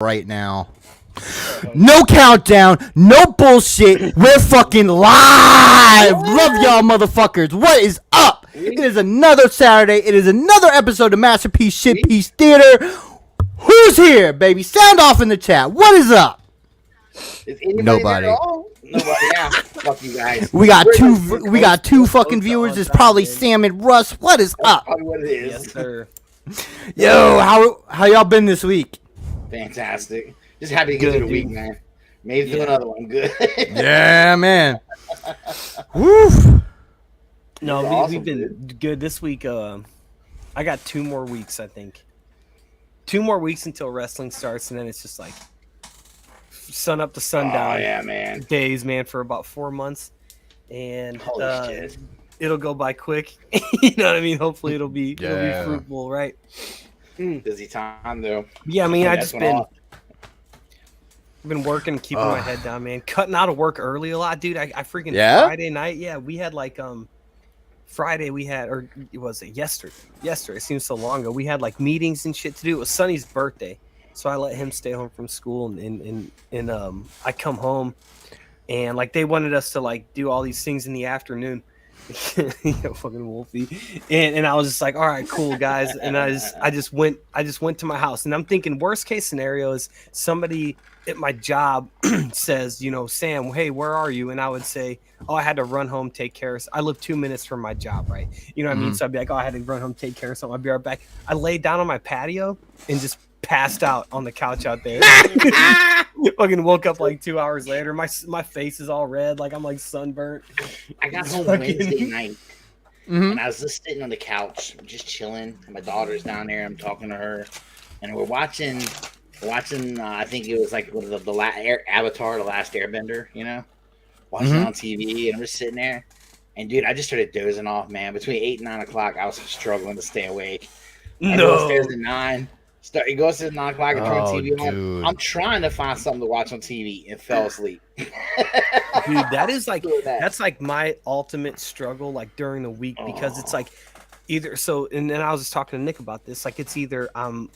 right now. No countdown, no bullshit. We're fucking live. Love y'all, motherfuckers. What is up? It is another Saturday. It is another episode of Masterpiece Shitpiece Theater. Who's here, baby? Sound off in the chat. What is up? Is anybody Nobody. there at all? Nobody. Yeah. Fuck you guys. We got two fucking viewers. It's probably Sam and Russ. What is That's up? probably what it is. Yes, sir. Yo, how y'all been this week? Fantastic. Just happy to get through the week, man. Made it through another one. Good. Yeah, man. Woof. No, Awesome, we've been good this week. I got 2 more weeks, I think. 2 more weeks until wrestling starts, and then it's just like sun up to sundown. Oh, yeah, man. Days, man, for about 4 months, and Holy shit. it'll go by quick. You know what I mean? Hopefully, it'll be fruitful, right? Busy time, though. Yeah, I mean, And I that's just when been working, keeping my head down, man. Cutting out of work early a lot, dude. I freaking Friday night. Yeah, we had like Friday we had, or was it yesterday? Yesterday, it seems so long ago. We had like meetings and shit to do. It was Sonny's birthday, so I let him stay home from school, and I come home, and like they wanted us to like do all these things in the afternoon. Fucking Wolfie, and I was just like, all right, cool, guys, and I just went to my house, and I'm thinking worst case scenario is somebody at my job says, you know, Sam, hey, where are you? And I would say, oh, I had to run home, take care of. I live 2 minutes from my job, right? You know what I mean? So I'd be like, oh, I had to run home, take care of something. I'd be right back. I laid down on my patio and just passed out on the couch out there. Fucking woke up like 2 hours later. My face is all red, like I'm like sunburnt. I got home Wednesday night, and I was just sitting on the couch, just chilling. My daughter's down there. I'm talking to her, and we're watching. I think it was like the Avatar, The Last Airbender. You know, watching it on TV, and I'm just sitting there. And dude, I just started dozing off, man. Between 8 and 9 o'clock, I was struggling to stay awake. I go upstairs at 9. It goes to 9 o'clock and turn TV on. Dude. I'm trying to find something to watch on TV and fell asleep. Dude, that is like that's like my ultimate struggle, like during the week, because it's like either so. And then I was just talking to Nick about this. Like it's either I'm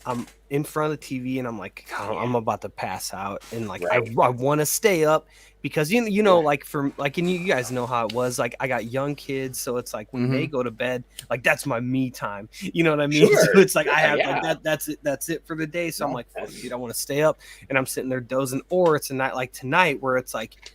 in front of the TV and I'm like, oh, I'm about to pass out, and like I want to stay up because you know like for like, and you guys know how it was. Like I got young kids, so it's like when they go to bed, like that's my me time. You know what I mean? Sure. So it's like I have like that's it for the day. So I'm like, fuck, dude, I want to stay up, and I'm sitting there dozing. Or it's a night like tonight where it's like,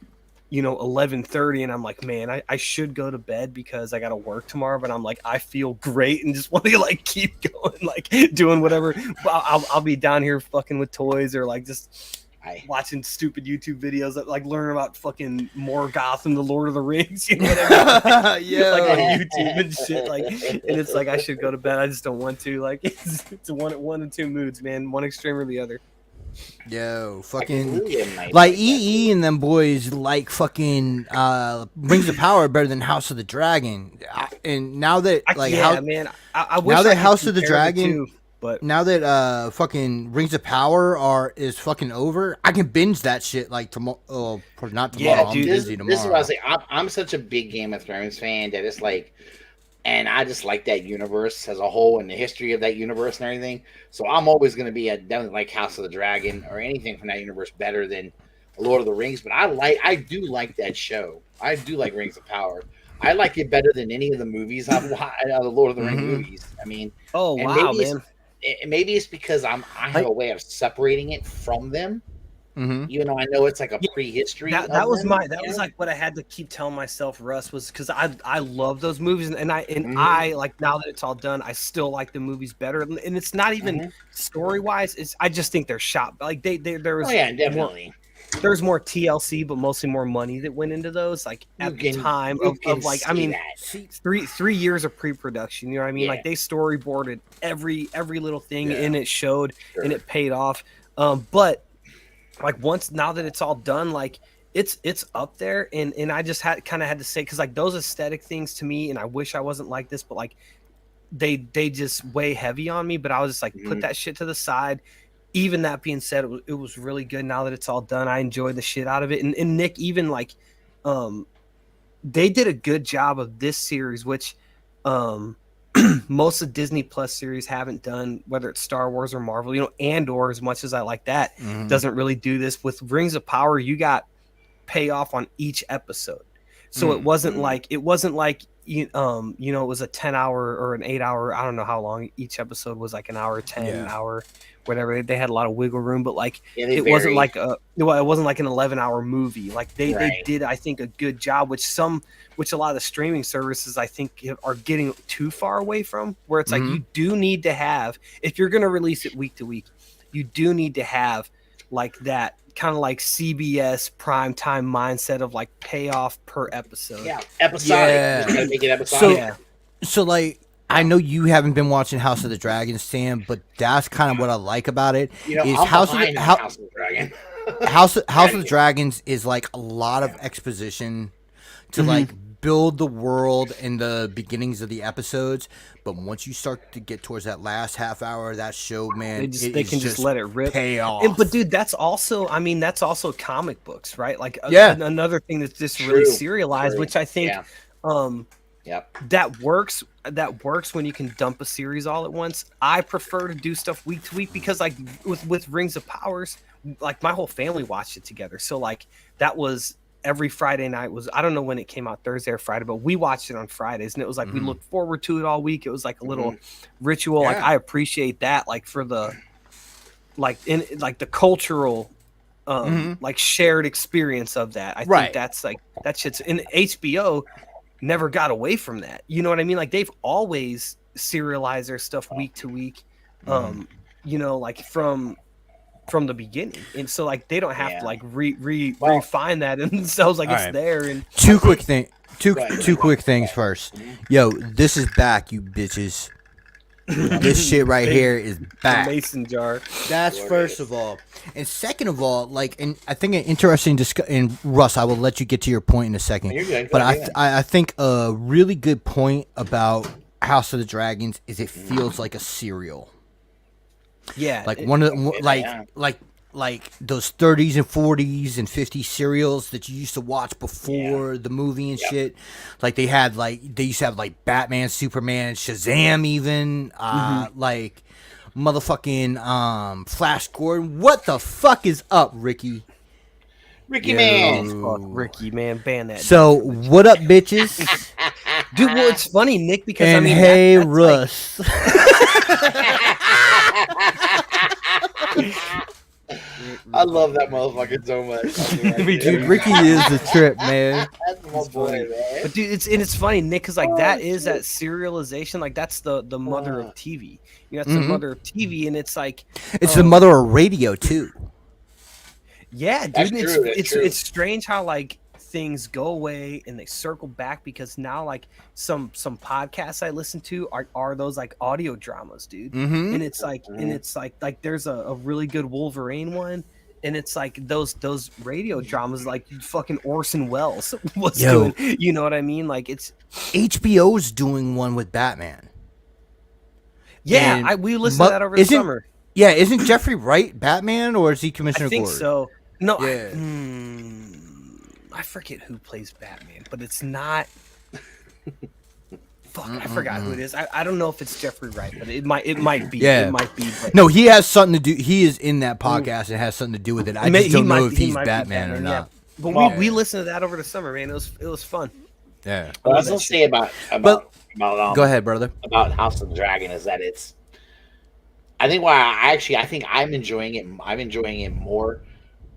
you know, 11:30, and I'm like, man, I should go to bed because I got to work tomorrow, but I'm like, I feel great and just want to like keep going, like doing whatever. I'll be down here fucking with toys or like just watching stupid YouTube videos that like learn about fucking Morgoth and the Lord of the Rings, you know what I mean? Yeah. Like on YouTube and shit, like, and it's like I should go to bed, I just don't want to. Like it's one and two moods, man, one extreme or the other. Yo, fucking like EE and them boys like fucking Rings of Power better than House of the Dragon. And now that like man, I wish now that I House of the Dragon, two, but now that fucking Rings of Power is fucking over, I can binge that shit like tomorrow. Oh, not tomorrow. Yeah, dude, I'm busy tomorrow. This is what I was like. I'm such a big Game of Thrones fan that it's like. And I just like that universe as a whole and the history of that universe and everything. So I'm always going to be definitely like House of the Dragon or anything from that universe better than Lord of the Rings. But I do like that show. I do like Rings of Power. I like it better than any of the movies I've watched, the Lord of the Rings movies. I mean, maybe it's because I have a way of separating it from them. Even though I know it's like a prehistory. That was like what I had to keep telling myself, Russ, was because I love those movies, and I like, now that it's all done, I still like the movies better. And it's not even story wise; I just think they're shot like there was definitely. There's more TLC, but mostly more money that went into those. Like at the time of like, I mean, 3 years of pre-production. You know what I mean? Like they storyboarded every little thing, and it showed, and it paid off. But like now that it's all done, like it's up there, and I just had to say, because like those aesthetic things to me, and I wish I wasn't like this, but like they just weigh heavy on me. But I was just like, put that shit to the side. Even that being said, it was really good. Now that it's all done, I enjoyed the shit out of it. And Nick, even like they did a good job of this series, which most of Disney Plus series haven't done, whether it's Star Wars or Marvel, you know, Andor, as much as I like that, doesn't really do this. With Rings of Power, you got payoff on each episode. So it wasn't like it was a 10-hour or an 8-hour, I don't know how long each episode was, like an hour 10, an hour, whatever. They had a lot of wiggle room, but like it wasn't like it wasn't like an 11-hour movie. Like they did, I think, a good job, which a lot of the streaming services, I think, are getting too far away from, where it's like you do need to have, if you're going to release it week to week, you do need to have like that kind of like CBS primetime mindset of like payoff per episode. Yeah, episodic. Yeah. Just gotta make it episodic. So like, I know you haven't been watching House of the Dragon, Sam, but that's kind of what I like about it. You know, is I'm House of behind House of the Dragon. House of the Dragons is like a lot of exposition to like build the world and the beginnings of the episodes, but once you start to get towards that last half hour of that show, man, they can just let it rip. Pay off. But dude, that's also comic books, right? Like another thing that's just really serialized, which I think that works when you can dump a series all at once. I prefer to do stuff week to week because like with Rings of Powers, like my whole family watched it together. So like that was every Friday night was, I don't know when it came out, Thursday or Friday, but we watched it on Fridays, and it was like we looked forward to it all week. It was like a little ritual. Like I appreciate that, like for the the cultural like shared experience of that. I think that's like that shit's in HBO never got away from that. You know what I mean? Like they've always serialized their stuff week to week. You know, like from the beginning, and so like they don't have to like refine that themselves. Like it's there. And two quick things first. Yo, this is back, you bitches. This shit right here is back. Mason jar. That's first of all, and second of all, like, and I think an interesting and Russ, I will let you get to your point in a second. But I think a really good point about House of the Dragons is it feels like a serial. Yeah, like one of the, like those 30s and 40s and 50s serials that you used to watch before the movie and shit. Like they used to have like Batman, Superman, Shazam, even like motherfucking Flash Gordon. What the fuck is up, Ricky? Ricky man, fuck Ricky man, ban that. So what up, bitches? Dude, well, it's funny, Nick, because and I mean, hey, Russ. I love that motherfucker so much. Dude, Ricky is the trip, man. That's my boy, man. But dude, it's funny, Nick, because like that is that serialization. Like that's the mother of TV. You know, that's the mother of TV, and it's like it's the mother of radio too. Yeah, dude, it's strange how like things go away and they circle back, because now like some podcasts I listen to are those like audio dramas, dude. And it's like like there's a really good Wolverine one, and it's like those radio dramas like fucking Orson Welles was doing, you know what I mean? Like it's HBO's doing one with Batman. Yeah, we listened to that over the summer. Yeah, isn't Jeffrey Wright Batman, or is he Commissioner Gordon? I think so. No, I forget who plays Batman, but it's not. Fuck, I forgot who it is. I don't know if it's Jeffrey Wright, but it might be. Yeah. It might be. But no, he has something to do. He is in that podcast and has something to do with it. I just don't know if he's Batman or not. Yeah. But we listened to that over the summer, man. It was fun. Yeah. What I was gonna say about go ahead, brother. About House of the Dragon is that it's. I think I'm enjoying it. I'm enjoying it more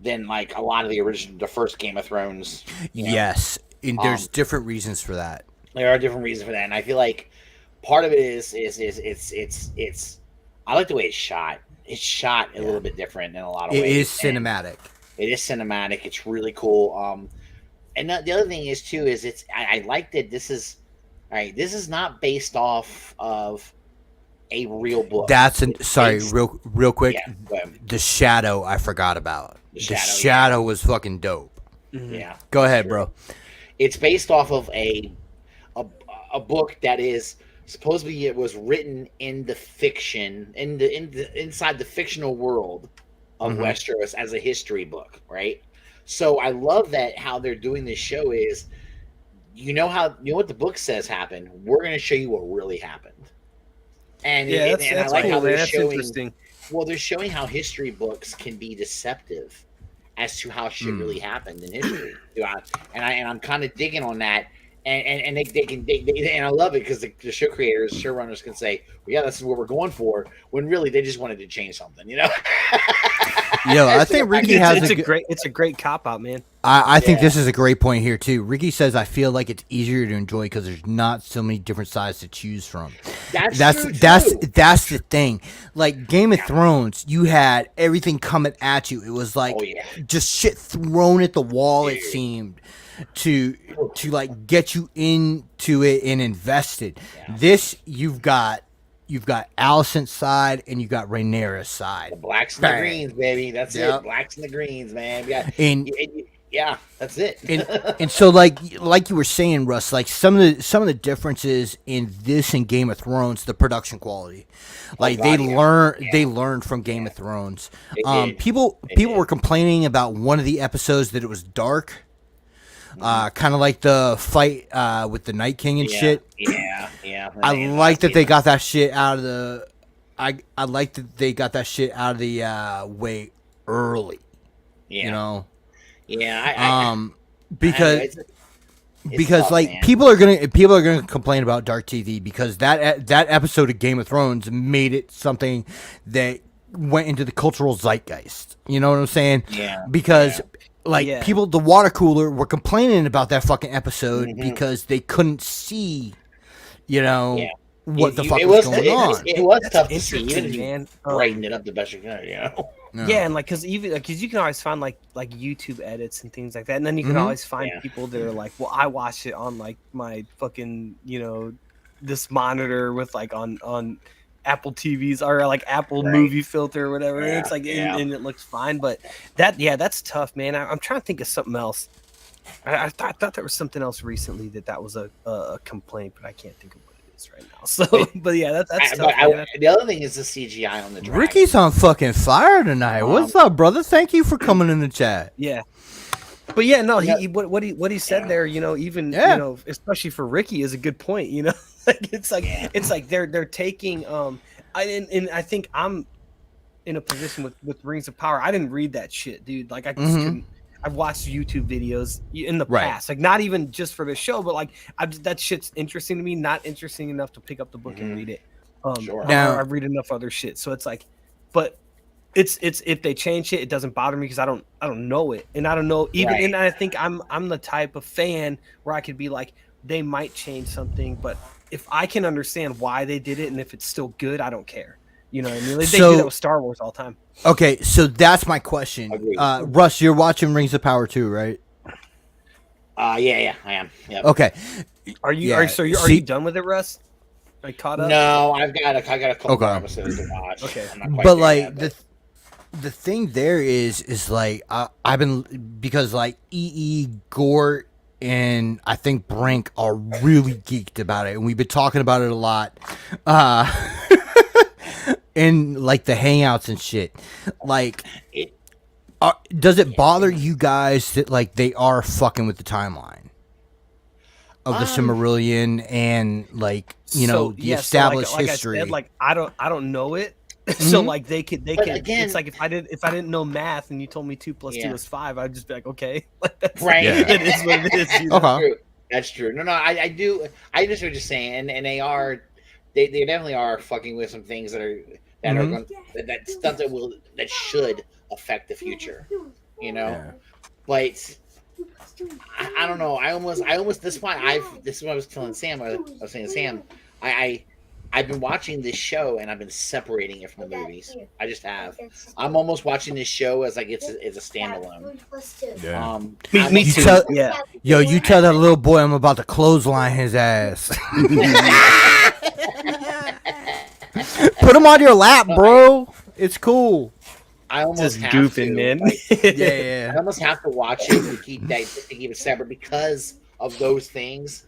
than like a lot of the first Game of Thrones. Yes, and there's different reasons for that. There are different reasons for that, and I feel like part of it is it's. I like the way it's shot. It's shot a little bit different in a lot of ways. It is cinematic. It is cinematic. It's really cool. And the other thing is too is I like that this is all right. This is not based off of a real book. Real quick. Yeah, The Shadow I forgot about. The Shadow was fucking dope. Yeah. Go ahead, bro. It's based off of a book that is supposedly it was written in the fiction inside the fictional world of Westeros as a history book, right? So I love that how they're doing this show is you know what the book says happened. We're going to show you what really happened. And Yeah, and I that's like cool, how man. they're That's showing. interesting. Well, they're showing how history books can be deceptive as to how shit really happened in history. And I'm kind of digging on that. And they can and I love it because the show creators, showrunners can say, well, yeah, this is what we're going for, when really they just wanted to change something, you know. Yo, I think Ricky it's a great cop out, man. I think this is a great point here too. Ricky says, I feel like it's easier to enjoy because there's not so many different sides to choose from. That's the thing. Like Game of Thrones, you had everything coming at you. It was like just shit thrown at the wall. It seemed to like get you into it and invested. This you've got Alicent's side and you got Rhaenyra's side. The blacks and the greens, baby. That's it. Blacks and the greens, man. Yeah, that's it. and so like you were saying, Russ, like some of the differences in this and Game of Thrones, the production quality, like they learned from Game of Thrones. People were complaining about one of the episodes that it was dark. Kind of like the fight with the Night King and shit. Yeah. I like that they got that shit out of the. I like that they got that shit out of the way early. Yeah. You know. Yeah. Because tough, like man. people are gonna complain about dark TV because that episode of Game of Thrones made it something that went into the cultural zeitgeist. You know what I'm saying? Yeah. Because. Like people at the water cooler were complaining about that fucking episode because they couldn't see, what the fuck was going on. It was tough to see, even if you brighten it up the best you can, you know. Yeah, and because you can always find like YouTube edits and things like that, and then you can always find people that are like, well, I watched it on like my fucking this monitor with like on Apple TVs or like Apple movie filter or whatever. And it's like, and it looks fine. But that's tough, man. I'm trying to think of something else. I thought there was something else recently that was a complaint, but I can't think of what it is right now. So, but yeah, that's tough. The other thing is the CGI on the dragon. Ricky's on fucking fire tonight. What's up, brother? Thank you for coming in the chat. Yeah. But yeah, no, what he said there, especially for Ricky, is a good point. It's like they're taking and I think I'm in a position with Rings of Power. I didn't read that shit, dude. Like I just couldn't. I've watched YouTube videos in the past, like not even just for this show, but like that shit's interesting to me. Not interesting enough to pick up the book and read it. Now I read enough other shit, so it's like, but. It's if they change it doesn't bother me because I don't know it, and I don't know even and I think I'm the type of fan where I could be like, they might change something, but if I can understand why they did it and if it's still good, I don't care. You know what I mean? They do that with Star Wars all the time. Okay, so that's my question. Russ, you're watching Rings of Power too, right? Yeah, I am. Yep. Okay. Are you done with it, Russ? Are you caught up? No, I got a couple more episodes to watch. Okay. I'm not quite but there like yet, the thing there is like I've been because like Gort and I think Brink are really geeked about it, and we've been talking about it a lot in like the hangouts and shit. Like, does it bother you guys that like they are fucking with the timeline of the Silmarillion and like the established history? I said, like I don't know it. So like they could again, it's like if I didn't know math and you told me 2 + 2 is 5, I'd just be like, okay. Right. It is what it is. Okay. That's true. No, I do. I just was just saying, and they definitely are fucking with some things that are going that stuff that should affect the future. But I don't know. I almost this is what I was telling Sam. I was saying to Sam, I've been watching this show and I've been separating it from the movies. I just have. I'm almost watching this show as like it's a standalone. Yeah. Me too. Yo, you tell that little boy I'm about to clothesline his ass. Put him on your lap, bro. It's cool. I almost just goofing, man. Yeah. I almost have to watch it to keep it separate because of those things.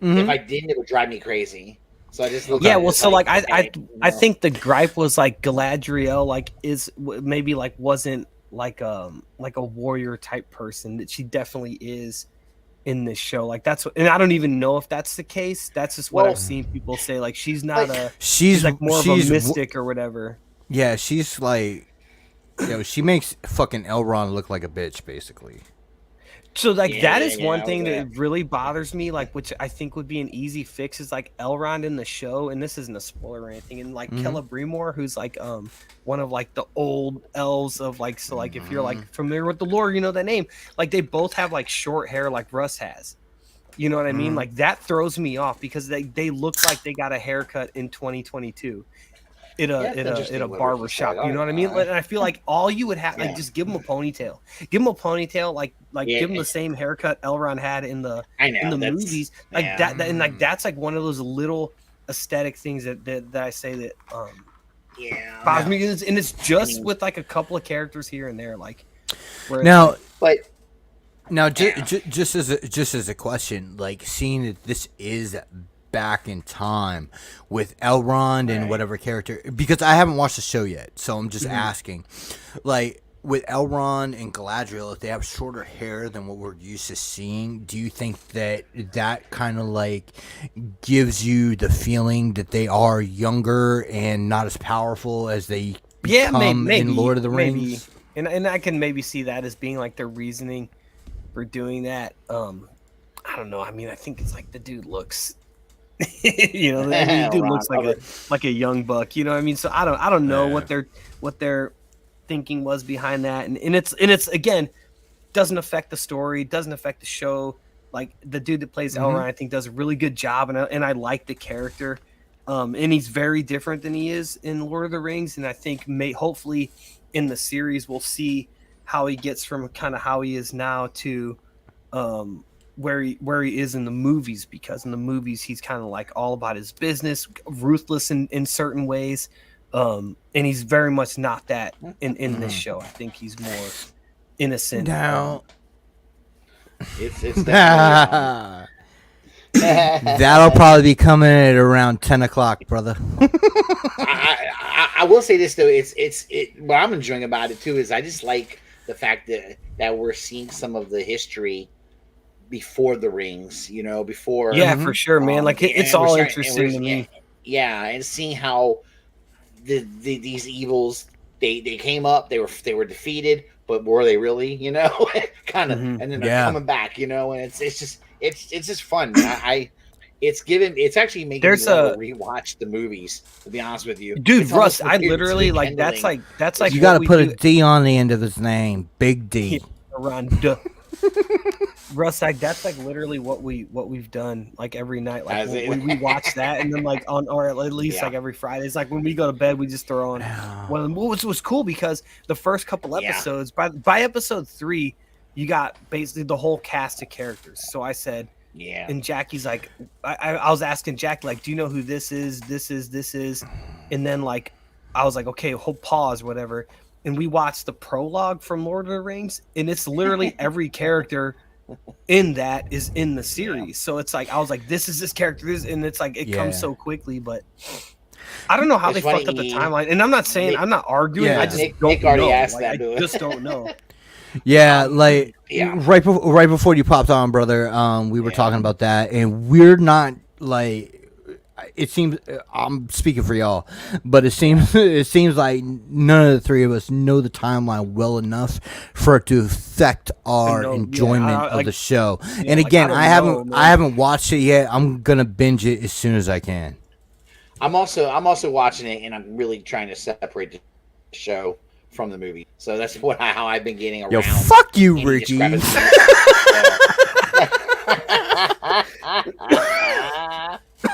If I didn't, it would drive me crazy. So I just I think the gripe was like Galadriel wasn't like a warrior type person, that she definitely is in this show. Like that's what, and I don't even know if that's the case. That's just what I've seen people say. Like she's not she's like more of a mystic or whatever. Yeah, she's like, she makes fucking Elrond look like a bitch, basically. So like that is one thing that really bothers me, like which I think would be an easy fix is like Elrond in the show, and this isn't a spoiler or anything, and like Celebrimbor, who's like one of like the old elves of like, so like if you're like familiar with the lore, you know that name. Like they both have like short hair like Russ has. You know what I mean? Like that throws me off because they look like they got a haircut in 2022. In a barber shop, you know what I mean? And I feel like all you would have, like, just give him a ponytail. Give him a ponytail, like give him the same haircut Elrond had in the movies, like that, and like that's like one of those little aesthetic things that I say that bothers me, and it's just with like a couple of characters here and there, like now, like. Now, just as a question, like seeing that this is back in time with Elrond and whatever character, because I haven't watched the show yet, so I'm just asking, like with Elrond and Galadriel, if they have shorter hair than what we're used to seeing, do you think that kind of like gives you the feeling that they are younger and not as powerful as they become in Lord of the Rings? And I can maybe see that as being like their reasoning for doing that. I don't know. I mean, I think it's like the dude looks, the dude looks like a young buck. You know what I mean? So I don't know what their thinking was behind that, and it's again doesn't affect the story, doesn't affect the show. Like the dude that plays Elrond, I think does a really good job, and I like the character. And he's very different than he is in Lord of the Rings, and I think hopefully in the series we'll see how he gets from kind of how he is now to where he is in the movies, because in the movies he's kind of like all about his business, ruthless in certain ways, and he's very much not that in this show. I think he's more innocent. Now it's definitely that'll probably be coming at around 10 o'clock, brother. I will say this though, what I'm enjoying about it too is I just like the fact that we're seeing some of the history before the rings, before. Yeah, for sure, man. Like it's all interesting to me. Yeah, and seeing how these evils they came up, they were defeated, but were they really? Kind of, and then they're coming back. And it's just fun. It's actually making me want to rewatch the movies, to be honest with you. Dude, Russ, I literally like that's like you got to put a D on the end of his name, Big D. Around Russ, like that's like literally what we've done like every night. Like we watch that, and then like or at least like every Friday. It's like when we go to bed, we just throw on. Well, which was cool because the first couple episodes, by episode 3, you got basically the whole cast of characters. So I said. Yeah. And Jackie's like, I was asking Jackie, like, do you know who this is? This is. And then, like, I was like, okay, hold pause, whatever. And we watched the prologue from Lord of the Rings, and it's literally every character in that is in the series. Yeah. So it's like, I was like, this is this character, and it's like, it comes so quickly, but I don't know how they fucked up the timeline. And I'm not saying, I'm not arguing. I just don't know. I just don't know. Yeah, right before you popped on, brother, we were talking about that, and we're not like, it seems, I'm speaking for y'all, but it seems like none of the three of us know the timeline well enough for it to affect our enjoyment of the show. And again, I haven't watched it yet. I'm gonna binge it as soon as I can. I'm also watching it, and I'm really trying to separate the show from the movie, so that's how I've been getting around. Yo, fuck you, Ricky.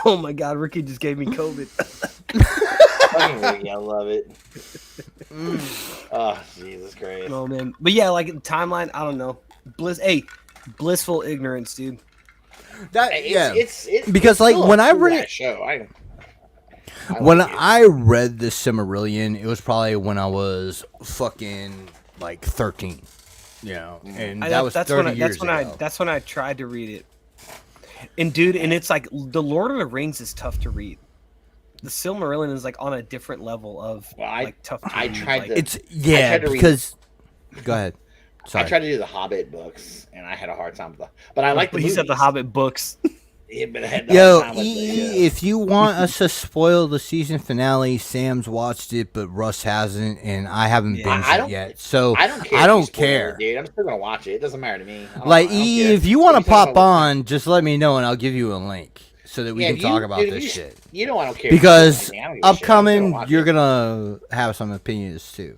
Oh my god, Ricky just gave me COVID. Ricky, I love it. Oh, Jesus Christ. Oh man, but yeah, like timeline, I don't know. Blissful ignorance, dude. It's because like when I read that show, I read the Silmarillion, it was probably when I was fucking like 13, and that's 30 years ago. That's when I tried to read it. And dude, and it's like the Lord of the Rings is tough to read. The Silmarillion is like on a different level of tough to read. I tried to. It's because. Go ahead. Sorry. I tried to do the Hobbit books, and I had a hard time with that. But I like the movies. He said the Hobbit books. Yeah, but I had a hard time with if you want us to spoil the season finale, Sam's watched it, but Russ hasn't, and I haven't binged it yet. So I don't care. Dude. I'm still gonna watch it. It doesn't matter to me. If you want to pop on, just let me know, and I'll give you a link so that we can talk about this shit. You know I don't care. Because upcoming, you're gonna have some opinions too.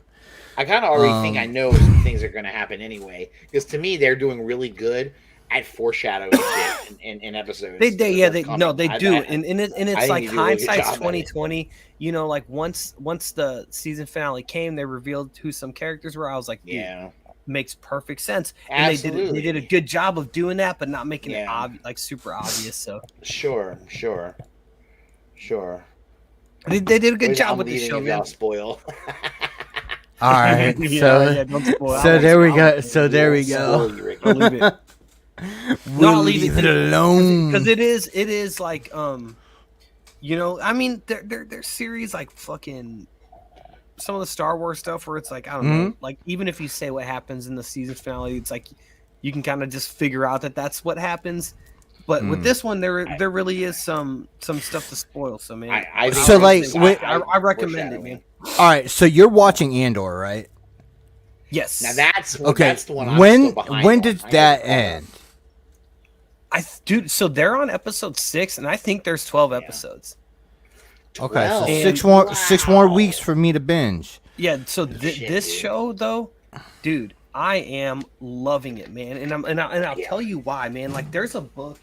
I kind of already think I know some things are going to happen anyway. Because to me, they're doing really good at foreshadowing shit in episodes. They do, and it's like hindsight's 2020. You know, like once the season finale came, they revealed who some characters were. I was like, makes perfect sense. And they did a good job of doing that, but not making it super obvious. So sure. They did a good job with the show, man. Spoil. All right, so there we go. So there we go. We'll leave it alone because it is like you know, I mean, they're series like fucking some of the Star Wars stuff where it's like I don't know, like even if you say what happens in the season finale, it's like you can kind of just figure out that that's what happens. But with this one, there really is some stuff to spoil. So man, I recommend it, man. All right, so you're watching Andor, right? Yes. Now that's okay. That's the one. When did that end? So they're on episode 6, and I think there's 12 episodes. Okay, so six more weeks for me to binge. Yeah. So this show, though, dude, I am loving it, man, and I'll tell you why, man. Like, there's a book.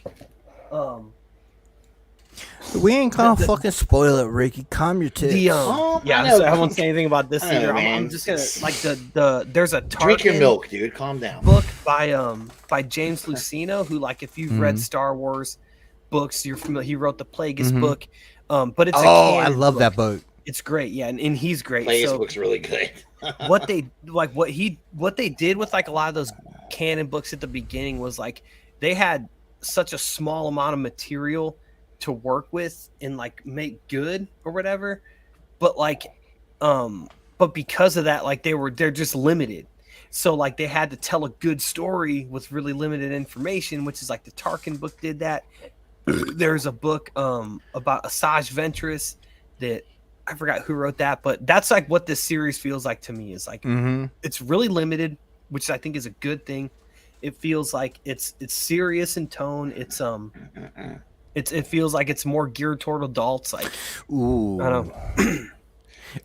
We ain't gonna fucking spoil it, Ricky. Calm your tits. I won't say anything about this either. I'm just gonna like there's a drink your milk, dude. Calm down. Book by James Luceno, who, like, if you've read Star Wars books, you're familiar. He wrote the Plagueis book, but it's I love that book. It's great, yeah, and he's great. Plagueis book's really good. what they did with like a lot of those canon books at the beginning was like they had such a small amount of material to work with and like make good or whatever, but because of that, like they're just limited, so like they had to tell a good story with really limited information, which is like the Tarkin book did that. There's a book about Asajj Ventress that I forgot who wrote that, but that's like what this series feels like to me. Is like it's really limited, which I think is a good thing. It feels like it's serious in tone. It feels like it's more geared toward adults. Like, ooh, I don't know.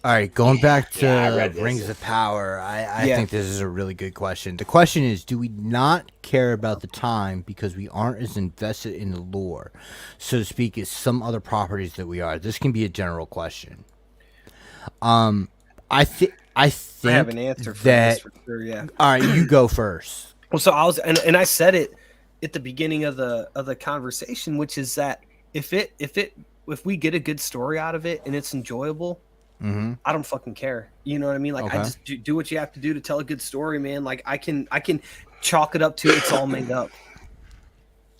All right, going back to Rings of Power, I think this is a really good question. The question is, do we not care about the time because we aren't as invested in the lore, so to speak, as some other properties that we are? This can be a general question. I think I have an answer for this for sure. Yeah. All right, you go first. Well, so I was, and I said it at the beginning of the conversation, which is that if we get a good story out of it and it's enjoyable, I don't fucking care. You know what I mean? Like, I just do what you have to do to tell a good story, man. Like, I can chalk it up to it's all made up,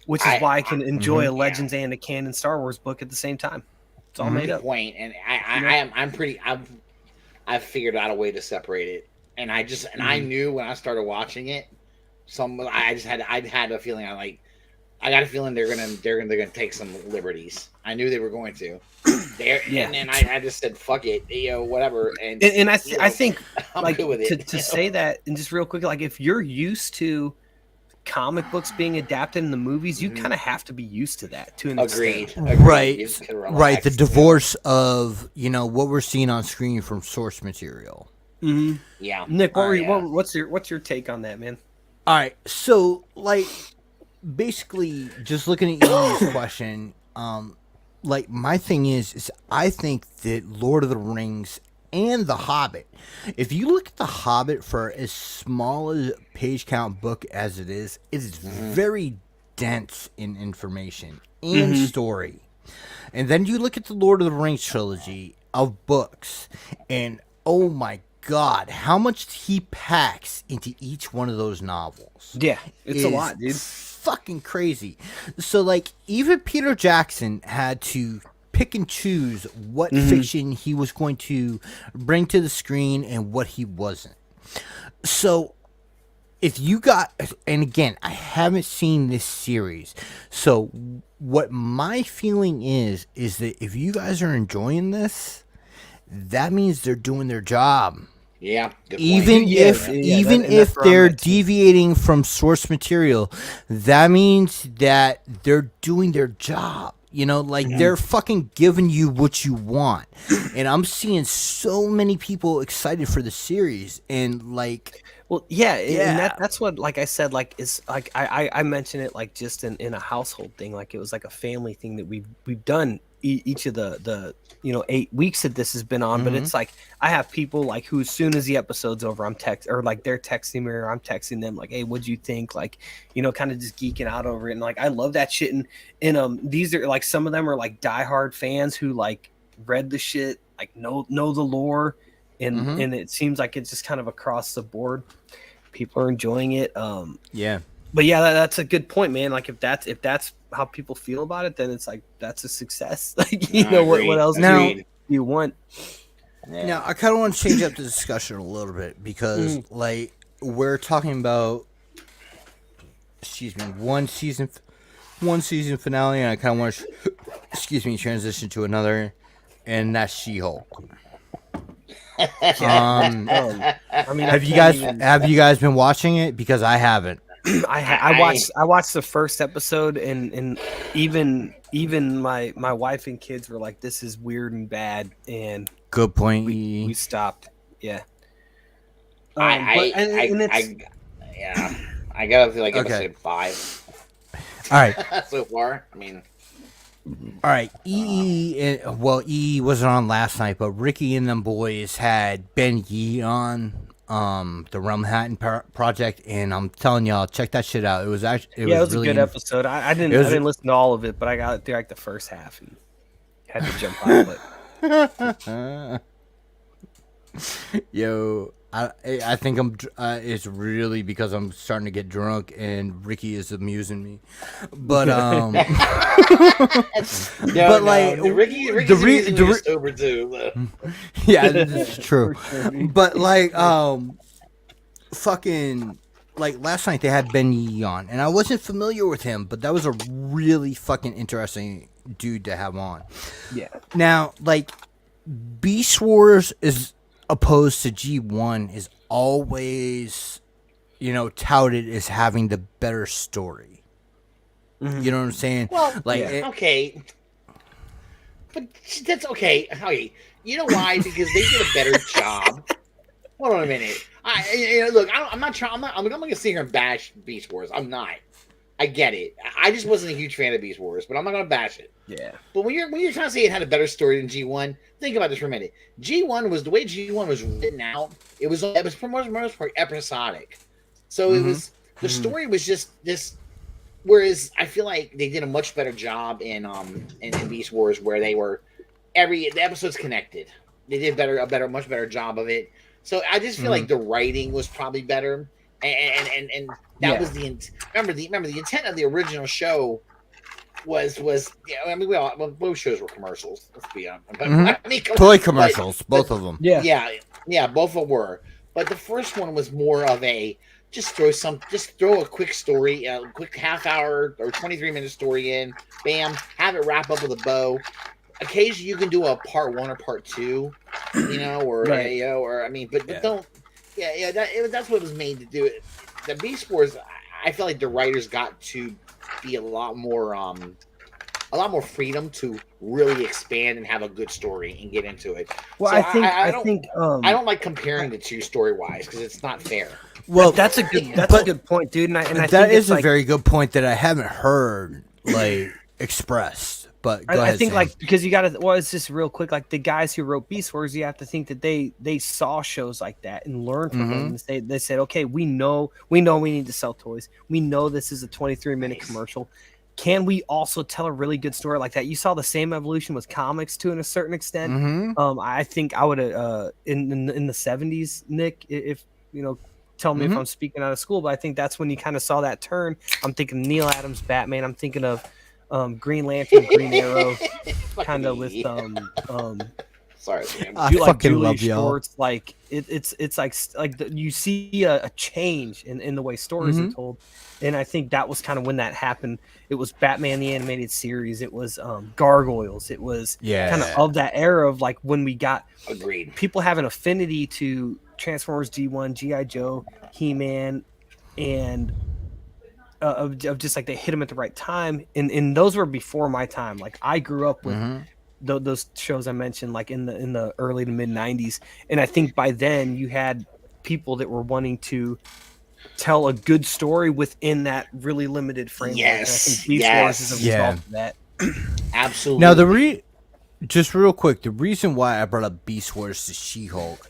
which is why I can enjoy a Legends and a canon Star Wars book at the same time. It's all made up. Point, and I've figured out a way to separate it, and I knew when I started watching it, I had a feeling I got a feeling they're gonna take some liberties. I knew they were going to. And I just said fuck it, whatever. And I think I'm like good with it, to say that, and just real quick, like if you're used to comic books being adapted in the movies, you kind of have to be used to that to an extent. Right. The divorce of what we're seeing on screen from source material. Yeah, Nick, what's your take on that, man? All right, so like basically, just looking at Ian's question, like my thing is I think that Lord of the Rings and The Hobbit, if you look at The Hobbit for as small a page count book as it is very dense in information and story. And then you look at the Lord of the Rings trilogy of books, and oh my God, how much he packs into each one of those novels. Yeah, it's a lot, dude. Fucking crazy. So like even Peter Jackson had to pick and choose what fiction he was going to bring to the screen and what he wasn't. So if you got, and again, I haven't seen this series, so what my feeling is that if you guys are enjoying this, that means they're doing their job. Yeah, even if they're deviating from source material, that means that they're doing their job. You know, like they're fucking giving you what you want. And I'm seeing so many people excited for the series, and like, well, and that's what, like I said, like it's like I mentioned it like just in a household thing, like it was like a family thing that we've done each of the 8 weeks that this has been on, but it's like I have people like who, as soon as the episode's over, I'm they're texting me or I'm texting them like, hey, what'd you think? Like, kind of just geeking out over it. And like I love that shit. And these are like, some of them are like diehard fans who like read the shit, like know the lore, and it seems like it's just kind of across the board. People are enjoying it. But yeah, that's a good point, man. Like if that's how people feel about it, then it's like that's a success. Like what else do you want? Yeah. Now I kind of want to change up the discussion a little bit because like we're talking about, one season finale, and I kind of want to transition to another, and that's She-Hulk. I mean, have you guys been watching it? Because I haven't. I watched the first episode, and even my wife and kids were like, "This is weird and bad." And good point. We stopped. Yeah. I gotta feel like episode 5. All right. So far, I mean. All right, EE wasn't on last night, but Ricky and them boys had Ben Yee on the Rum Hatton project, and I'm telling y'all, check that shit out. It was actually it was really a good episode. I didn't listen to all of it, but I got through like the first half and had to jump out of it. Yo, I think it's really because I'm starting to get drunk and Ricky is amusing me, but Ricky's sober too. Yeah, this is true. But like fucking like last night they had Ben Yee on, and I wasn't familiar with him, but that was a really fucking interesting dude to have on. Yeah. Now, like Beast Wars is opposed to G1 is always, touted as having the better story. You know what I'm saying? Well, okay. But that's okay. Okay. You know why? Because they did a better job. Hold on a minute. Look, I'm not gonna sit here and bash Beast Wars. I'm not. I get it. I just wasn't a huge fan of Beast Wars, but I'm not gonna bash it. Yeah. But when you're trying to say it had a better story than G1, think about this for a minute. G1 was the way G1 was written out. It was for the most part episodic. So it was the story was just this. Whereas I feel like they did a much better job in Beast Wars, where they were the episodes connected. They did a much better job of it. So I just feel like the writing was probably better, and that was the remember the intent of the original show was I mean both shows were commercials. Let's be honest, toy commercials, both of them. Yeah, both of them were. But the first one was more of a just throw a quick story, a quick half hour or 23-minute story in, bam, have it wrap up with a bow. Occasionally you can do a part 1 or part 2, or right. But don't. That's what it was made to do. The Beast Wars, I feel like the writers got to be a lot more freedom to really expand and have a good story and get into it. Well, so I think I don't like comparing the two story wise because it's not fair. Well, that's a good point, dude. And I that is a very good point that I haven't heard expressed. But go ahead, I think Sam. because you got to. Well, it's just real quick. Like the guys who wrote Beast Wars, you have to think that they saw shows like that and learned from them. They said, okay, we know we need to sell toys. We know this is a 23-minute commercial. Can we also tell a really good story like that? You saw the same evolution with comics to a certain extent. I think I would have in the 70s, Nick, if tell me if I'm speaking out of school, but I think that's when you kind of saw that turn. I'm thinking Neil Adams Batman. I'm thinking of Green Lantern, Green Arrow, kind of with Sorry, Sam. I Like fucking Julie love y'all. Shorts, like it's like you see a change in the way stories are told, and I think that was kind of when that happened. It was Batman the Animated Series. It was Gargoyles. It was kind of that era of like when we got people have an affinity to Transformers G1, GI Joe, He-Man, and of just like they hit them at the right time, and those were before my time. Like I grew up with those shows I mentioned, like in the early to mid 90s, and I think by then you had people that were wanting to tell a good story within that really limited framework. Yes, and I think Beast Wars is a result of that. Absolutely. Now just real quick, the reason why I brought up Beast Wars to She-Hulk,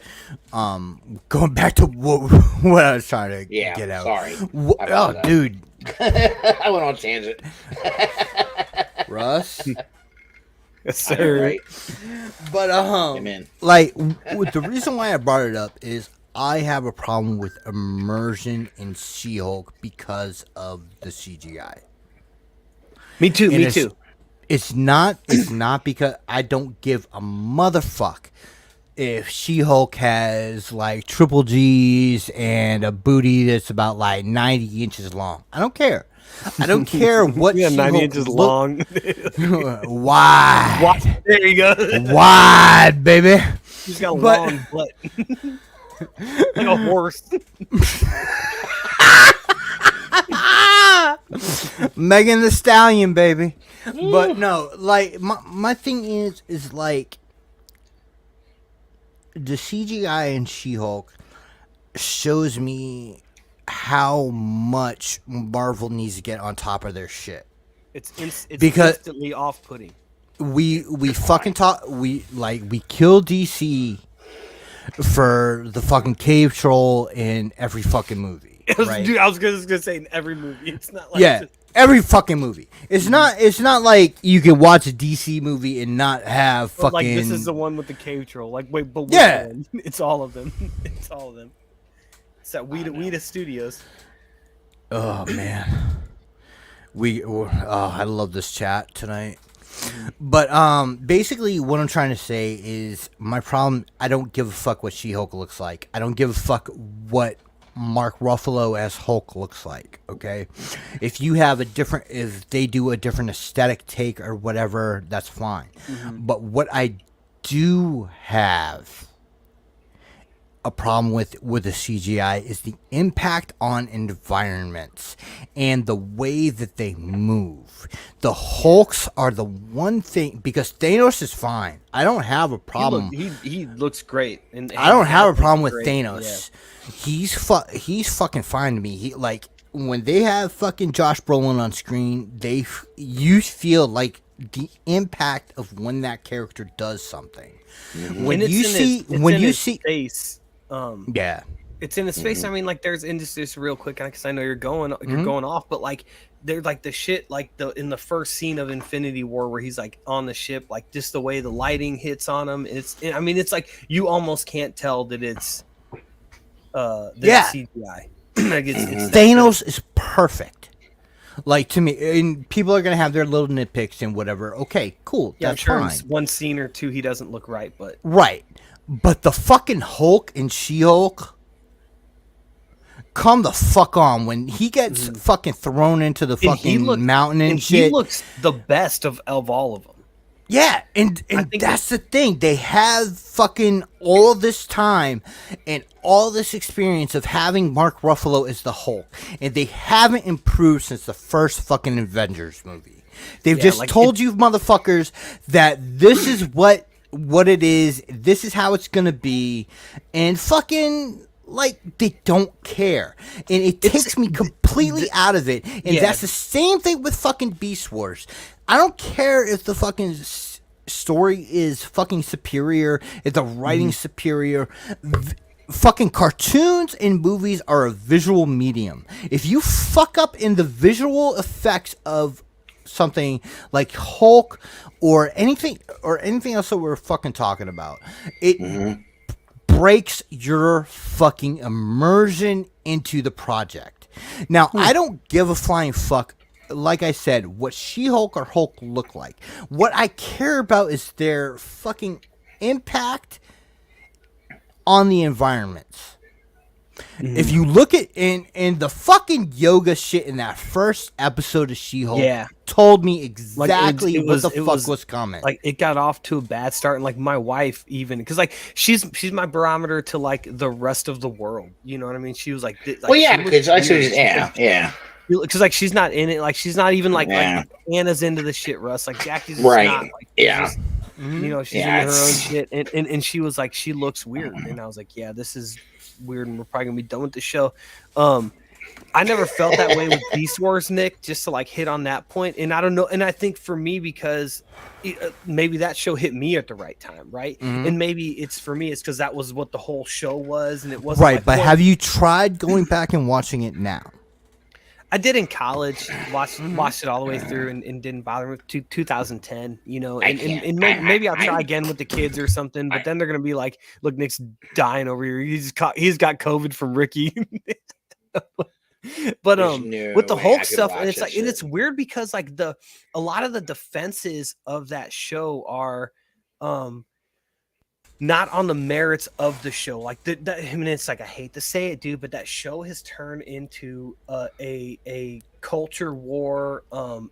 going back to what I was trying to get out. Sorry. Oh, dude. I went on a tangent. Russ? Yes, sir. Right. But, Amen. like, the reason why I brought it up is I have a problem with immersion in She-Hulk because of the CGI. Me too. It's not because I don't give a motherfuck if She-Hulk has like triple G's and a booty that's about like 90 inches long. I don't care. I don't care what Yeah, She-Hulk 90 inches long. Wide. There you go. Wide, baby. He's got a long butt. Like a horse. Megan the Stallion, baby. But no, like my thing is like the CGI in She-Hulk shows me how much Marvel needs to get on top of their shit. It's instantly off-putting. We fucking we kill DC for the fucking cave troll in every fucking movie. Right? Dude, I was gonna say in every movie. It's not like every fucking movie. It's not like you can watch a DC movie and not have fucking. Like this is the one with the cave troll. Like wait, but which one? It's all of them. It's all of them. It's that Weta Studios. Oh man, I love this chat tonight. But basically what I'm trying to say is my problem. I don't give a fuck what She-Hulk looks like. I don't give a fuck what Mark Ruffalo as Hulk looks like. Okay, if they do a different aesthetic take or whatever, that's fine. But what I do have a problem with the CGI is the impact on environments and the way that they move. The Hulks are the one thing, because Thanos is fine. I don't have a problem. He looks great. And I don't have a problem with Thanos. Yeah. He's fucking fine to me. He like when they have fucking Josh Brolin on screen, you feel like the impact of when that character does something. When you see face. It's in his face. I mean, like, there's just real quick, because I know you're going off, but like, they're like the shit, like in the first scene of Infinity War where he's like on the ship, like just the way the lighting hits on him. It's like you almost can't tell that it's CGI. Like it's Thanos is perfect. Like to me, and people are gonna have their little nitpicks and whatever. Okay, cool. Yeah, that's I'm sure fine. One scene or two he doesn't look right, but But the fucking Hulk and She-Hulk, come the fuck on. When he gets fucking thrown into the fucking mountain and shit. He looks the best of all of them. Yeah, and that's the thing. They have fucking all this time and all this experience of having Mark Ruffalo as the Hulk. And they haven't improved since the first fucking Avengers movie. They've just told you motherfuckers that this is what it is. This is how it's going to be. And fucking, like, they don't care. And it takes me completely out of it. And that's the same thing with fucking Beast Wars. I don't care if the fucking story is fucking superior, if the writing's superior. Fucking cartoons and movies are a visual medium. If you fuck up in the visual effects of something like Hulk or anything else that we're fucking talking about, it breaks your fucking immersion into the project. Now, I don't give a flying fuck, like I said, what She-Hulk or Hulk look like. What I care about is their fucking impact on the environments. If you look at in the fucking yoga shit in that first episode of She-Hulk, told me exactly what the fuck was coming. Like it got off to a bad start, and like my wife even, because like she's my barometer to like the rest of the world. You know what I mean? She was like, well, yeah, because because like she's not in it, like she's not even like Anna's into the shit, Russ. Like Jackie's right, not, like, yeah. You know, she's into her own shit, and she was like, she looks weird, and I was like, yeah, this is weird, and we're probably gonna be done with the show. I never felt that way with Beast Wars, Nick, just to like hit on that point. And I don't know, and I think for me, because maybe that show hit me at the right time, right? And maybe it's for me, it's because that was what the whole show was, and it wasn't right. But have you tried going back and watching it now? I did in college, watched it all the way through, and didn't bother with 2010, you know, and maybe I'll try again with the kids or something, but then they're gonna be like, look, Nick's dying over here. He's got COVID from Ricky. But with the Hulk stuff, and it's like, and it's weird because like a lot of the defenses of that show are not on the merits of the show. Like I mean, it's like, I hate to say it, dude, but that show has turned into a culture war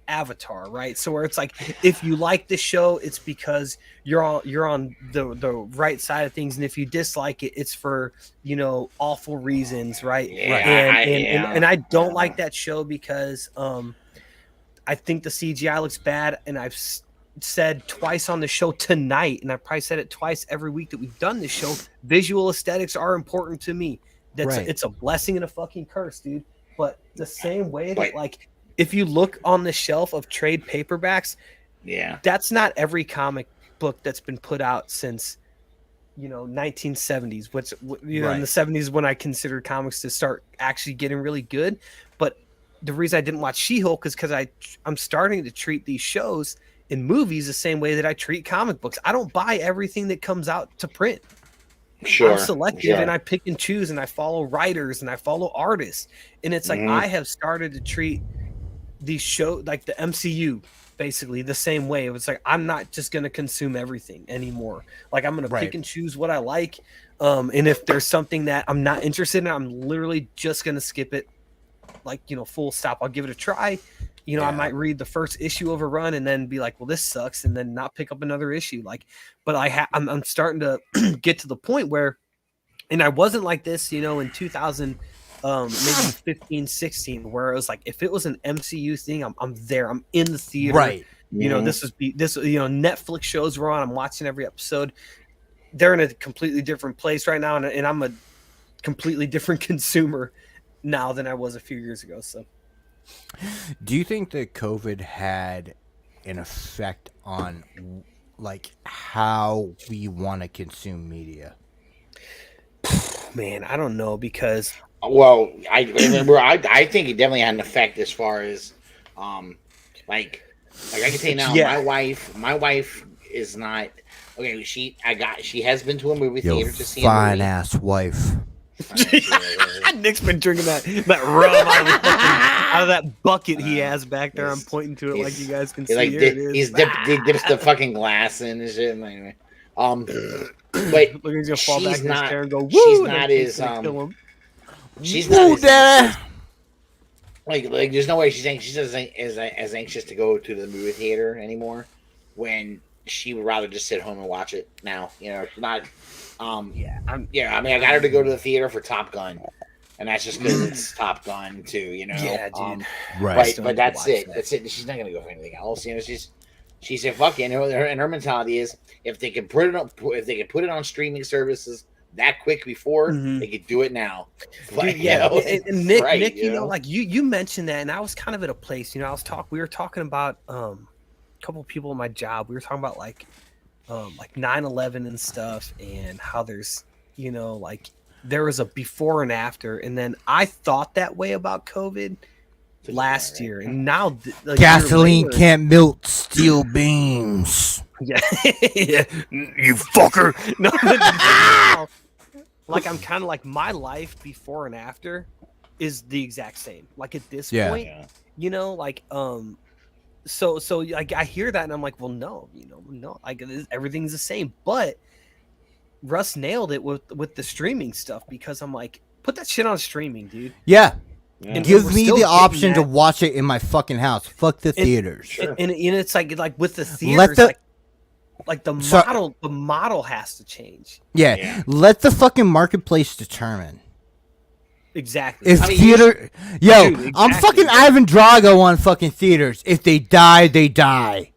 avatar, right? So where it's like, if you like the show, it's because you're on the right side of things, and if you dislike it, it's for, you know, awful reasons, right? And I don't like that show because I think the CGI looks bad, and I've said twice on the show tonight, and I probably said it twice every week that we've done this show, visual aesthetics are important to me. It's a blessing and a fucking curse, dude. But the same way that like, if you look on the shelf of trade paperbacks, that's not every comic book that's been put out since, you know, 1970s, which, you know, in the 70s when I considered comics to start actually getting really good. But the reason I didn't watch She-Hulk is because I'm starting to treat these shows in movies the same way that I treat comic books. I don't buy everything that comes out to print. I'm selective, and I pick and choose, and I follow writers, and I follow artists. And it's like, I have started to treat these shows like the MCU basically the same way. It's like, I'm not just going to consume everything anymore. Like, I'm going to pick and choose what I like. And if there's something that I'm not interested in, I'm literally just going to skip it. Like, you know, full stop. I'll give it a try. You know, I might read the first issue of a run and then be like, well, this sucks, and then not pick up another issue. Like, but I'm starting to get to the point where, and I wasn't like this, you know, in 2000, maybe 15, 16, where it was like, if it was an MCU thing, I'm there, I'm in the theater. Right. You know, this, you know, Netflix shows were on, I'm watching every episode. They're in a completely different place right now. And I'm a completely different consumer now than I was a few years ago. So. Do you think that COVID had an effect on like how we want to consume media? Man, I don't know, because well, I remember I think it definitely had an effect as far as like I can say now, my wife is not okay. She has been to a movie theater to see a fine ass wife. Nick's been drinking that rum out of that bucket he has back there. I'm pointing to it like you guys can see. Like he dips the fucking glass in and shit. Anyway, but he's gonna fall back in his chair and go, woo! She's not as she's not as like there's no way she's as anxious to go to the movie theater anymore when she would rather just sit home and watch it now. You know, she's not. I mean, I got her to go to the theater for Top Gun, and that's just because it's Top Gun too. You know, dude. Right. But that's it. That's it. She's not gonna go for anything else. You know, she said, "Fuck it." And her mentality is, if they could put it on streaming services that quick before, they could do it now. Like, you know, and Nick, you know, like you mentioned that, and I was kind of at a place. You know, we were talking about a couple of people in my job. We were talking about like 9/11 and stuff, and how there's, you know, like there was a before and after, and then I thought that way about COVID last year, and now gasoline can't melt steel beams. Yeah, you fucker. No, like I'm kind of like, my life before and after is the exact same. Like at this point, you know, like So like I hear that and I'm like, well, no, you know, no, like everything's the same. But Russ nailed it with the streaming stuff, because I'm like, put that shit on streaming, dude. Yeah. And Give we're me still the getting option to that. watch it in my fucking house. Fuck the theaters. Sure. And it's like with the theaters, like the model has to change. Yeah. Let the fucking marketplace determine. Exactly. If theater, I'm fucking Ivan Drago on fucking theaters. If they die, they die.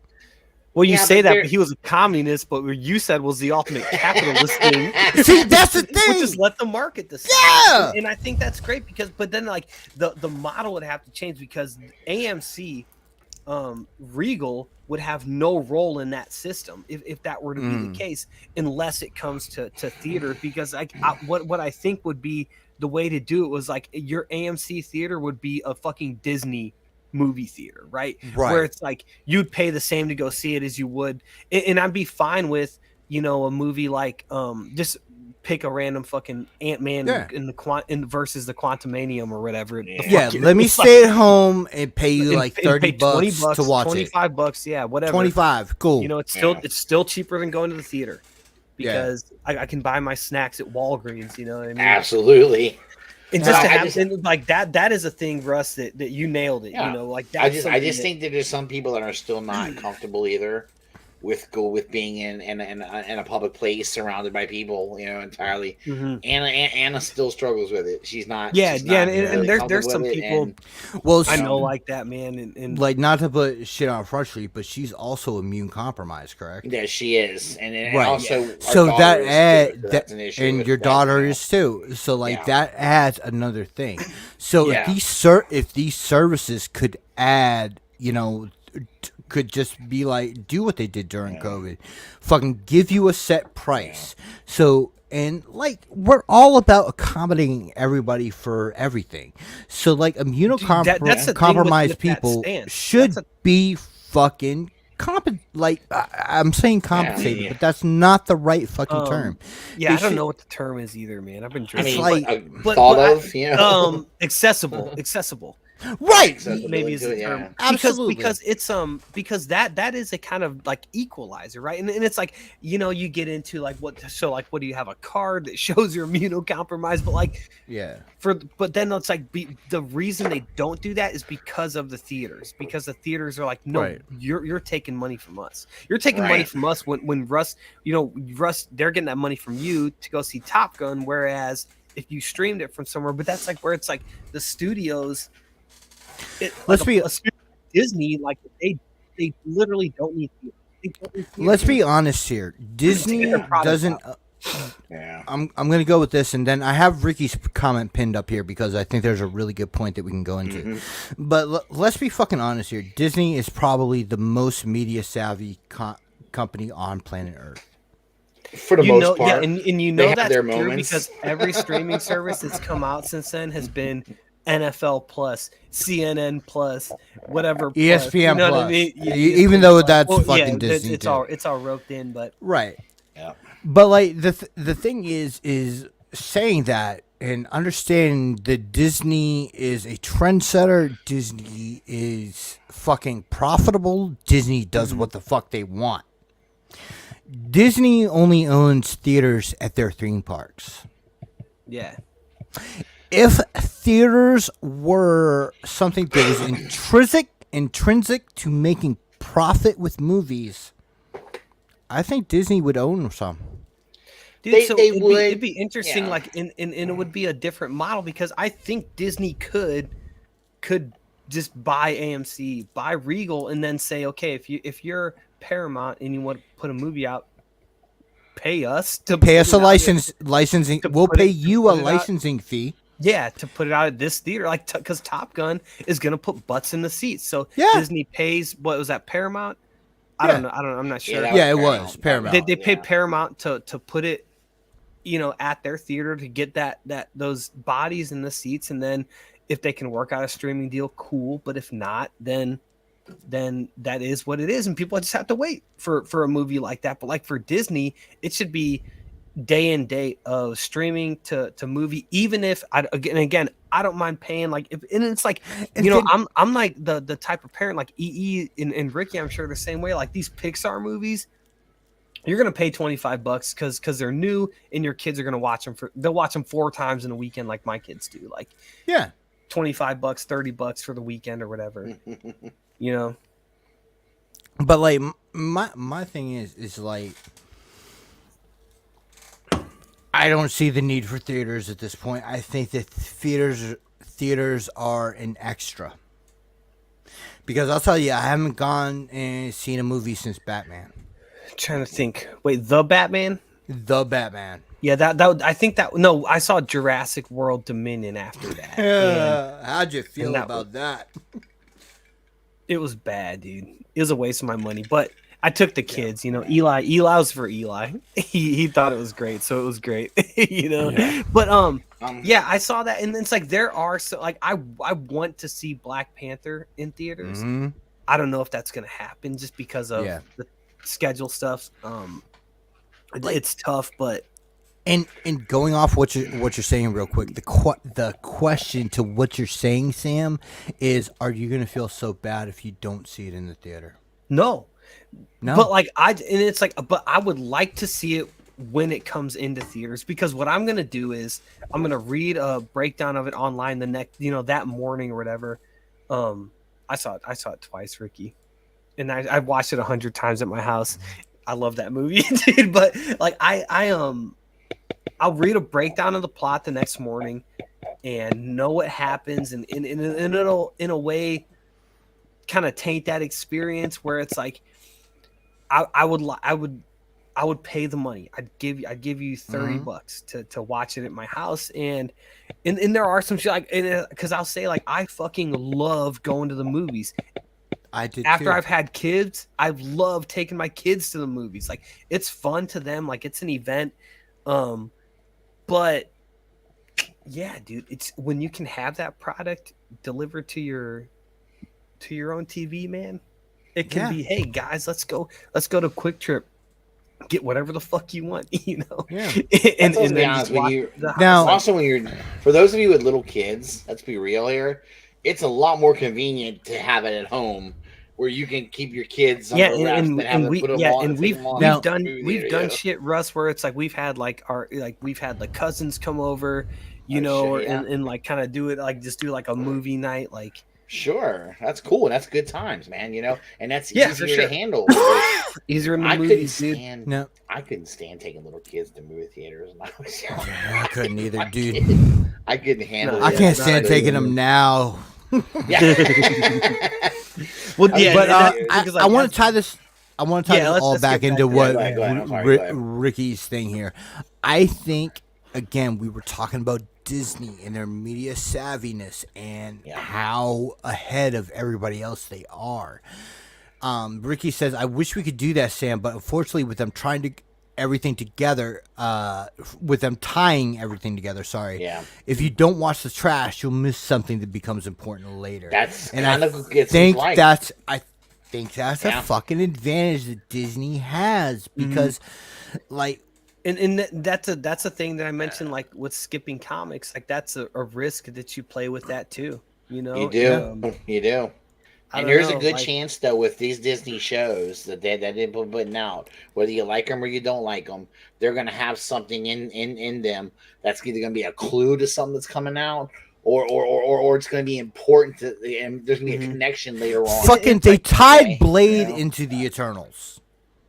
Well, you say that, but he was a communist. But what you said was the ultimate capitalist thing. See, that's the thing. Just let the market decide. Yeah. And I think that's great, but then like the model would have to change, because AMC, Regal would have no role in that system if that were to be the case, unless it comes to theater. Because what I think would be the way to do it was like your AMC theater would be a fucking Disney movie theater, right? Where it's like you'd pay the same to go see it as you would, and I'd be fine with, you know, a movie like just pick a random fucking Ant-Man versus the Quantumanium or whatever. Let me stay at home and pay you like $30 $20 to watch it. $25, yeah, whatever. 25, cool. You know, it's still cheaper than going to the theater, because I can buy my snacks at Walgreens. You know what I mean? Absolutely. And just to have like that is a thing, Russ, that you nailed it. You know, like that's I just think that there's some people that are still not comfortable either with being in a public place surrounded by people, you know, entirely. Anna still struggles with it. She's not. And there's some people. I know like that, man, and like, not to put shit on Front Street, but she's also immune compromised, correct? Yeah, she is, and right. also so that that's an issue, and your daughter is too. So like that adds another thing. So if these services could add, you know, could just be like, do what they did during COVID, fucking give you a set price. So, and like, we're all about accommodating everybody for everything. So like, immunocompromised people should be fucking I'm saying compensated, but that's not the right fucking term. I don't know what the term is either, man. I've been drinking. Accessible. Right, maybe is the term. Absolutely. Because it's that is a kind of like equalizer, right? And it's like, you know, you get into like what do you have, a card that shows you're immunocompromised, but like but then it's like the reason they don't do that is because of the theaters, because the theaters are like, no, you're taking money from us. You're taking money from us when Russ, they're getting that money from you to go see Top Gun, whereas if you streamed it from somewhere, but that's like where it's like the studios. Disney, like they literally don't need to. Let's be honest here. Disney doesn't. I'm gonna go with this, and then I have Ricky's comment pinned up here because I think there's a really good point that we can go into. But let's be fucking honest here. Disney is probably the most media savvy company on planet Earth. For the most part, and you know that's true because every streaming service that's come out since then has been NFL Plus, CNN Plus, whatever, ESPN you know Plus. what I mean? Even though that's fucking Disney, it's all roped in, but But like the thing is saying that and understanding that Disney is a trendsetter. Disney is fucking profitable. Disney does what the fuck they want. Disney only owns theaters at their theme parks. Yeah. If theaters were something that was intrinsic to making profit with movies, I think Disney would own some. Dude, it'd be interesting, like, and it would be a different model, because I think Disney could just buy AMC, buy Regal, and then say, okay, if you're Paramount and you want to put a movie out, pay us a licensing. We'll pay you a licensing fee. Yeah, to put it out at this theater, like, because Top Gun is gonna put butts in the seats. So Disney pays, what was that, Paramount? I don't know. I'm not sure. It was Paramount. They paid Paramount to put it, at their theater to get those bodies in the seats, and then if they can work out a streaming deal, cool. But if not, then that is what it is, and people just have to wait for a movie like that. But like for Disney, it should be day and date of streaming to movie, even if I don't mind paying, like, and it's like, I'm like the type of parent, like EE and Ricky, I'm sure the same way, like these Pixar movies, You're gonna pay $25 because they're new, and your kids are gonna watch them they'll watch them 4 times in a weekend, like my kids do. Like, Yeah, $25, $30 for the weekend or whatever. You know. but like my thing is like, I don't see the need for theaters at this point. I think that theaters are an extra. Because I'll tell you, I haven't gone and seen a movie since Batman. Trying to think. Wait, the Batman? The Batman. Yeah, I think that. No, I saw Jurassic World Dominion after that. How'd you feel about that? It was bad, dude. It was a waste of my money, but I took the kids. You know, Eli was for Eli. He thought it was great, so it was great. You know, but yeah, I saw that, and it's like there are I want to see Black Panther in theaters. Mm-hmm. I don't know if that's gonna happen just because of the schedule stuff. It's tough, but and going off what you're saying real quick, the question to what you're saying, Sam, is: are you gonna feel so bad if you don't see it in the theater? No, but like but I would like to see it when it comes into theaters, because what I'm gonna do is I'm gonna read a breakdown of it online the next, that morning or whatever. I saw it twice, Ricky, and I watched it 100 times at my house. I love that movie, dude. But like I'll read a breakdown of the plot the next morning and know what happens, and it'll in a way kind of taint that experience where it's like I would pay the money. I'd give you $30 to watch it at my house, and there are some shit because I'll say like I fucking love going to the movies. I did after too. I've had kids. I've loved taking my kids to the movies. Like it's fun to them. Like it's an event. But yeah, dude, it's when you can have that product delivered to your own TV, man. It can be, hey guys, let's go to Quick Trip, get whatever the fuck you want, Yeah. and to be honest with you. Now, also when you're, for those of you with little kids, let's be real here, it's a lot more convenient to have it at home, where you can keep your kids under wraps and we've done shit, Russ, where it's like we've had cousins come over, and like kind of do it, like just do like a movie night, like. Sure, that's cool. That's good times, man. And that's easier to handle. Easier in the movies, dude. No, I couldn't stand taking little kids to movie theaters. And I couldn't either, dude. I couldn't handle it. I can't stand taking them now. Yeah. Well, yeah, but I want to tie this. I want to tie this all back into what Ricky's thing here. I think, again, we were talking about Disney and their media savviness and how ahead of everybody else they are. Ricky says, I wish we could do that, Sam, but unfortunately with them trying to everything together, with them tying everything together, if you don't watch the trash, you'll miss something that becomes important later. That's and kind I of gets think like. that's a fucking advantage that Disney has, because And that's a thing that I mentioned, like with skipping comics, like that's a risk that you play with that too. You do. You do. And there's a good chance though with these Disney shows that they're putting out, whether you like them or you don't like them, they're gonna have something in them that's either gonna be a clue to something that's coming out, or it's gonna be important to, and there's gonna be a connection later on. Fucking, they tied Blade into the Eternals.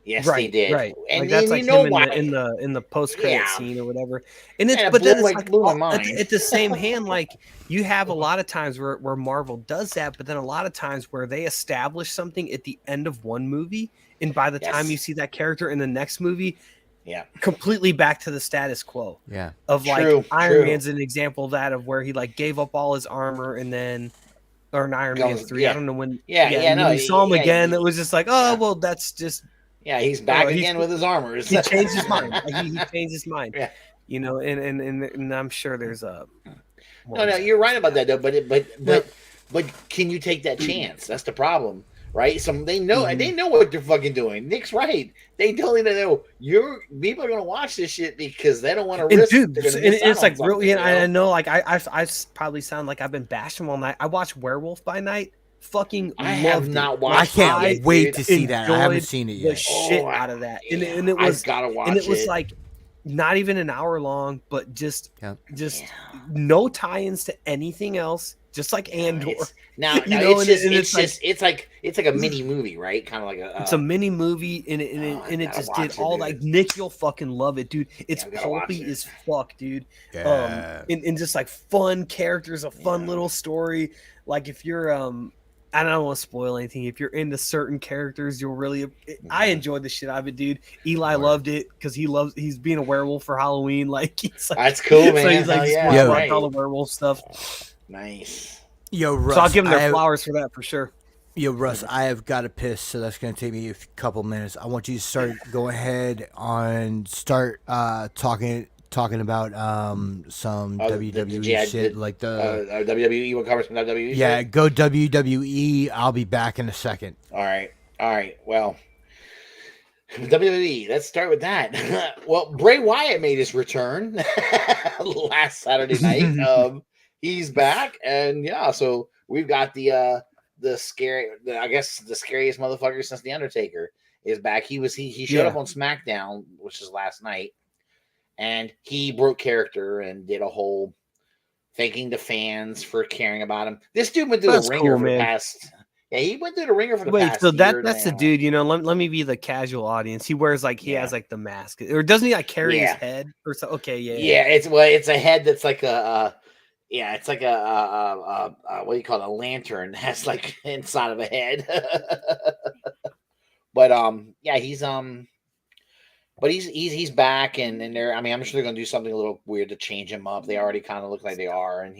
Yes, they did. Right, and that's like him in the post credit scene or whatever. And it's at the same hand, like you have a lot of times where Marvel does that, but then a lot of times where they establish something at the end of one movie, and by the time you see that character in the next movie, completely back to the status quo. Yeah, of like Iron Man's an example of that, of where he like gave up all his armor and then. Or in Iron Man 3, I don't know when. When we saw him again, it was just like, oh well, that's just. Yeah, he's back again with his armors. He changed his mind. Like, he changed his mind. Yeah. And I'm sure there's a. No, you're right about that though. But can you take that chance? That's the problem, right? So they know they know what they're fucking doing. Nick's right. They totally know people are gonna watch this shit because they don't want to risk. Dude, it's like really. I know, like I probably sound like I've been bashing all night. I watched Werewolf by Night. fucking I have loved not it. watched I can't it, wait dude. to see that. I haven't Enjoyed seen it the yet. shit out of that, and it was I've gotta watch and it was it. like not even an hour long, but just Yeah. no tie-ins to anything else, just like Andor. It's like a mini movie, right? Kind of like it's a mini movie, and it gotta just watch did it, all dude. like Nick, you'll fucking love it, dude. It's I've gotta watch pulpy it. as fuck, dude. Yeah. And just like fun characters, a fun little story. Like if you're I don't want to spoil anything. If you're into certain characters, you'll really. I enjoyed the shit out of it, dude. Eli loved it because he's being a werewolf for Halloween. Like he's like, That's cool, man. So he's like, yeah, like all the werewolf stuff. Nice. Yo, Russ, So I'll give them their flowers for that for sure. Yo, Russ, I have got to piss, so that's going to take me a couple minutes. I want you to go ahead and start talking about some WWE shit like the WWE. You want to cover some WWE? Yeah, shit? go WWE. I'll be back in a second. All right. Well, WWE. Let's start with that. Well, Bray Wyatt made his return last Saturday night. He's back, and yeah, so we've got the scariest motherfucker since the Undertaker is back. He showed up on SmackDown, which is last night, and he broke character and did a whole thanking the fans for caring about him. This dude went through the ringer for the past. Yeah, he went through the ringer for the past. So that's the dude. You know, let me be the casual audience. He wears like he has like the mask, or doesn't he like carry his head or so? Okay, yeah. It's a head that's like it's like a what do you call it? A lantern that's like inside of a head. But he's back, and they're. I mean, I'm sure they're gonna do something a little weird to change him up. They already kind of look like they are, and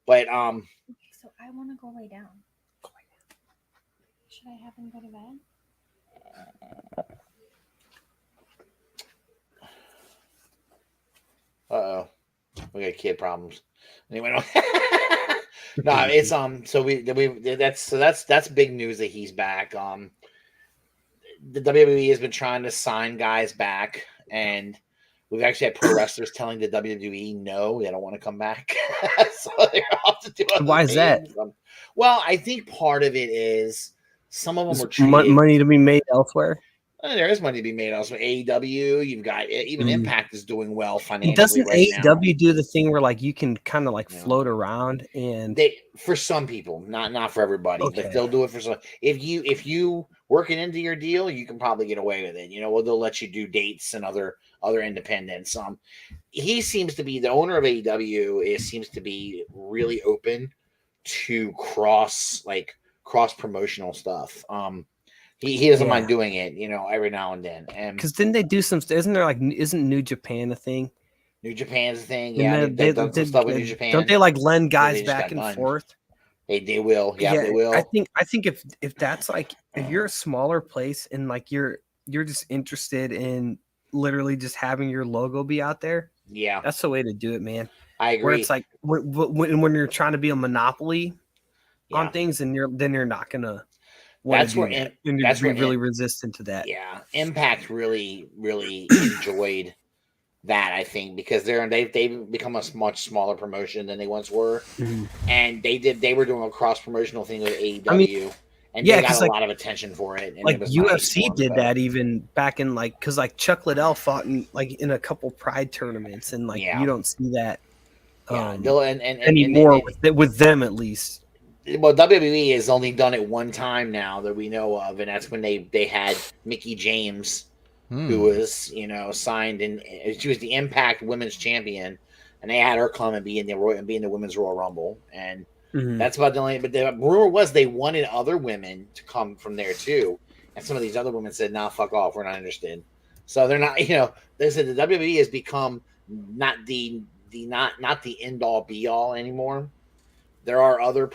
but So I want to go lay down. Should I have him go to bed? We got kid problems. Anyway, no, it's that's big news that he's back. The WWE has been trying to sign guys back, and we've actually had pro wrestlers telling the WWE no, they don't want to come back. So they're off to do other Why is that? things. Well, I think part of it is some of them were treated money to be made elsewhere. There is money to be made. Also, AEW, you've got even Impact is doing well financially. Doesn't right AEW now. do the thing where like you can kind of like float around and for some people, not for everybody, but they'll do it for some. If you working into your deal, you can probably get away with it. You know, they'll let you do dates and other independents. He seems to be the owner of AEW. Seems to be really open to cross promotional stuff. He doesn't mind doing it, every now and then. And because didn't they do some? Isn't New Japan a thing? New Japan's a thing. Yeah, they've done some stuff with New Japan. Don't they like lend guys back and forth? They will. Yeah, they will. I think if that's like if you're a smaller place and like you're just interested in literally just having your logo be out there. Yeah, that's the way to do it, man. I agree. Where it's like when you're trying to be a monopoly on things, and you're not gonna. That's where really resistant to that. Yeah, Impact really enjoyed that, I think, because they've become a much smaller promotion than they once were, and they were doing a cross promotional thing with AEW, and they got a lot of attention for it. And like it was UFC did that even back in because Chuck Liddell fought in a couple Pride tournaments, and you don't see that anymore with them at least. Well, WWE has only done it one time now that we know of, and that's when they had Mickie James, who was signed, and she was the Impact Women's Champion, and they had her come and be in the Women's Royal Rumble, and that's about the only. But the rumor was they wanted other women to come from there too, and some of these other women said, "Nah, fuck off, we're not interested." So they're not. They said the WWE has become not the end all be all anymore. There are other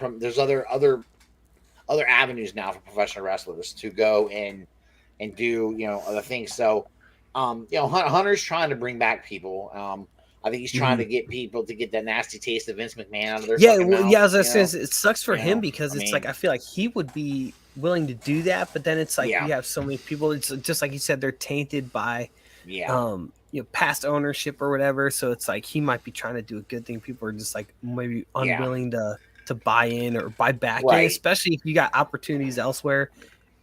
avenues now for professional wrestlers to go and do other things. So Hunter's trying to bring back people. I think he's trying to get people to get that nasty taste of Vince McMahon out of their mouth, as I said, it sucks for him because it's like I feel like he would be willing to do that, but then it's like you have so many people. It's just like you said, they're tainted by past ownership or whatever. So it's like he might be trying to do a good thing. People are just like maybe unwilling to to buy in or buy back in, Right. especially if you got opportunities elsewhere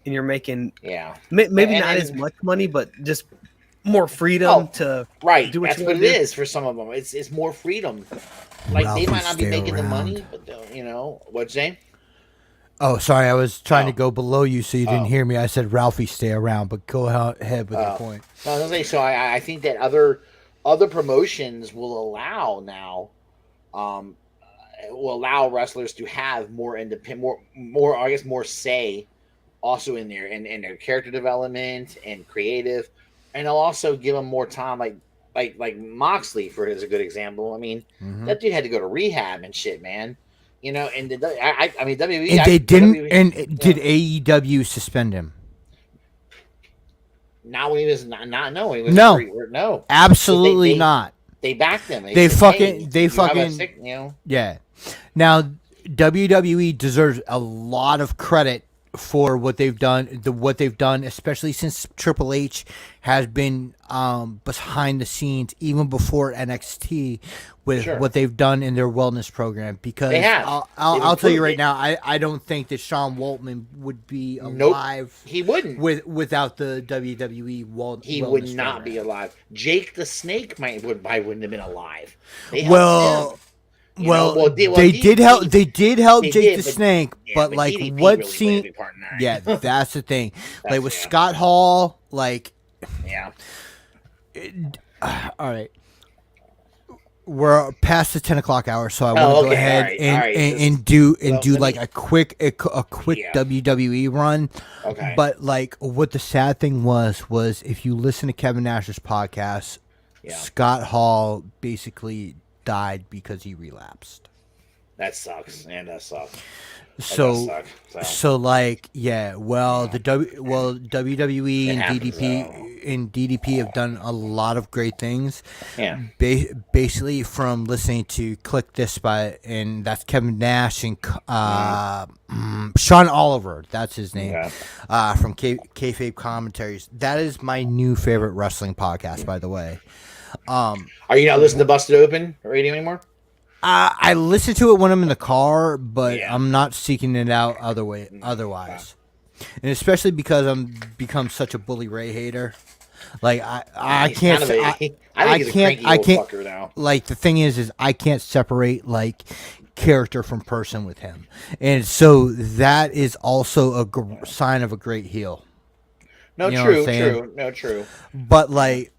and you're making And maybe not as much money, but just more freedom to right. do what That's you what want it to do. is for some of them. It's more freedom. Like they Ralphie, might not be stay making the money, around. but you know what's saying? Oh, sorry, I was trying to Oh. go below you so you didn't Oh. hear me. I said Ralphie, stay around, but go ahead with your point. No, I was gonna say, so I think that other promotions will allow now, will allow wrestlers to have more independent, more I guess more say also in their character development and creative, and they'll also give them more time, like Moxley for is a good example. I mean, that dude had to go to rehab and shit, man. You know, and I mean WWE And they didn't. WWE, And did AEW suspend him? not when he was not no when he was No. free, no, Absolutely not. They backed them. They said, fucking- hey, they you have a fucking- sick, you know. Yeah. Now, WWE deserves a lot of credit for what they've done, especially since Triple H has been behind the scenes even before NXT with what they've done in their wellness program. Because They have. I'll tell you right it. now, I don't think that Sean Waltman would be alive. He wouldn't. Without the WWE wellness He would not program. be alive. Jake the Snake wouldn't have been alive. They Well. helped him. They did help Jake the Snake, but like DDP what really scene? played a big part in that. Yeah, that's the thing. Like with Scott Hall, like yeah. All right, we're past the 10 o'clock hour, so I want to go ahead and do like a quick WWE run. Okay. But like, what the sad thing was if you listen to Kevin Nash's podcast, Scott Hall basically died because he relapsed. That sucks, and that sucks. So like, yeah, well, WWE and DDP have done a lot of great things. Yeah. Basically, from listening to Click This and that's Kevin Nash and Sean Oliver, that's his name, from Kayfabe Commentaries. That is my new favorite wrestling podcast, by the way. Are you not listening to Busted Open radio anymore? I listen to it when I'm in the car, but I'm not seeking it out otherwise. And especially because I'm become such a Bully Ray hater. Like I can't fucker now. Like the thing is I can't separate like character from person with him. And so that is also a sign of a great heel. No, you know true. But like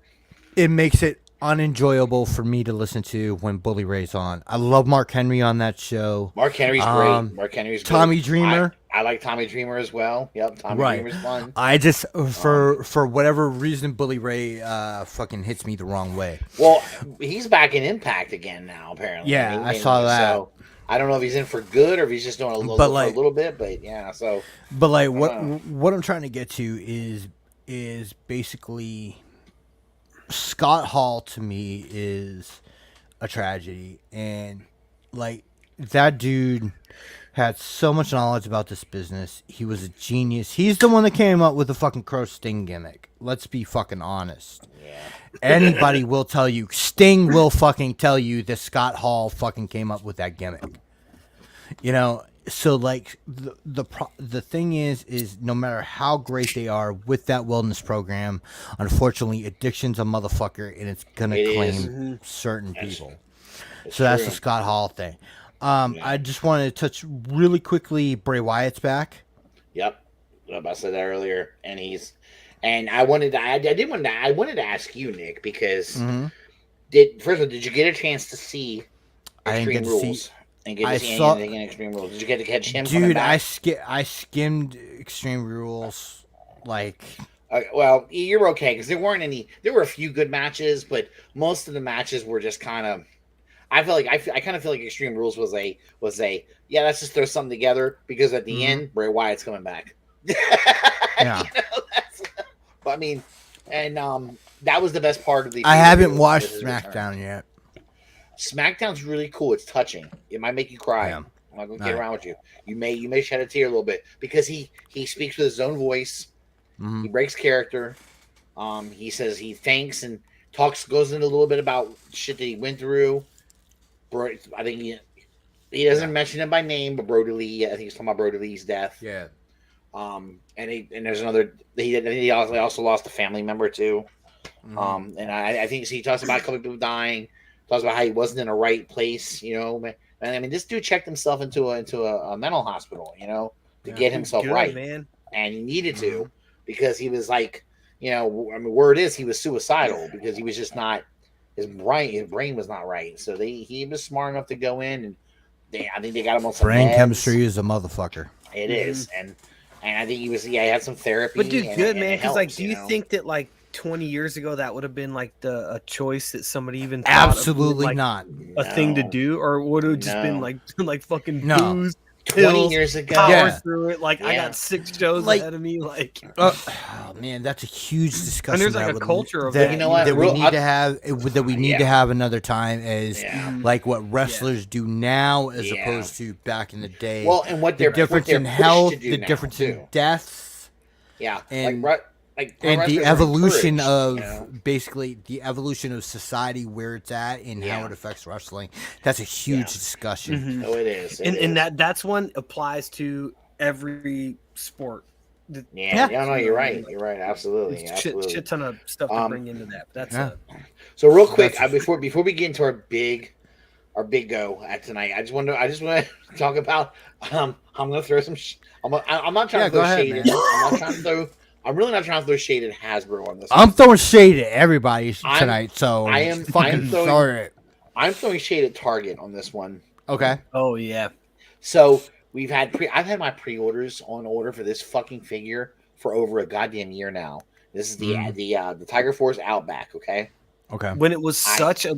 it makes it unenjoyable for me to listen to when Bully Ray's on. I love Mark Henry on that show. Mark Henry's great. Mark Henry's Tommy good. Dreamer. I like Tommy Dreamer as well. Yep, Tommy Dreamer's fun. I just for whatever reason Bully Ray fucking hits me the wrong way. Well, he's back in Impact again now apparently. Yeah, I saw that. So I don't know if he's in for good or if he's just doing a little bit, but yeah. So, but like what I'm trying to get to is basically Scott Hall to me is a tragedy, and like that dude had so much knowledge about this business. He was a genius. He's the one that came up with the fucking Crow Sting gimmick. Let's be fucking honest. Yeah. Anybody will tell you. Sting will fucking tell you that Scott Hall fucking came up with that gimmick. You know, so like the thing is no matter how great they are with that wellness program, unfortunately addiction's a motherfucker and it's gonna claim certain people. So that's the Scott Hall thing. I just wanted to touch really quickly. Bray Wyatt's back. Yep, I said that earlier, and I wanted to ask you, Nick, because did you get a chance to see Extreme Rules? And get to see anything in Extreme Rules? Did you get to catch him? Dude, I skimmed Extreme Rules. Like, well, you're okay because there weren't any. There were a few good matches, but most of the matches were just kind of. I kind of feel like Extreme Rules was a let's just throw something together because at the end Bray Wyatt's coming back. Yeah. But I mean, and that was the best part of the. I haven't watched SmackDown yet. SmackDown's really cool. It's touching. It might make you cry. I'm not gonna get around with you. You may shed a tear a little bit because he speaks with his own voice. He breaks character. He says he thanks and goes into a little bit about shit that he went through. I think He doesn't mention him by name, but Brody Lee. I think he's talking about Brody Lee's death. Yeah. And there's another. He also lost a family member too. And I think he talks about a couple of people dying. Talks about how he wasn't in the right place. You know, and I mean, this dude checked himself into a mental hospital. You know, to get himself right, man. And he needed to because he was like, you know, I mean, word is he was suicidal because he was just not his brain was not right. So he was smart enough to go in and. I think they got him on some brain meds. chemistry is a motherfucker. It is, and I think he had some therapy. But dude, good man. Because like, do you think that like 20 years ago that would have been like a choice that somebody even thought absolutely of, like, not a thing to do, or would it have just been like fucking booze? 20 years ago, power through it. Like I got 6 shows ahead of me. Like, oh man, that's a huge discussion. And there's like a culture of that. You know what? That we need to have. That we need to have another time is like what wrestlers do now, as opposed to back in the day. Well, and what the difference in health, the difference in deaths. Yeah, and and the evolution of basically the evolution of society, where it's at, and how it affects wrestling. That's a huge discussion. Oh, it is. And that's one applies to every sport. No, you're right. You're right. Absolutely. Shit ton of stuff to bring into that. That's so real quick before we get into our big go at tonight. I just want to talk about. I'm gonna throw some. I'm not trying to throw shade. I'm really not trying to throw shade at Hasbro on this. I'm throwing shade at everybody tonight. So I'm throwing shade at Target on this one. Okay. Oh yeah. So I've had my pre-orders on order for this fucking figure for over a goddamn year now. This is the Tiger Force Outback. Okay. When it was such a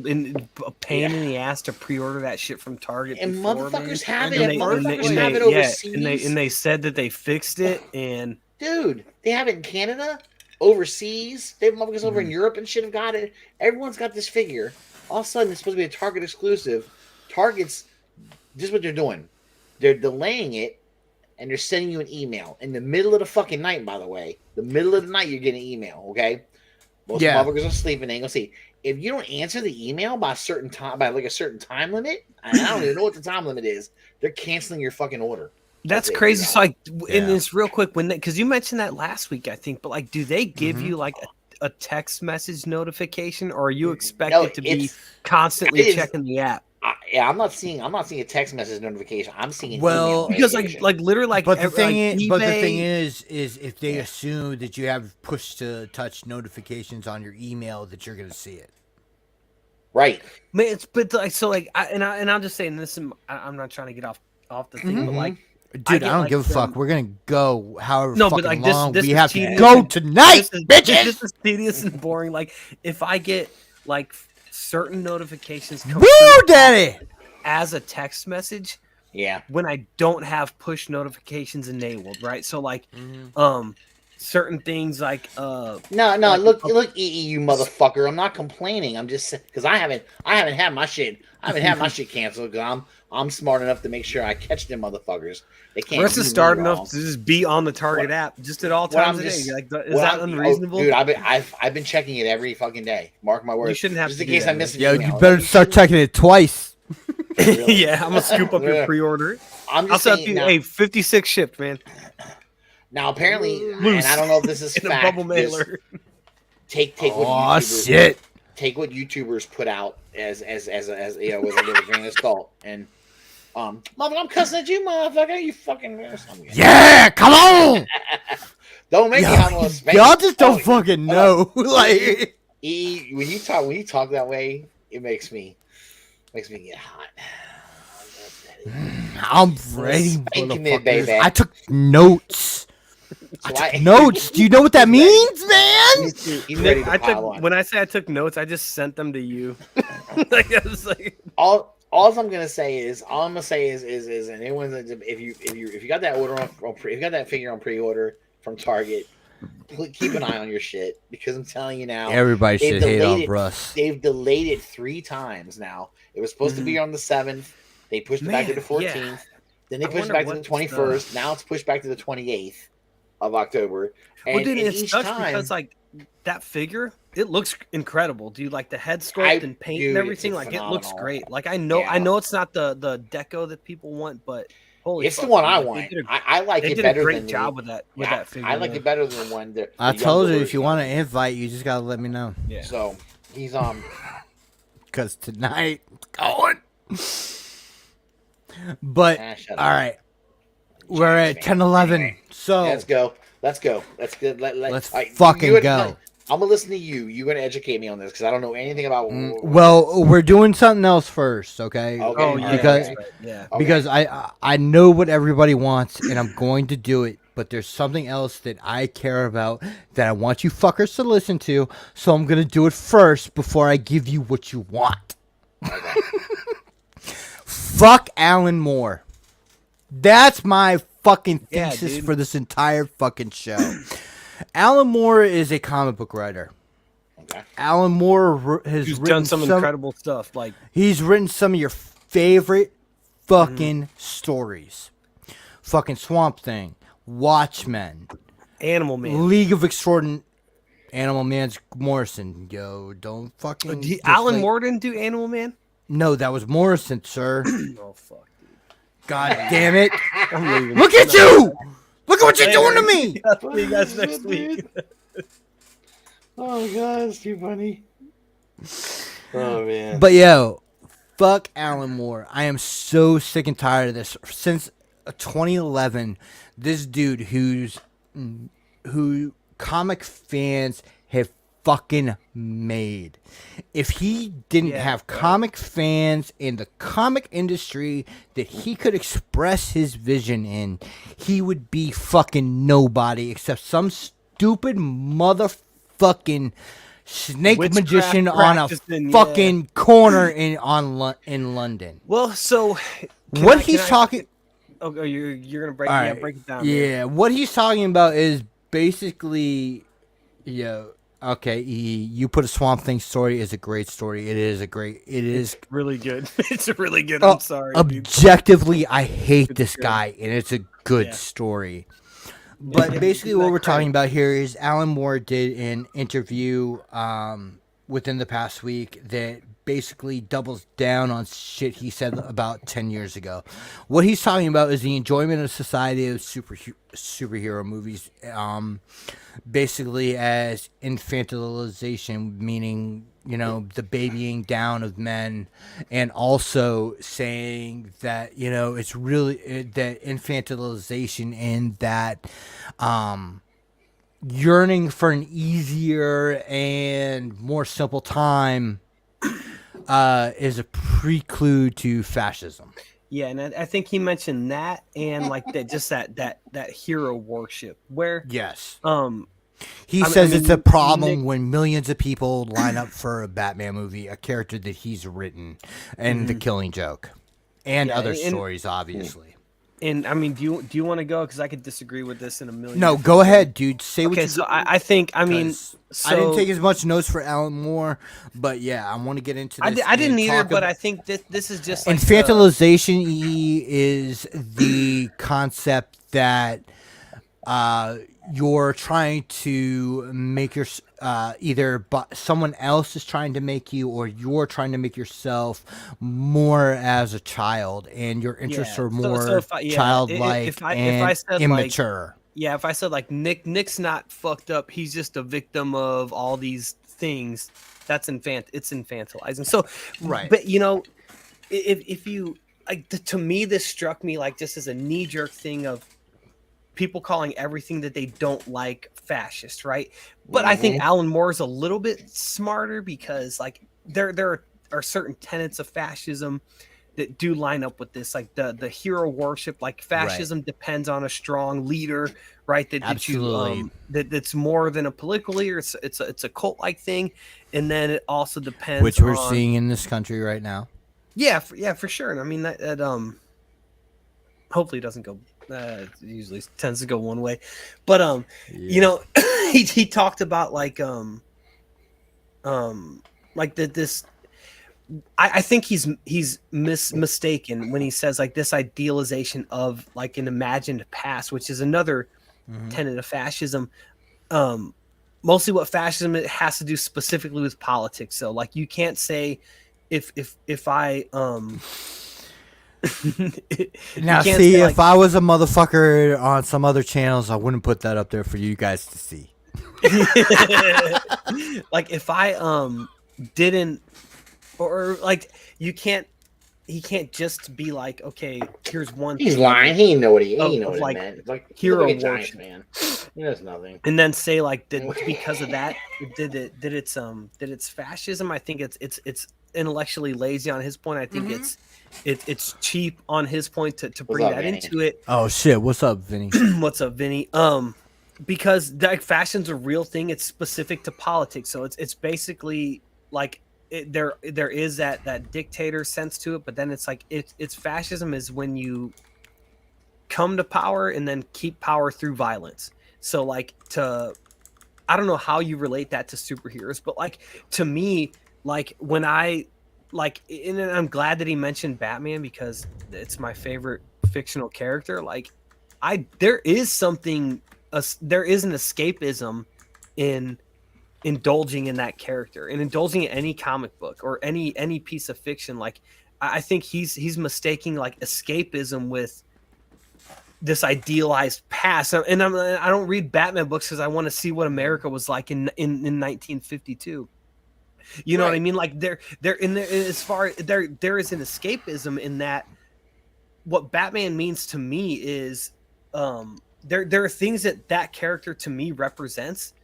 pain in the ass to pre-order that shit from Target, and before, motherfuckers man. have it. Motherfuckers have it overseas. And they said that they fixed it. And dude, they have it in Canada, overseas. They have motherfuckers over in Europe and shit have got it. Everyone's got this figure. All of a sudden, it's supposed to be a Target exclusive. Target's just what they're doing. They're delaying it, and they're sending you an email in the middle of the fucking night. By the way, the middle of the night, you're getting an email. Okay. Most motherfuckers are sleeping. They ain't gonna see. If you don't answer the email by a certain time, by like a certain time limit, and I don't even know what the time limit is, they're canceling your fucking order. That's crazy. So like, and it's real quick because you mentioned that last week, I think. But like, do they give you like a text message notification, or are you expected to be constantly checking the app? I'm not seeing a text message notification. I'm seeing email because like literally like. But the thing is if they assume that you have push to touch notifications on your email, that you're gonna see it. Right. Man, I'm just saying this. I'm not trying to get off the thing, but like. Dude, I don't give a fuck. We're gonna go however fucking long this we have to go tonight, bitches. This is tedious and boring. Like, if I get like certain notifications come daddy as a text message, when I don't have push notifications enabled, right? So like, certain things like look, you motherfucker. I'm not complaining. I'm just because I haven't had my shit. I haven't had my shit canceled because I'm smart enough to make sure I catch them motherfuckers. They can't. Russ is smart enough to just be on the Target app just at all times of day. Like, is that unreasonable? Dude, I've been checking it every fucking day. Mark my words. You shouldn't have just to in case I miss an email. You better start checking it twice. Really? Yeah, I'm gonna scoop up your pre-order. I'm just saying. Hey, 56 shipped, man. Now apparently, and I don't know if this is in fact. A bubble mailer. Take what YouTubers put out as you know with a grain of salt and mother, I'm cussing at you, motherfucker. You fucking yeah, come on. Don't make me almost space. Y'all just don't fucking know. Like when you talk that way, it makes me get hot. I'm ready, baby. I took notes. Notes. Do you know what that means, man? He's ready to when I say I took notes, I just sent them to you. Like, I was like, all I'm gonna say is, and anyone's if you got that order if you got that figure on pre-order from Target, keep an eye on your shit because I'm telling you now, everybody should hate on Russ. They've delayed it 3 times now. It was supposed to be on the 7th. They pushed it back to the 14th. Yeah. Then they pushed it back to the 21st. Now it's pushed back to the 28th of October. And, well, dude, it sucks because like that figure, it looks incredible, dude. Like the head sculpt and paint and everything, like it looks great. Like I know it's not the deco that people want, but holy, it's the one I like, want. I like it better. They did a great than job with that figure. I like it better than the one. I told you, if you want to invite, you just gotta let me know. Yeah. So he's because tonight going. But all right, we're at 10:11. So let's go. Let's good. Let's fucking go. I'm gonna listen to you. You're gonna educate me on this because I don't know anything about. Well, we're doing something else first, okay? Oh, yeah. Because I know what everybody wants, and I'm going to do it. But there's something else that I care about that I want you fuckers to listen to. So I'm gonna do it first before I give you what you want. Okay. Fuck Alan Moore. That's my fucking thesis for this entire fucking show. Alan Moore is a comic book writer. Okay. Alan Moore has done some incredible stuff. Like he's written some of your favorite fucking stories. Fucking Swamp Thing, Watchmen, Animal Man, League of Extraordinary. Animal Man's Morrison. Yo, don't fucking. Alan Moore didn't do Animal Man? No, that was Morrison, sir. Oh fuck, dude. God damn it! I'm leaving. Look at you! Look at what you're doing to me! See you guys next week. Oh god, it's too funny. Oh man. But yo, fuck Alan Moore. I am so sick and tired of this. Since 2011, this dude who comic fans have fucking made. If he didn't have comic fans in the comic industry that he could express his vision in, he would be fucking nobody except some stupid motherfucking snake magician on a fucking corner in London. Well, so he's talking. Oh, you're gonna break it down. Yeah, man. what he's talking about is basically, okay, you put a Swamp Thing story is a great story. It is really good. It's really good. I'm sorry. Objectively, I hate this guy, and it's a good story. But basically, what we're talking about here is Alan Moore did an interview within the past week that basically doubles down on shit he said about 10 years ago. What he's talking about is the enjoyment of society of superhero movies, basically as infantilization, meaning, the babying down of men, and also saying that, it's really that infantilization and that yearning for an easier and more simple time is a prelude to fascism. Yeah, and I think he mentioned that, and like that, just that hero worship. Where he says it's a problem when millions of people line up for a Batman movie, a character that he's written, and The Killing Joke, and other stories, obviously. And I mean, do you want to go? Because I could disagree with this in a million. No, go ahead, dude. Say what you. Okay, so I think I didn't take as much notes for Alan Moore, but yeah, I want to get into this. I didn't either, but I think this is just like infantilization. Is the concept that you're trying to make your either someone else is trying to make you, or you're trying to make yourself more as a child, and your interests are more childlike and immature. If I said like Nick's not fucked up, he's just a victim of all these things. It's infantilizing. So right, but if you like, to me, this struck me like just as a knee jerk thing of people calling everything that they don't like fascist, right? But I think Alan Moore is a little bit smarter, because like there are certain tenets of fascism that do line up with this, like the hero worship. Like fascism depends on a strong leader, right? That's more than a political leader. It's a cult like thing, and then it also depends, which we're seeing in this country right now. Yeah, for sure. And I mean that hopefully it doesn't go. It usually tends to go one way, but he talked about like this. I think he's mistaken when he says like this idealization of like an imagined past, which is another tenet of fascism. mostly what fascism it has to do specifically with politics. So like you can't say if I now see if I was a motherfucker on some other channels, I wouldn't put that up there for you guys to see. Like if I didn't, or like he can't just be like, okay, here's one He's thing lying. He didn't know what he like, meant. It's like hero look at Giants, worship. man. He knows nothing. And then say like because of that did it's fascism. I think it's intellectually lazy on his point. I think it's cheap on his point to bring that Vinny? into it. Oh shit! What's up, Vinny? What's up, Vinny? Because like fashion's a real thing. It's specific to politics, so it's basically like there is that dictator sense to it, but then it's like it's fascism is when you come to power and then keep power through violence. So like I don't know how you relate that to superheroes, but like to me, like when I like, and I'm glad that he mentioned Batman because it's my favorite fictional character. Like there is an escapism in indulging in that character and indulging in any comic book or any piece of fiction. Like I think he's mistaking like escapism with this idealized past. And I don't read Batman books because I want to see what America was like in 1952. You know what I mean? Like there is an escapism in that. What Batman means to me is there are things that character to me represents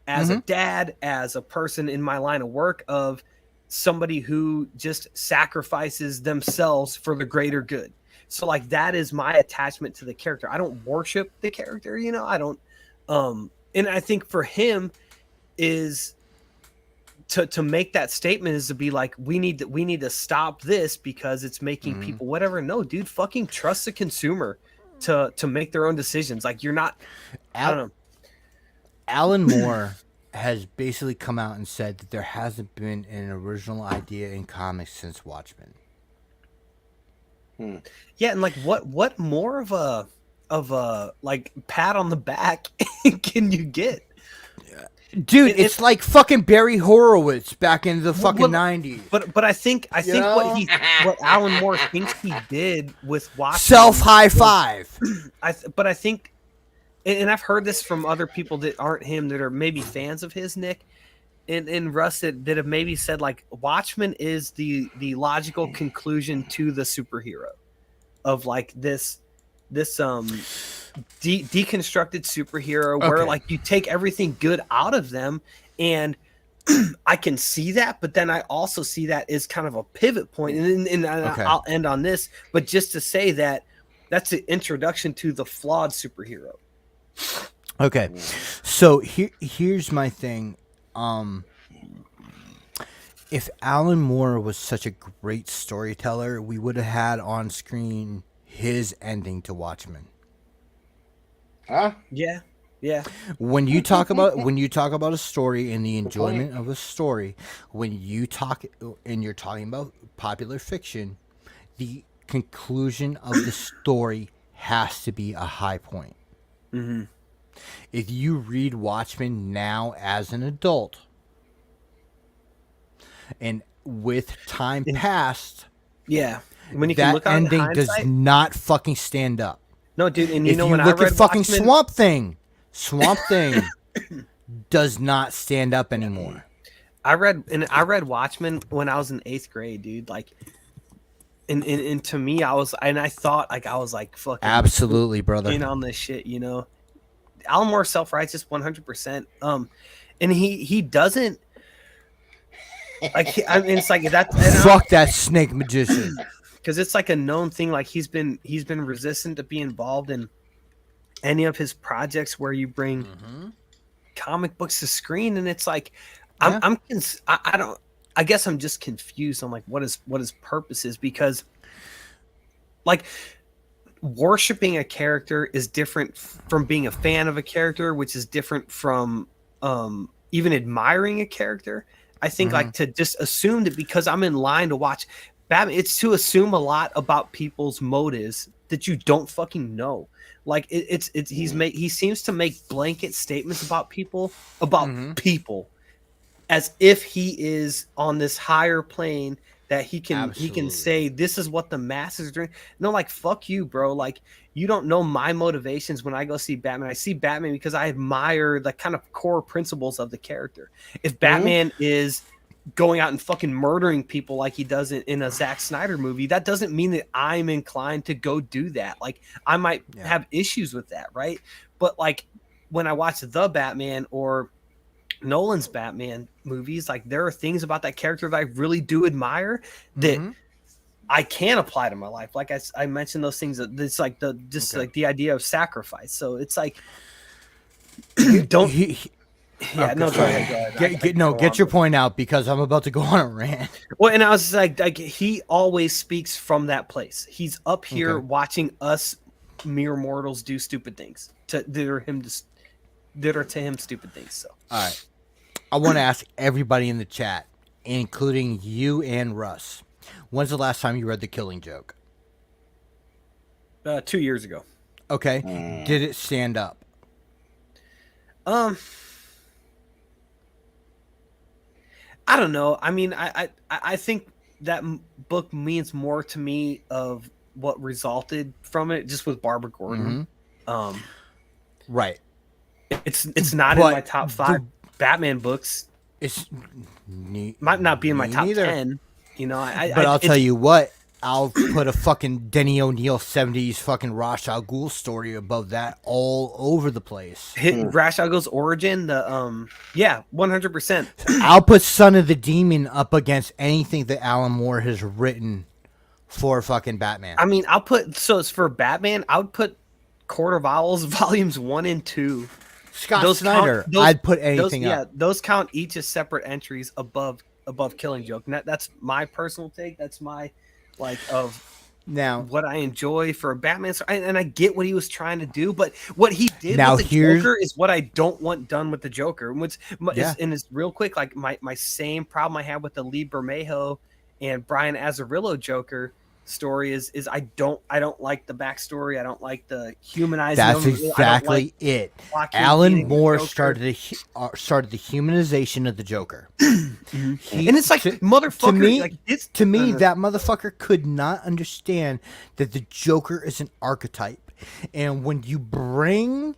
as a dad, as a person in my line of work, of somebody who just sacrifices themselves for the greater good. So like that is my attachment to the character. I don't worship the character, you know. I don't and I think for him is to make that statement is to be like, we need to stop this because it's making people whatever. No, dude, fucking trust the consumer to make their own decisions. Like you're not I don't know. Alan Moore has basically come out and said that there hasn't been an original idea in comics since Watchmen. Yeah, and like what more of a like pat on the back can you get? Dude, it's like fucking Barry Horowitz back in the fucking 90s. But I think what Alan Moore thinks he did with Watchmen, self high five. But I think, and I've heard this from other people that aren't him that are maybe fans of his, Nick and Russ, that have maybe said like Watchmen is the logical conclusion to the superhero of like this deconstructed superhero where like you take everything good out of them, and I can see that, but then I also see that as kind of a pivot point, and I'll end on this, but just to say that that's the introduction to the flawed superhero. Okay, so here's my thing. If Alan Moore was such a great storyteller, we would have had on screen his ending to Watchmen. Huh? Yeah. When you talk about a story and the enjoyment of a story, when you talk and you're talking about popular fiction, the conclusion of the story has to be a high point. Mm-hmm. If you read Watchmen now as an adult, and with time past, yeah, when you that can look ending does not fucking stand up. No, dude, and if you when look I read at fucking Watchmen, Swamp Thing does not stand up anymore. I read Watchmen when I was in 8th grade, dude. Like, and to me, I thought I was like fucking absolutely, brother, in on this shit, you know. Alan Moore self-righteous 100%. And he doesn't like. I mean, it's like that. Fuck that snake magician. Because it's like a known thing. Like he's been resistant to be involved in any of his projects where you bring comic books to screen, and it's like I guess I'm just confused on like what his purpose is, because like worshiping a character is different from being a fan of a character, which is different from even admiring a character. I think like to just assume that because I'm in line to watch Batman, it's to assume a lot about people's motives that you don't fucking know. Like he seems to make blanket statements about people as if he is on this higher plane that he can say this is what the masses are doing. No, like fuck you, bro. Like you don't know my motivations when I go see Batman. I see Batman because I admire the kind of core principles of the character. If Batman is going out and fucking murdering people like he does in a Zack Snyder movie, that doesn't mean that I'm inclined to go do that. Like I might have issues with that, right? But like when I watch the Batman or Nolan's Batman movies, like there are things about that character that I really do admire that I can apply to my life. Like I mentioned those things that it's like like the idea of sacrifice. So it's like don't go ahead. Get your point out because I'm about to go on a rant. Well, and I was like he always speaks from that place. He's up here watching us mere mortals do stupid things that are to him stupid things. So all right, I want to ask everybody in the chat, including you and Russ, when's the last time you read The Killing Joke? 2 years ago. Okay, did it stand up? I don't know. I mean, I think that book means more to me of what resulted from it, just with Barbara Gordon. Right. It's not in my top 5 Batman books. It's might not be in my top 10. You know, but I'll tell you what. I'll put a fucking Denny O'Neil 70s fucking Ra's al Ghul story above that all over the place. Ra's al Ghul's origin, 100%. I'll put Son of the Demon up against anything that Alan Moore has written for fucking Batman. I mean, it's for Batman, I would put Court of Owls volumes 1 and 2. Scott Snyder, I'd put anything up. Yeah, those count each as separate entries above Killing Joke. And that's my personal take. That's my of now what I enjoy for a Batman story. And I get what he was trying to do, but what he did with the Joker is what I don't want done with the Joker. And it's real quick, like my same problem I had with the Lee Bermejo and Brian Azzarello Joker story is I don't like the backstory. I don't like the humanizing. That's exactly it. Alan Moore started the humanization of the Joker. And it's like motherfucker. To me, that motherfucker could not understand that the Joker is an archetype, and when you bring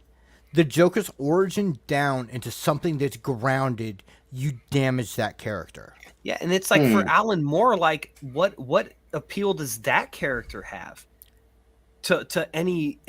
the Joker's origin down into something that's grounded, you damage that character. Yeah, and it's like for Alan Moore, like what appeal does that character have to any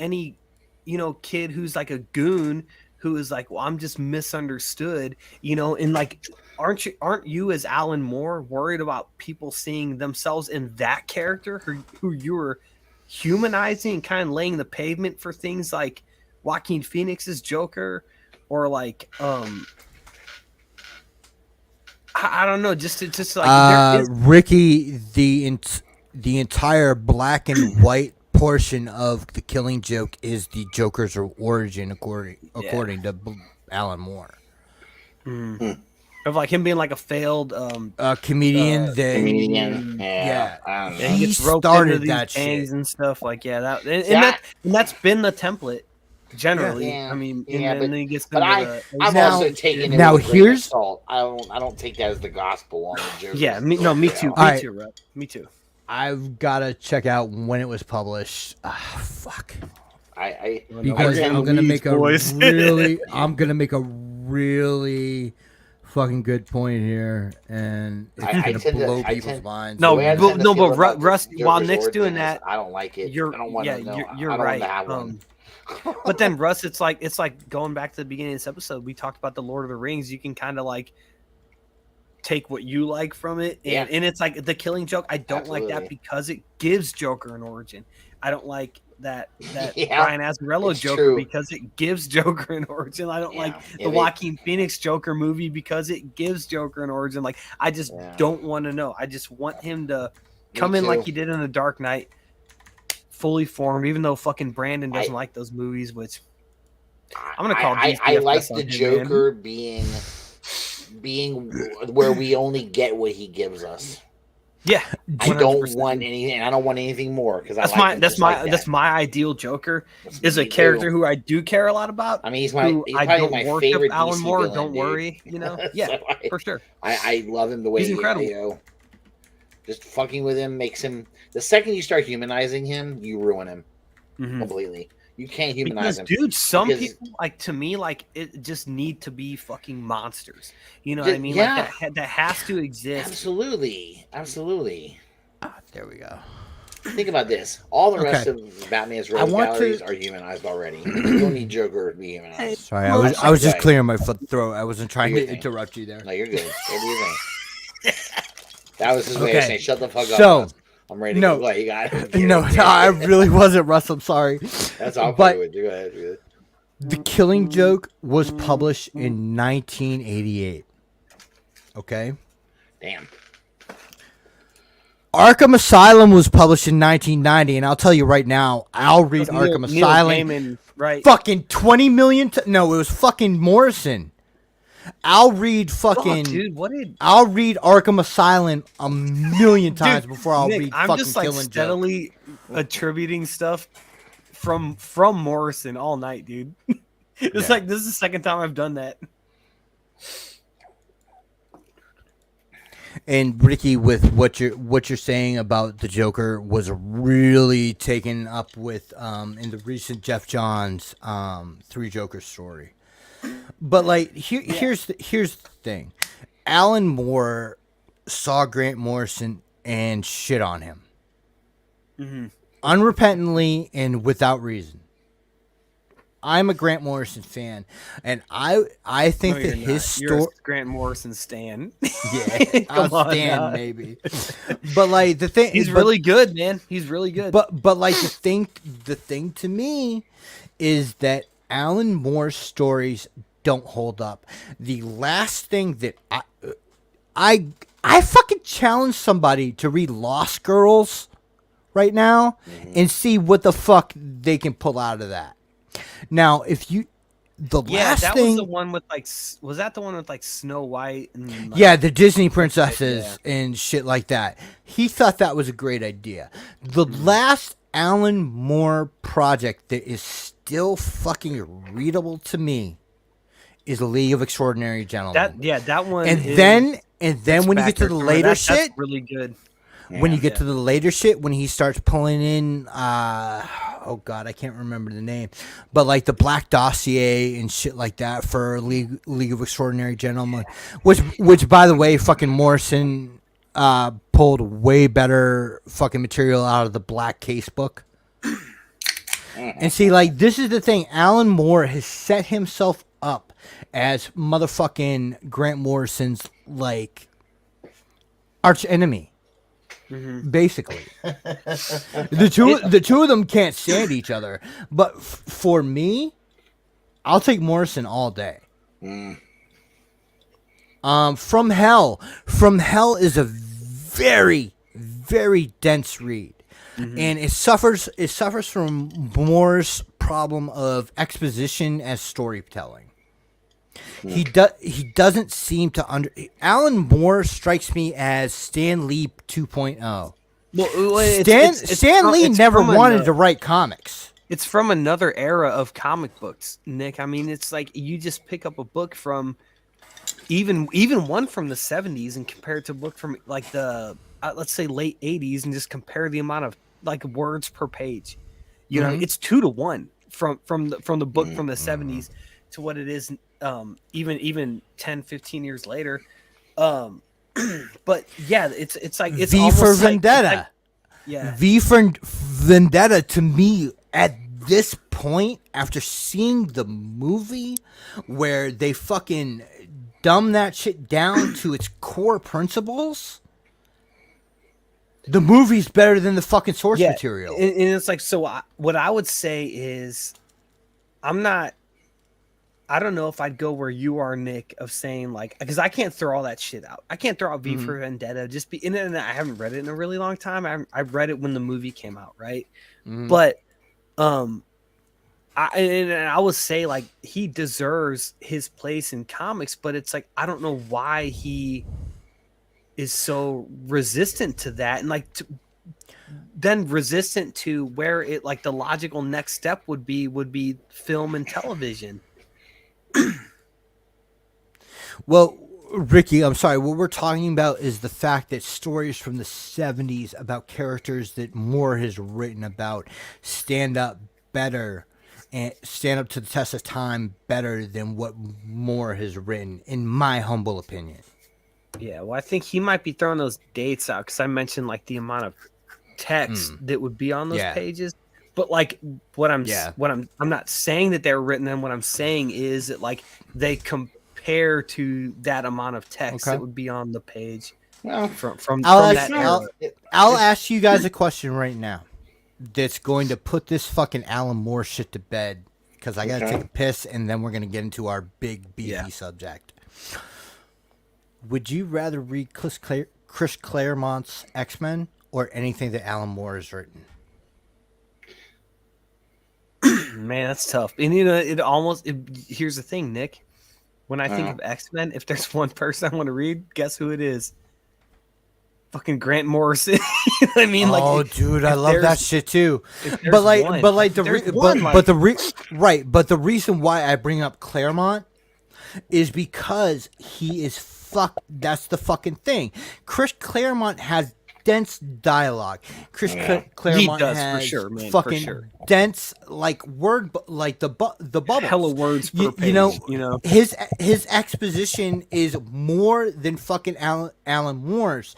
kid who's like a goon who is like, well, I'm just misunderstood, and like aren't you as Alan Moore worried about people seeing themselves in that character who you were humanizing and kind of laying the pavement for things like Joaquin Phoenix's Joker or like I don't know, just like Ricky, the entire black and white portion of The Killing Joke is the Joker's origin, according to Alan Moore. Of like him being like a failed comedian. He gets roped into these gangs and stuff. Like that's been the template. Generally, I mean, and then he gets. I've also taken it. Now here's salt. I don't take that as the gospel on the Joker. Yeah, me too. Me too. I've got to check out when it was published. Fuck. Because I'm gonna make a really fucking good point here, and it's gonna blow people's minds. But Russ, while Nick's doing that, I don't like it. You're right. But then Russ, it's like going back to the beginning of this episode. We talked about the Lord of the Rings. You can kind of like take what you like from it, and it's like The Killing Joke. I don't like that because it gives Joker an origin. I don't like that Brian Azzarello Joker because it gives Joker an origin. I don't like the Joaquin Phoenix Joker movie because it gives Joker an origin. Like I just don't want to know. I just want him to come in like he did in The Dark Knight, fully formed. Even though fucking Brandon doesn't like those movies, which I'm gonna call. I like the Joker being where we only get what he gives us. Yeah, I don't 100%. want anything. I don't want anything more because that's my ideal Joker is a character who I do care a lot about. I mean, he's who probably I don't my worship favorite Alan DC Moore. villain, Don't dude. worry, Yeah, So for sure. I love him the way He's incredible. Just fucking with him makes him. The second you start humanizing him, you ruin him completely. You can't humanize him, dude. Some people to me it just need to be fucking monsters. You know what I mean? Yeah. Like that has to exist. Absolutely. There we go. Think about this. All the rest of Batman's rogue galleries are humanized already. You don't need Joker to be humanized. Sorry, I was just clearing my throat. I wasn't trying to interrupt you there. No, you're good. What do you think? That was his way of saying, "Shut the fuck up." So, I'm ready to go. Like, you got it. No, I really wasn't, Russ. I'm sorry. That's all. But go ahead. The Killing Joke was published in 1988. Okay. Damn. Arkham Asylum was published in 1990, and I'll tell you right now, I'll read Arkham Asylum. Gaiman, right? Fucking 20 million. No, it was fucking Morrison. I'll read fucking. Dude, I'll read Arkham Asylum a million times before I'll read I'm fucking just like Killing steadily Joke. attributing stuff from Morrison all night, dude. It's like this is the second time I've done that. And Ricky, with what you're saying about the Joker was really taken up with in the recent Jeff Johns Three Jokers story. But like here's the thing. Alan Moore saw Grant Morrison and shit on him. Unrepentantly and without reason. I'm a Grant Morrison fan, and I think that his story. Grant Morrison stan. Yeah, I'll stand maybe. But like the thing, he's really good, man. He's really good. But like the thing to me is that Alan Moore's stories don't hold up. The last thing that I fucking challenge somebody to read Lost Girls right now and see what the fuck they can pull out of that. Now, if you last that thing was the one with was that the one with Snow White and the Disney princesses and shit like that. He thought that was a great idea. The last Alan Moore project that is still fucking readable to me is League of Extraordinary Gentlemen. That one. And then when you get to the later shit, that's really good. When you get to the later shit, when he starts pulling in, oh god, I can't remember the name, but like the Black Dossier and shit like that for League of Extraordinary Gentlemen, which by the way, fucking Morrison pulled way better fucking material out of the Black Case book. And see, like this is the thing, Alan Moore has set himself up as motherfucking Grant Morrison's like arch enemy. Basically, the two of them can't stand each other. But for me, I'll take Morrison all day. From Hell is a very, very dense read, and it suffers from Moore's problem of exposition as storytelling. He doesn't seem to Alan Moore strikes me as Stan Lee 2.0. Well, Stan Lee never wanted to write comics. It's from another era of comic books, Nick. I mean, it's like you just pick up a book from even one from the 70s and compare it to a book from like the let's say late 80s and just compare the amount of like words per page. You know, it's 2 to 1 from the book from the 70s to what it is even 10 15 years later. But yeah, it's like it's V for almost Vendetta. V for Vendetta to me at this point, after seeing the movie where they fucking dumb that shit down to its core principles, the movie's better than the fucking source material. And it's like, so what I would say is, I don't know if I'd go where you are, Nick, of saying like, because I can't throw all that shit out. I can't throw out V for Vendetta. And I haven't read it in a really long time. I read it when the movie came out, right? But I would say like he deserves his place in comics, but it's like I don't know why he is so resistant to that, and like then resistant to where it like the logical next step would be film and television. Well, Ricky, I'm sorry. What we're talking about is the fact that stories from the 70s about characters that Moore has written about stand up better and stand up to the test of time better than what Moore has written, in my humble opinion. Yeah, well, I think he might be throwing those dates out because I mentioned like the amount of text that would be on those pages. But like I'm not saying that they're written, and what I'm saying is that like they compare to that amount of text that would be on the page. Well, I'll ask you guys a question right now that's going to put this fucking Alan Moore shit to bed, because I gotta take a piss, and then we're gonna get into our big beefy subject. Would you rather read Chris Claremont's X-Men or anything that Alan Moore has written? Man, that's tough. And you know, here's the thing, Nick. When I think of X-Men, if there's one person I want to read, guess who it is? Fucking Grant Morrison. You know what I mean? Like, dude, I love that shit too. But the reason why I bring up Claremont is because he is that's the fucking thing. Chris Claremont has dense dialogue. Chris Claremont has for sure, man, fucking dense word, like the bubbles. Hella words per page. You know, his exposition is more than fucking Alan Moore's.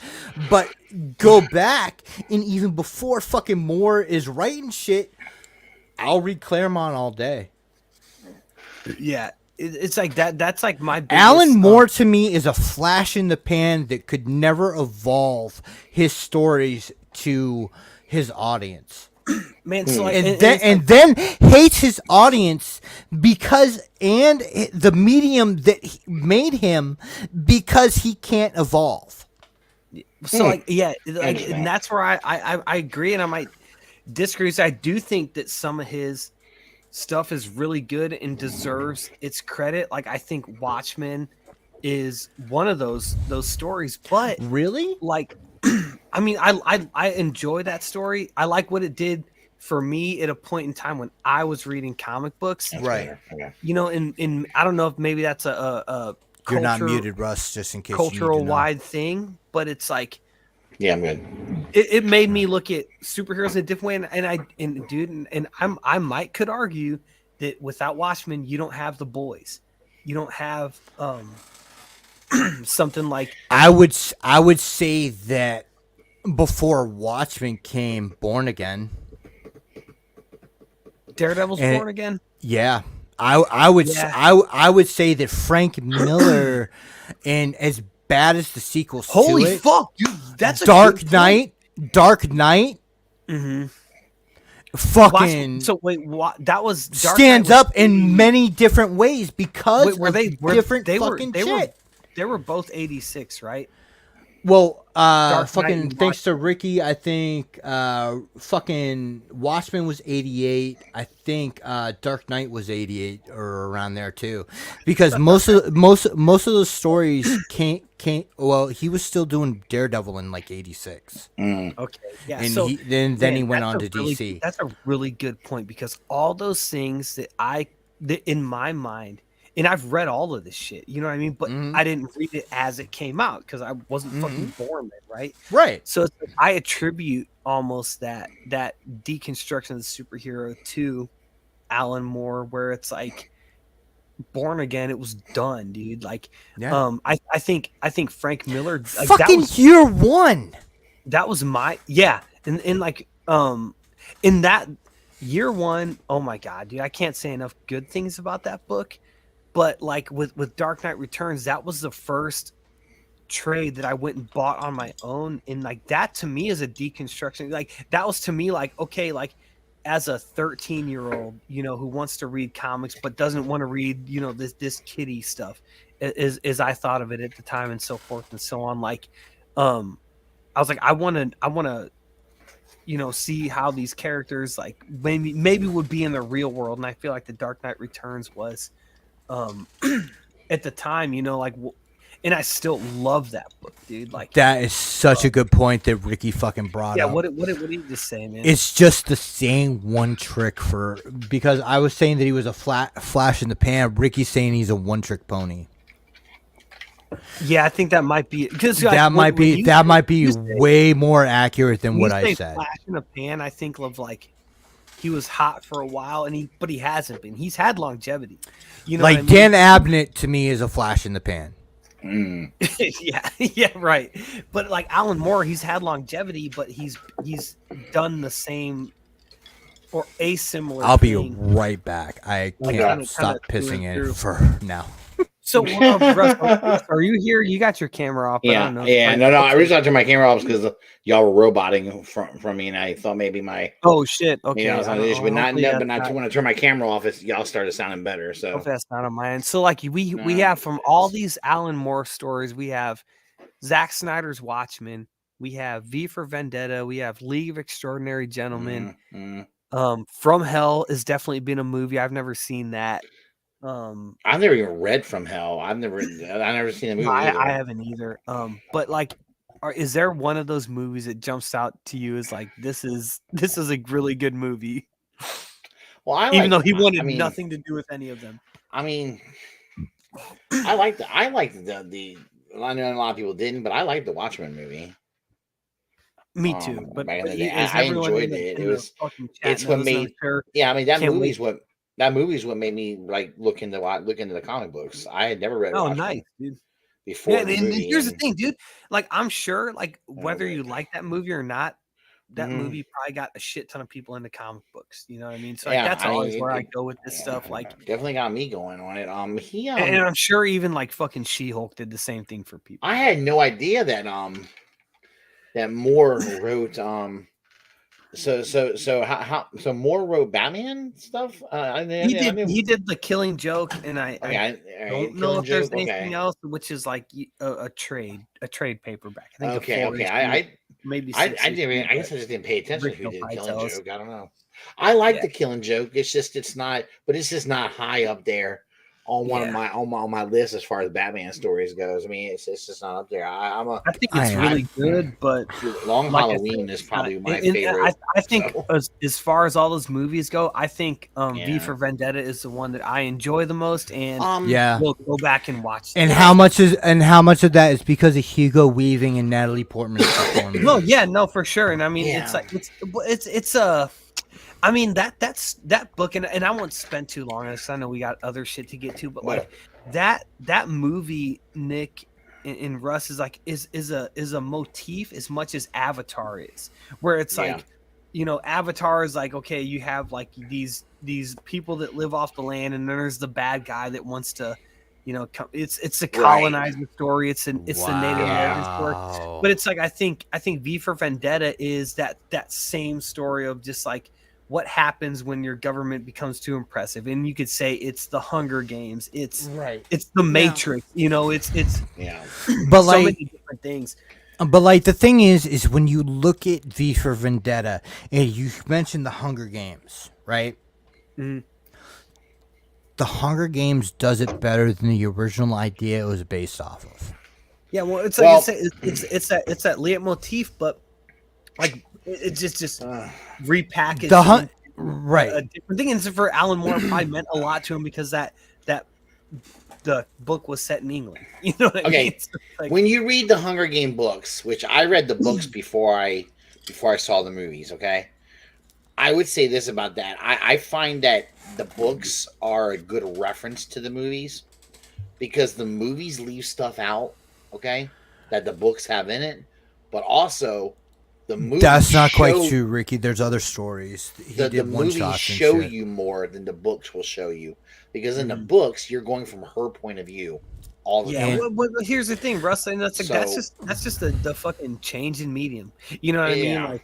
But go back, and even before fucking Moore is writing shit, I'll read Claremont all day. Yeah. It's like that. That's like my biggest, Alan Moore to me is a flash in the pan that could never evolve his stories to his audience. Man, so like, and then hates his audience because the medium that made him, because he can't evolve. So and that's where I agree, and I might disagree. So I do think that some of his stuff is really good and deserves its credit. Like I think Watchmen is one of those stories, but really, like, I mean, I enjoy that story. I like what it did for me at a point in time when I was reading comic books. Right. You know, in I don't know if maybe that's a you're not muted, Russ, just in case cultural wide thing, but it's like, yeah, I'm good. It made me look at superheroes in a different way, and I might could argue that without Watchmen, you don't have The Boys, you don't have something like. I would say that before Watchmen came, Born Again, Daredevil's Born Again. Yeah, I would say that Frank Miller, and as bad as the sequels, holy fuck, dude, that's Dark Knight. Mm-hmm. Fucking. So wait, that was Dark stands up in many different ways because different they fucking shit. Were, they were both 86, right? Well, fucking thanks to Ricky, I think fucking Watchmen was 88. I think Dark Knight was 88 or around there too, because most of those stories came. Well, he was still doing Daredevil in like 86. Okay, yeah. And so then he went on to DC. That's a really good point, because all those things that in my mind. And I've read all of this shit, you know what I mean? But I didn't read it as it came out because I wasn't fucking born then, right? Right. So it's like I attribute almost that deconstruction of the superhero to Alan Moore, where it's like Born Again, it was done, dude. Like, I think Frank Miller, like, fucking year one. That was and like in that year one, oh my god, dude, I can't say enough good things about that book. But like with Dark Knight Returns, that was the first trade that I went and bought on my own, and like that to me is a deconstruction. Like that was to me like, okay, like as a 13-year-old, you know, who wants to read comics but doesn't want to read, you know, this kiddie stuff, as I thought of it at the time, and so forth and so on. Like, I was like, I want to, you know, see how these characters like maybe would be in the real world, and I feel like the Dark Knight Returns was. At the time, you know, like, and I still love that book, dude. Like That is such a good point that Ricky fucking brought yeah, up. what did he just say, man? It's just the same one trick because I was saying that he was a flash in the pan. Ricky's saying he's a one trick pony. Yeah, I think that might be because That might be way more accurate than what I said. Flash in a pan, I think of like he was hot for a while, but he hasn't been. He's had longevity. You know, like Dan Abnett to me is a flash in the pan. yeah, right. But like Alan Moore, he's had longevity, but he's done the same or a similar. I'll be thing. right back. I can't stop pissing in for now. So, Russ, are you here? You got your camera off. Yeah, no. I reached out to my camera off because y'all were roboting from me, and I thought maybe my shit. Okay, but when I turn my camera off, y'all started sounding better. So that's not on my end. So, like we have from all these Alan Moore stories, we have Zack Snyder's Watchmen, we have V for Vendetta, we have League of Extraordinary Gentlemen. From Hell has definitely been a movie. I've never seen that. I've never even read From Hell. I've never seen the movie. I haven't either. But like, is there one of those movies that jumps out to you as like this is a really good movie? Well, even though he wanted nothing to do with any of them. I mean, I liked the. I know a lot of people didn't, but I liked the Watchmen movie. Me too. But back in the day, I enjoyed it. It's what made. Yeah, I mean that movie's what made me like look into the comic books. I had never read. Oh, nice, dude. Before and here's the thing, dude. Like, I'm sure, like, whether you like that movie or not, that movie probably got a shit ton of people into comic books. You know what I mean? So like, that's always where I go with this stuff. Like, definitely got me going on it. And I'm sure even like fucking She-Hulk did the same thing for people. I had no idea that that Moore wrote So Moore wrote Batman stuff. He did the Killing Joke, and I don't know if there's anything else, which is like a trade paperback. I think maybe I guess I just didn't pay attention who did Killing Joke. I don't know. I like the Killing Joke. It's just not high up there on on my list as far as Batman stories goes. I mean, it's just not up there. I think it's really good, but Long Halloween is probably my favorite. I think as far as all those movies go, I think V for Vendetta is the one that I enjoy the most, and we'll go back and watch. And how much of that is because of Hugo Weaving and Natalie Portman's performance? No, for sure. And I mean, it's a. I mean that book, and I won't spend too long on this. I know we got other shit to get to, but like that movie, Nick and Russ is a motif as much as Avatar is, where it's like, you know, Avatar is like, okay, you have like these people that live off the land, and then there's the bad guy that wants to, you know, it's a colonizer story. It's the Native American story, but it's like I think V for Vendetta is that same story of just like what happens when your government becomes too impressive. And you could say it's the Hunger Games. It's the Matrix. You know, it's but so many different things. But like the thing is when you look at V for Vendetta, and you mentioned the Hunger Games, right? Mm-hmm. The Hunger Games does it better than the original idea it was based off of. Yeah, well, it's like it's that leitmotif, but like it's just repackaged. A different thing. And for Alan Moore, probably meant a lot to him because that the book was set in England. You know what I mean? Like, when you read the Hunger Game books, which I read the books before I saw the movies, okay, I would say this about that. I find that the books are a good reference to the movies because the movies leave stuff out, okay, that the books have in it, but also the movies. That's not quite true, Ricky. There's other stories. The movies show you more than the books will show you because in the books you're going from her point of view all the time. Well, here's the thing, Russ, and that's just the fucking change in medium. You know what I mean? Like,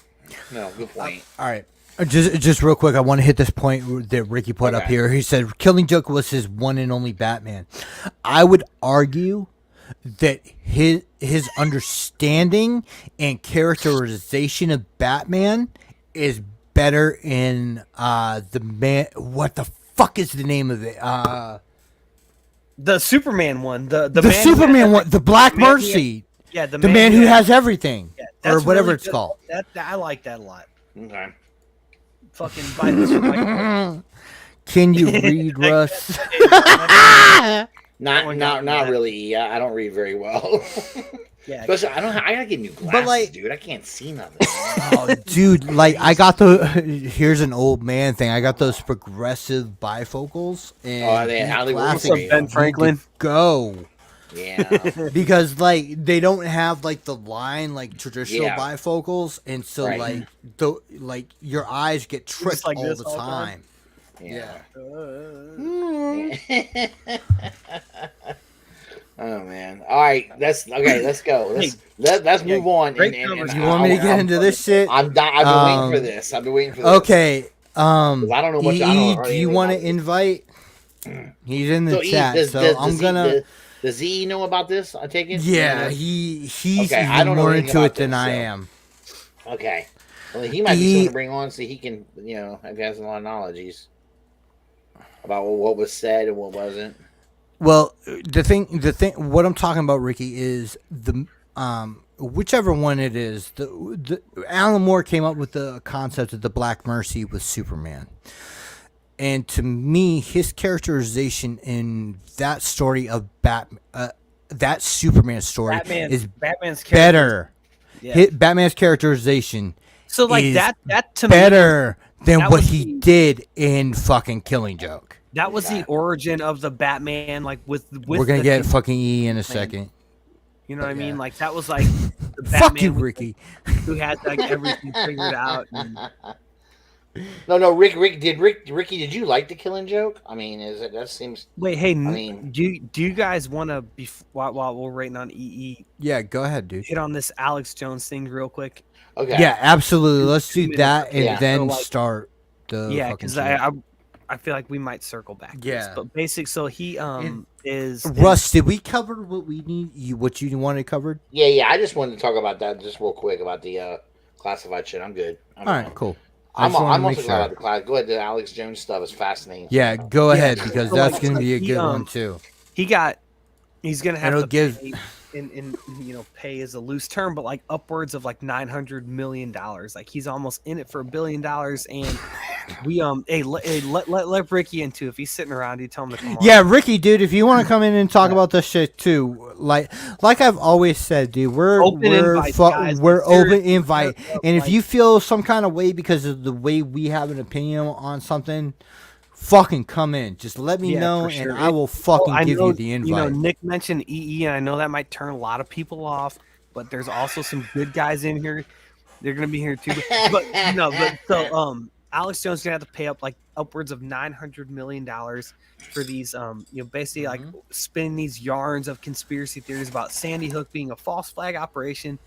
no, good point. All right. Just real quick, I want to hit this point that Ricky put up here. He said Killing Joke was his one and only Batman. I would argue that his understanding and characterization of Batman is better in the man. What the fuck is the name of it? The Superman one. The The man Superman one, the Black man who Mercy. Yeah, The man who has everything. Yeah, Or that's whatever really it's good. called. I like that a lot. Okay. Fucking buy this shit like Can you read, Russ? Not one got me that. really. Yeah, I don't read very well. Yeah. Especially, I gotta get new glasses, like- dude. I can't see nothing. Oh, dude, like I got here's an old man thing. I got those progressive bifocals and How they work glasses for you? Ben Franklin? go Yeah. because like they don't have like the line like traditional Yeah. bifocals, and so Right. like your eyes get tricked like all this the all the time? time. Yeah. Oh man! All right, let's go. Let's move on. great You want me to get into this shit? I've been waiting for this. I've been waiting for this. Okay. I don't know much. I don't EE, know do you want to anything invite? He's in the about chat, this. so I'm gonna. Does Z know about this? I take it. Yeah, he's Okay, I even don't know more anything into it about than this, I so. am. Okay. Well, he might be someone to bring on so he can, have has a lot of knowledge about what was said and what wasn't. Well, the thing, what I'm talking about, Ricky, is the whichever one it is. The Alan Moore came up with the concept of the Black Mercy with Superman, and to me, his characterization in that story of that Superman story is Batman's character. better. Yeah. Batman's characterization So like is that to me, better than that what was he the- did in fucking Killing Joke. that was the origin of the Batman. Like with We're gonna the get team, fucking E in a second. you know what I mean? Yeah. Like that was like the Batman Fuck you, Ricky. who had like everything figured out. And, No, Ricky, did you like the Killing Joke? I mean, that seems? wait, hey, mean- do you guys want to while we're waiting on EE Yeah, go ahead, dude. hit on this Alex Jones thing real quick? Okay. Yeah, absolutely. Let's do 2 minutes. that and Yeah. then So, like- start the Yeah, fucking because shit. I feel like we might circle back. to this. Yeah. But so he is Russ, did we cover what we need? What you wanted covered? Yeah. I just wanted to talk about that just real quick about the classified shit. I'm good. All right, cool. I'm just wanna also make glad sure. about the class. Go ahead. The Alex Jones stuff is fascinating. Yeah, go ahead because So, that's like, gonna be a he, good one too. he's gonna have It'll to give- pay, and pay is a loose term, but like upwards of like $900 million. Like he's almost in it for $1 billion, and we let Ricky in too. If he's sitting around, you tell him to come on. Yeah, Ricky, dude, if you want to come in and talk about this shit too, like I've always said, dude, we're Open invite, guys. we're Like, open seriously, invite, straight up, and if like- you feel some kind of way because of the way we have an opinion on something, fucking come in. Just let me Yeah, know, for sure. and I will fucking I give know, you the invite. Nick mentioned EE, and I know that might turn a lot of people off, but there's also some good guys in here. They're gonna be here too. But Alex Jones gonna have to pay up like upwards of $900 million for these basically like spinning these yarns of conspiracy theories about Sandy Hook being a false flag operation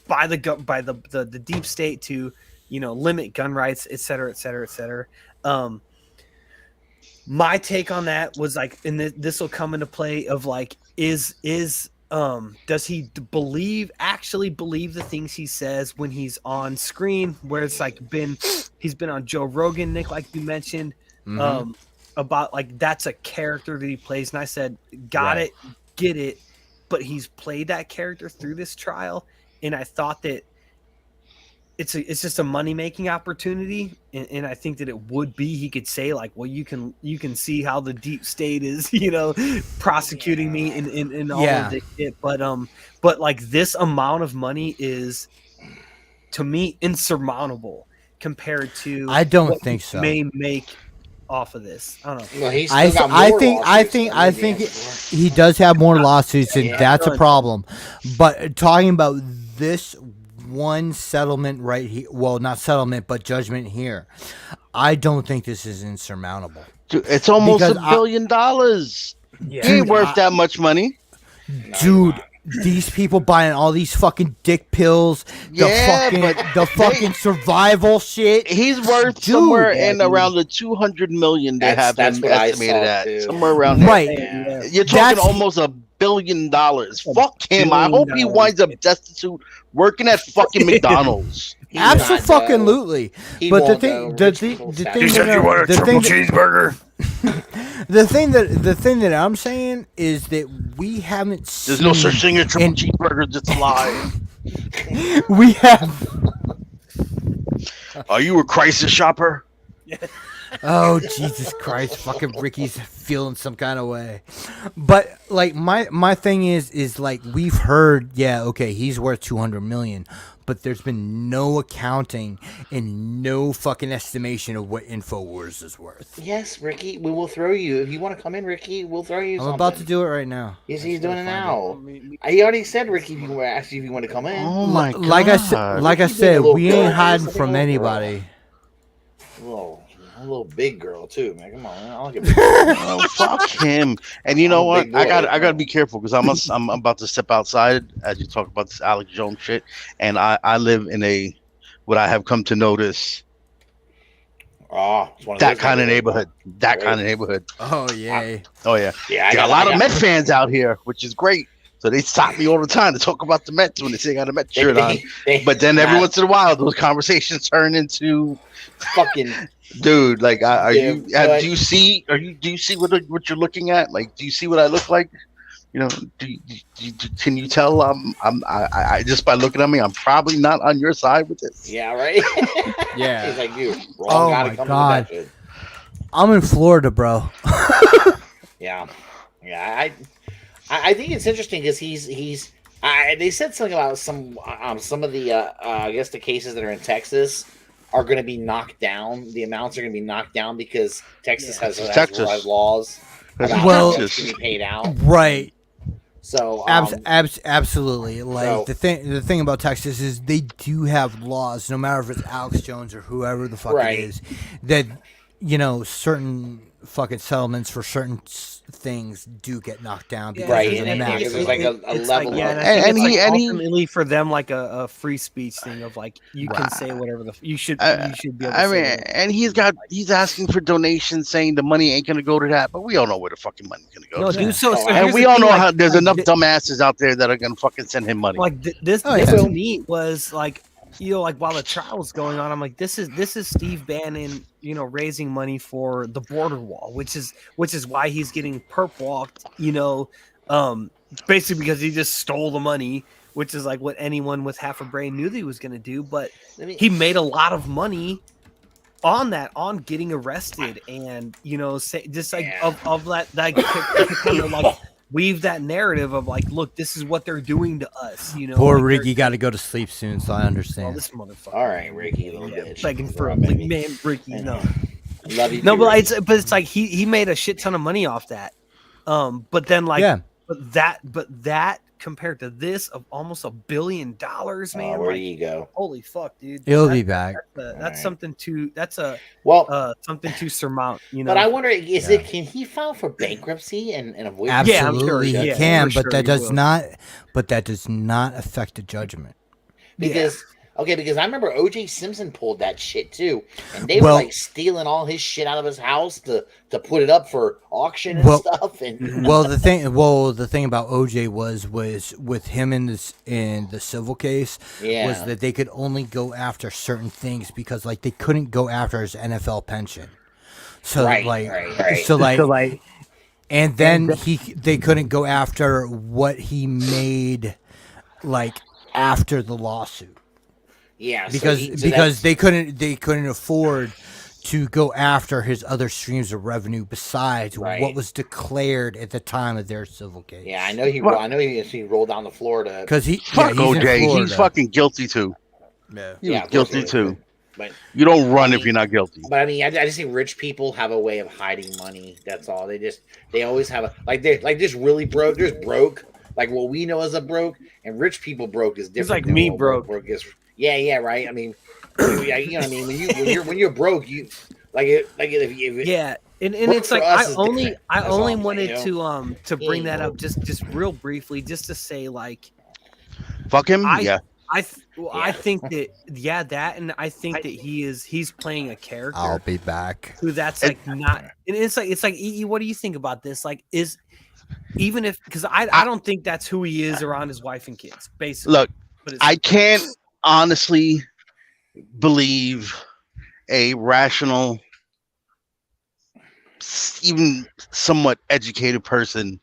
by the deep state to limit gun rights, et cetera, et cetera, et cetera. My take on that was like, and this will come into play of like, does he actually believe the things he says when he's on screen, where it's like he's been on Joe Rogan, Nick, like you mentioned, about like that's a character that he plays. And I said, got Right. it, get it. But he's played that character through this trial. And I thought that it's just a money-making opportunity. And I think that it would be, he could say like, well, you can see how the deep state is, prosecuting me in all of this shit. But like this amount of money is, to me, insurmountable compared to I don't what think he so. may make off of this. I don't know. Well, he's I still got more lawsuits I than think he has. he does have more lawsuits, and Yeah. that's a problem. But talking about this one settlement right here, well, not settlement, but judgment here, I don't think this is insurmountable. Dude, it's almost Because $1 billion. Yeah. He ain't worth that much money. Dude, these people buying all these fucking dick pills, Yeah, but the fucking survival shit. He's worth Dude, somewhere yeah, in dude. around the $200 million they That's have him what I estimated saw, at. too. Somewhere around there. Right. Yeah. You're talking That's- almost $1 billion. Fuck him. I hope he $1 winds up destitute working at fucking McDonald's. He's not, Absolutely. he But the won't, thing, though. the Rich thing, people the stop thing, him. the thing, cheeseburger. the thing that I'm saying is that we haven't seen. There's no such thing as triple cheeseburgers. It's a lie. We have. Are you a crisis shopper? Oh Jesus Christ! Fucking Ricky's feeling some kind of way, but like my thing is like we've heard, yeah, okay, he's worth 200 million, but there's been no accounting and no fucking estimation of what Infowars is worth. Yes, Ricky, we will throw you if you want to come in, Ricky. We'll throw you. I'm about to do it right now. He's doing it now. He already said, Ricky, if you asked you if you want to come in. Oh my god! Like I said, we ain't hiding from anybody. A little big girl too, man. Come on, man. I'll get. Oh, fuck him! And you know what? I got to be careful because I'm about to step outside as you talk about this Alex Jones shit, and I live in what I have come to notice. That kind of neighborhood. That kind of neighborhood. Oh yeah. Oh yeah. Yeah. I got a lot of Met fans out here, which is great. So they stop me all the time to talk about the Mets when they say I got a Mets shirt on. But then every once in a while, those conversations turn into fucking. Dude, like, do you see what you're looking at? Like, do you see what I look like? You know, can you tell? I just by looking at me, I'm probably not on your side with this. Yeah, right. Yeah. He's like, dude, oh my god, I'm in Florida, bro. Yeah. I think it's interesting because he's. They said something about some of the I guess the cases that are in Texas are going to be knocked down. The amounts are going to be knocked down because Texas has laws about how much can be paid out. Right. So absolutely. Like the thing about Texas is they do have laws, no matter if it's Alex Jones or whoever the fuck it is, that certain fucking settlements for certain things do get knocked down because right, there's and like a level. Like, and ultimately for them like a free speech thing of like you can say whatever you should be able to say. And he's asking for donations, saying the money ain't gonna go to that, but we all know where the fucking money's gonna go. No, dude, so and we all know how there's enough dumbasses out there that are gonna fucking send him money. Like this to me was like. Like while the trial's going on, I'm like, this is Steve Bannon, raising money for the border wall, which is why he's getting perp walked, basically because he just stole the money, which is like what anyone with half a brain knew that he was going to do. But he made a lot of money on getting arrested, and just like of that kind of like weave that narrative of like, look, this is what they're doing to us. Poor Ricky got to go to sleep soon, so I understand. Oh, this motherfucker. All right, Ricky, little bitch. Begging for a man, Ricky. No, love you. No, but it's like he made a shit ton of money off that. But then but that compared to this of almost $1 billion, man. Where do you go? Holy fuck, dude! It'll be back. That's something to. That's something to surmount. But I wonder, can he file for bankruptcy and avoid? Absolutely, yeah, I'm sure he can, sure but that does will. not. But that does not affect the judgment. Because I remember O.J. Simpson pulled that shit too, and they were like stealing all his shit out of his house to put it up for auction and stuff. And the thing about O.J. was with him in the civil case was that they could only go after certain things because like they couldn't go after his NFL pension. So and then they couldn't go after what he made like after the lawsuit. Yeah, because they couldn't afford to go after his other streams of revenue besides what was declared at the time of their civil case. Yeah, I know he rolled down the floor to because fuck OJ. He's fucking guilty too. Yeah, guilty too. But you don't run if you're not guilty. But I mean, I just think rich people have a way of hiding money. That's all. They always have they're just really broke. There's broke, like what we know as a broke, and rich people broke is different. It's like me broke. Is. Yeah, right. I mean, you know what I mean. When you're broke, you if and it's like I only wanted to bring that up just real briefly, just to say like, fuck him. I think that and I think that he's playing a character. I'll be back. Who that's like not, and it's like E, what do you think about this? Like, even if because I don't think that's who he is around his wife and kids. Basically, look, I can't honestly believe a rational even somewhat educated person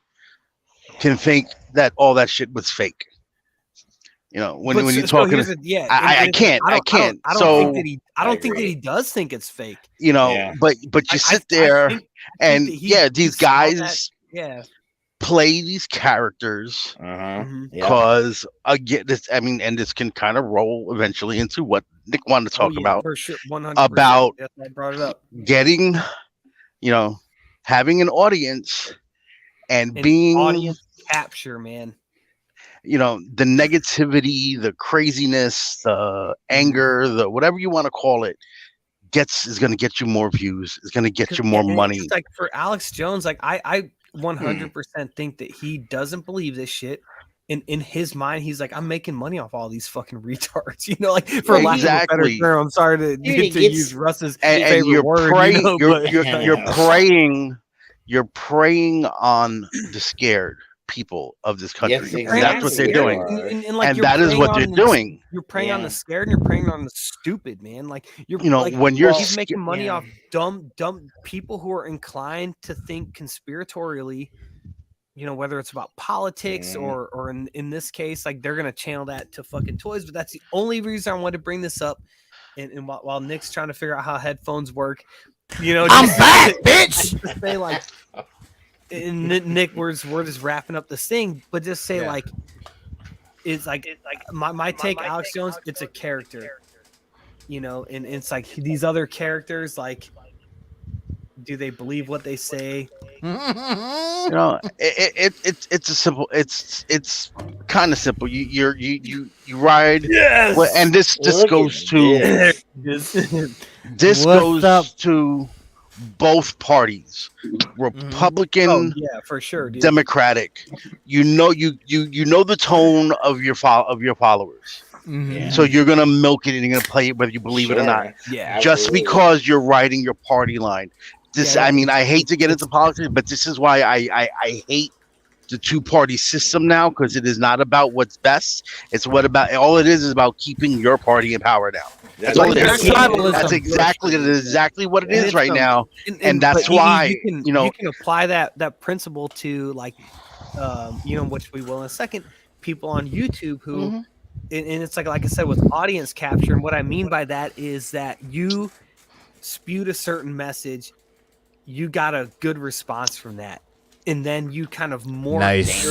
can think that all that shit was fake. You know, when you're talking, I can't. I don't think that he does think it's fake. You know, but you sit there and these guys play these characters because again, this can kind of roll eventually into what Nick wanted to talk about, for sure, 100%. About I brought it up. getting, having an audience and being audience capture, man. The negativity, the craziness, the anger, the whatever you want to call it, is going to get you more views. It's going to get you more money. It's like for Alex Jones, like I 100% think that he doesn't believe this shit. In his mind, he's like, I'm making money off all these fucking retards. Like, for lack of a better term, I'm sorry to use Russ's favorite word. You're preying on the scared people of this country. Yes, exactly. That's what they're doing, and that is what they're doing. You're preying on the scared, and you're preying on the stupid, man. Like he's making money off dumb people who are inclined to think conspiratorially. Whether it's about politics or in this case, like they're gonna channel that to fucking toys. But that's the only reason I wanted to bring this up. And while Nick's trying to figure out how headphones work, I'm back, bitch. Just say like. And Nick, we're just wrapping up this thing, but just say it's like my take, Alex Jones, it's a character, and it's like these other characters, like, do they believe what they say? It's a simple, it's kind of simple. You ride, and this goes to to both parties, Republican, for sure, dude. Democratic. You know the tone of your followers, so you're gonna milk it and you're gonna play it whether you believe it or not. Just because you're riding your party line. I hate to get into politics, but this is why I hate the two-party system now, because it is not about what's best. It's all it is about keeping your party in power now. That's all it is. That's exactly what it is right now, and that's why you can apply that principle to, like, which we will in a second. People on YouTube who, and it's like I said, with audience capture. And what I mean by that is that you spewed a certain message, you got a good response from that. And then you kind of morph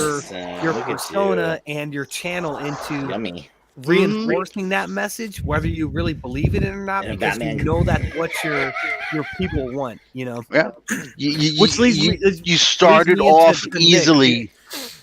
your persona and your channel into reinforcing that message, whether you really believe it or not, because you know that's what your people want. Yeah. Which leads you started off easily.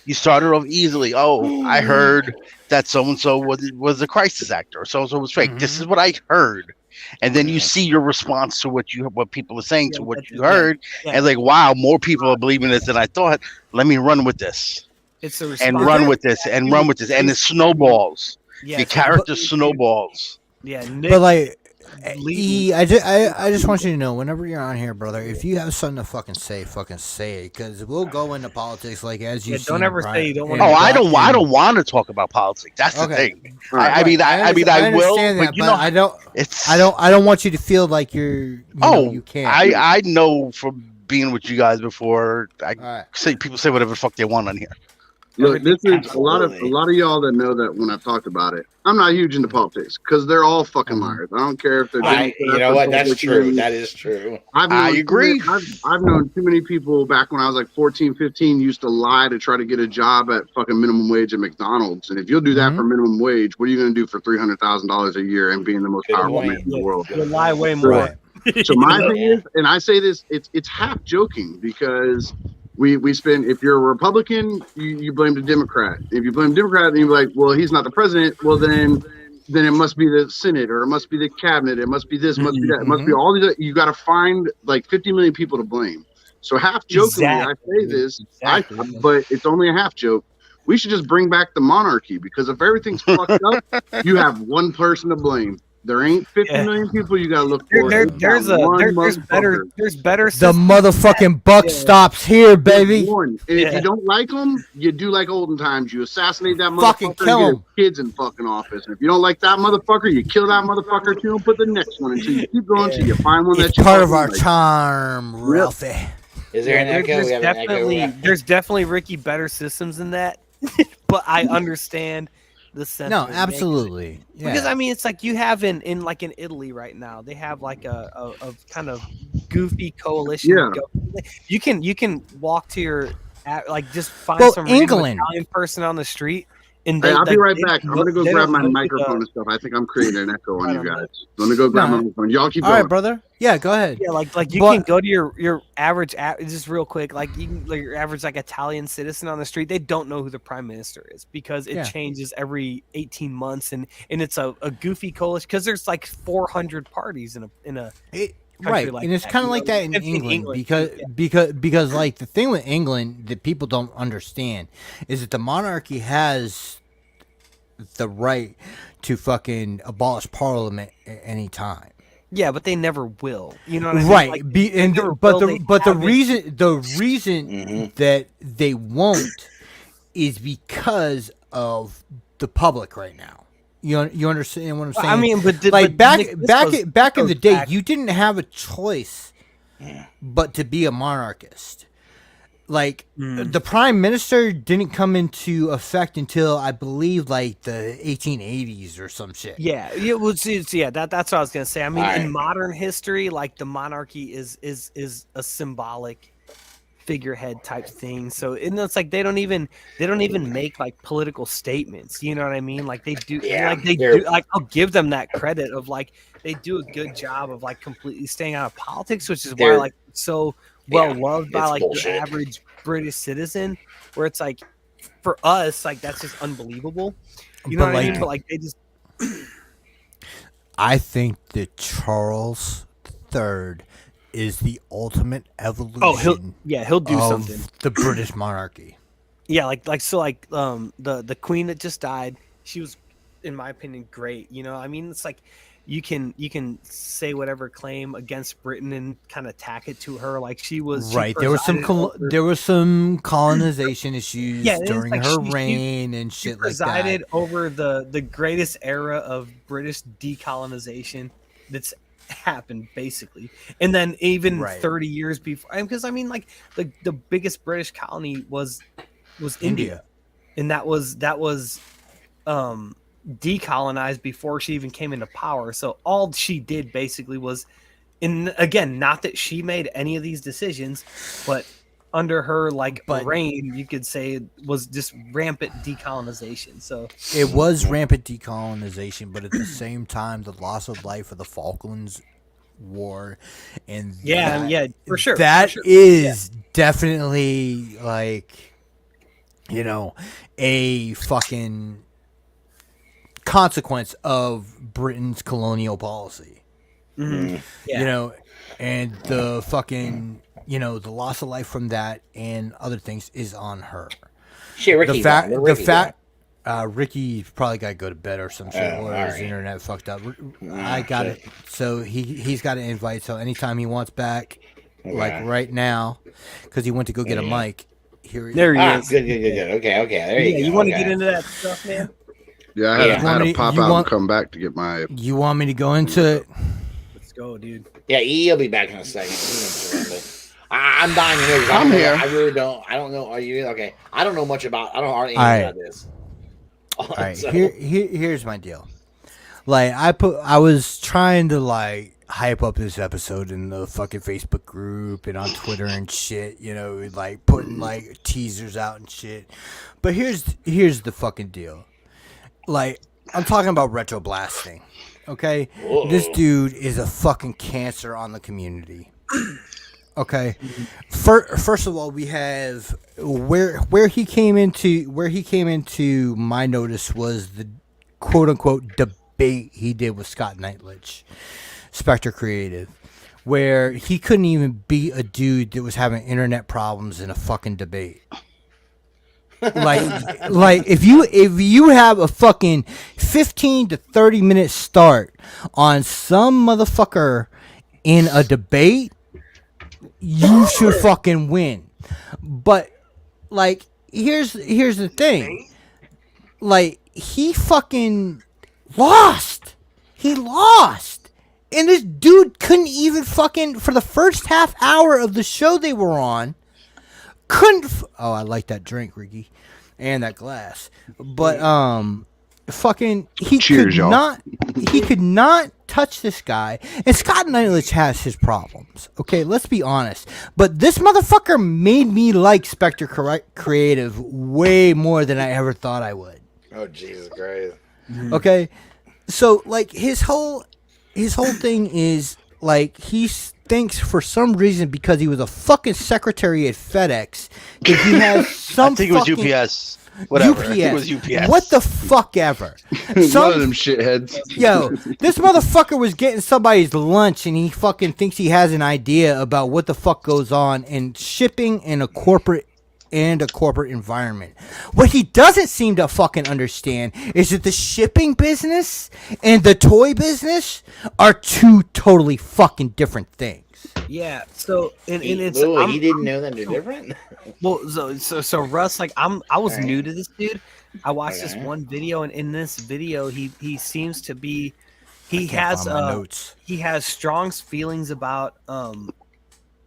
You started off easily. Oh, I heard that so and so was a crisis actor, or so and so was fake. This is what I heard. And then you see your response to what people are saying to what you heard, and like, wow, more people are believing this than I thought. Let me run with this. It's a and run with this, and run with this, and it snowballs. The character snowballs. Yeah, but like, I just want you to know, whenever you're on here, brother, if you have something to fucking say it, because we'll go into politics, like, as you. Don't ever say you don't want. I don't want to talk about politics. That's the thing. I will, but I don't want you to feel like you can't. I know from being with you guys before. People say whatever the fuck they want on here. Look, this is a lot of y'all that know that when I've talked about it, I'm not huge into politics because they're all fucking liars. I don't care if they're. You know what? That's true. That is true. I agree. I've known too many people back when I was like 14, 15 used to lie to try to get a job at fucking minimum wage at McDonald's. And if you'll do that for minimum wage, what are you going to do for $300,000 a year and being the most powerful man in the world? You lie way more. So my thing is, and I say this, it's half joking because. We spend, if you're a Republican, you blame the Democrat. If you blame the Democrat, then you're like, well, he's not the president. Well, then it must be the Senate, or it must be the cabinet. It must be this, must be that. It must be all these. You got to find like 50 million people to blame. So half jokingly, I say this, but it's only a half joke. We should just bring back the monarchy, because if everything's fucked up, you have one person to blame. There ain't 50 Yeah. million people you gotta look for. There's Motherfucker. better The systems. motherfucking buck Yeah. stops here, baby. There's one. And if Yeah. you don't like them, you do like olden times. You assassinate that Fucking motherfucker kill and get him. his kids in fucking office. And if you don't like that motherfucker, you kill that motherfucker too and put the next one until you keep going until you find one It's that you part of fucking our like. charm, Ralphie. Is there an echo? There's We have an echo. there's definitely Ricky better systems than that, but I understand the sense. No, absolutely. Yeah. Because I mean, it's like you have in Italy right now. They have like a kind of goofy coalition. Yeah. You can walk to your like just find Well, some random England. Italian person on the street. And Hey, I'll be right they back. don't I'm gonna know- go they grab don't my know who microphone the- and stuff. I think I'm creating an echo on I you don't know. guys. Let me go grab No. my microphone. Y'all keep All going. right, brother. Yeah, go ahead. Yeah, like you But- can go to your average just real quick, like you can, like your average like Italian citizen on the street, they don't know who the prime minister is because it Yeah. changes every 18 months and it's a goofy coalition because there's like 400 parties in a Right, like and it's that, kind you of like know, that in in England, England, because like the thing with England that people don't understand is that the monarchy has the right to fucking abolish parliament at any time. yeah, but they never will. You know what I mean? Right, Like, be, and never but will, the they but the haven't. reason Mhm. that they won't is because of the public right now. You understand what I'm saying? I mean, but like back in the day, you didn't have a choice but to be a monarchist. Like the prime minister didn't come into effect until I believe like the 1880s or some shit. Yeah, it was. That's what I was gonna say. I mean, Alright. in modern history, like the monarchy is a symbolic figurehead type thing. So and it's like they don't even make like political statements. You know what I mean? Like they do. Yeah, like they they're- do. Like I'll give them that credit of like they do a good job of like completely staying out of politics, which is why They're- like it's so well Yeah, loved by it's like bullshit. the average British citizen. Where it's like for us, like that's just unbelievable. You know But, what I like- mean? But like they just. I think that Charles III is the ultimate evolution Oh, he'll do of something. the British monarchy. Yeah, the queen that just died, she was, in my opinion, great. You know, I mean, it's like you can say whatever claim against Britain and kind of tack it to her, like she was she Right, there was some colonization issues Yeah, it's during like her she- reign and she shit like presided that. over the greatest era of British decolonization that's happened basically, and then even Right. 30 years before, because I mean, like the biggest British colony was India. And that was decolonized before she even came into power. So all she did basically was, and again, not that she made any of these decisions, but under her reign, you could say it was just rampant decolonization. So It was rampant decolonization, but at the same time, the loss of life of the Falklands War, and yeah, for sure. that for sure. is definitely like, you know, a fucking consequence of Britain's colonial policy. Mhm. Yeah. You know, and the fucking, you know, the loss of life from that and other things is on her. Shit, Ricky. Ricky probably got to go to bed or some shit, Oh, or his alright. internet fucked up. I got it. So he's got an invite. So anytime he wants back, like right now, because he went to go get a mic. Here There he is. Good. Okay. There you go. You want to okay. get into that stuff, man? Yeah, I Yeah. had to pop You out want- and come back to get my. You want me to go into it? Let's go, dude. Yeah, he'll be back in a second. He went to run, but I'm dying to know. 'Cause I I'm don't know- here. I really don't. I don't know. Are you okay? I don't know much about. I don't know anything Alright. about this. All right, So- here's my deal. Like I was trying to like hype up this episode in the fucking Facebook group and on Twitter and shit, you know, like putting like teasers out and shit. But here's the fucking deal. Like I'm talking about retro blasting. Okay? Whoa. This dude is a fucking cancer on the community. Okay. First of all, we have where he came into my notice was the quote unquote debate he did with Scott Knightledge, Spectre Creative, where he couldn't even beat a dude that was having internet problems in a fucking debate. like if you have a fucking 15 to 30 minute start on some motherfucker in a debate, you should fucking win. But like here's the thing. Like he fucking lost. He lost. And this dude couldn't even fucking, for the first half hour of the show they were on, oh, I like that drink, Ricky, and that glass. But fucking Cheers, y'all. he could not touch this guy. And Scott Knightlich has his problems. Okay, let's be honest. But this motherfucker made me like Spectre Creative way more than I ever thought I would. Oh Jesus Christ. Okay, so like his whole thing is like he thinks for some reason because he was a fucking secretary at FedEx that he has some. I think it was UPS. Whatever. I think it was UPS. What the fuck ever. One of them shitheads. Yo, this motherfucker was getting somebody's lunch and he fucking thinks he has an idea about what the fuck goes on in shipping in a corporate environment. What he doesn't seem to fucking understand is that the shipping business and the toy business are two totally fucking different things. Yeah. So and it's he didn't know that they're different. Well, so Russ, like I was new to this dude. I watched this one video, and in this video, he seems to be he has strong feelings about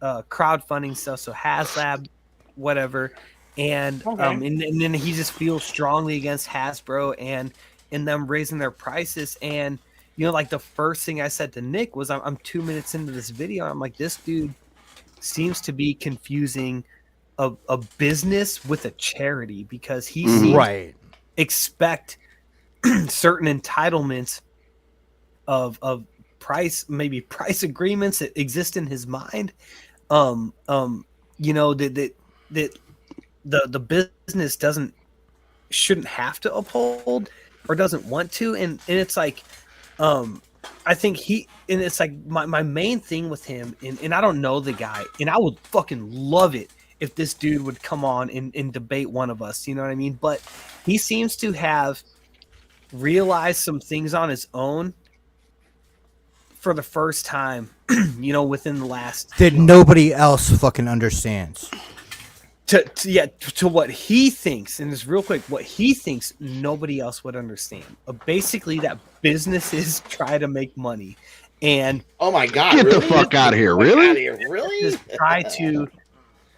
crowdfunding stuff. So HasLab, whatever, and and then he just feels strongly against Hasbro and them raising their prices. And you know, like the first thing I said to Nick was, I'm 2 minutes into this video, I'm like, this dude seems to be confusing a business with a charity, because he seems to expect certain entitlements of price agreements that exist in his mind. You know, that the business shouldn't have to uphold or doesn't want to, and it's like I think it's like my main thing with him, and I don't know the guy, and I would fucking love it if this dude would come on and debate one of us, you know what I mean? But he seems to have realized some things on his own for the first time, you know, within the last... That nobody else fucking understands. To what he thinks, and just real quick, what he thinks nobody else would understand. Basically, that businesses try to make money. And... Oh my God, Get the fuck out of here, really? Really? Just try to...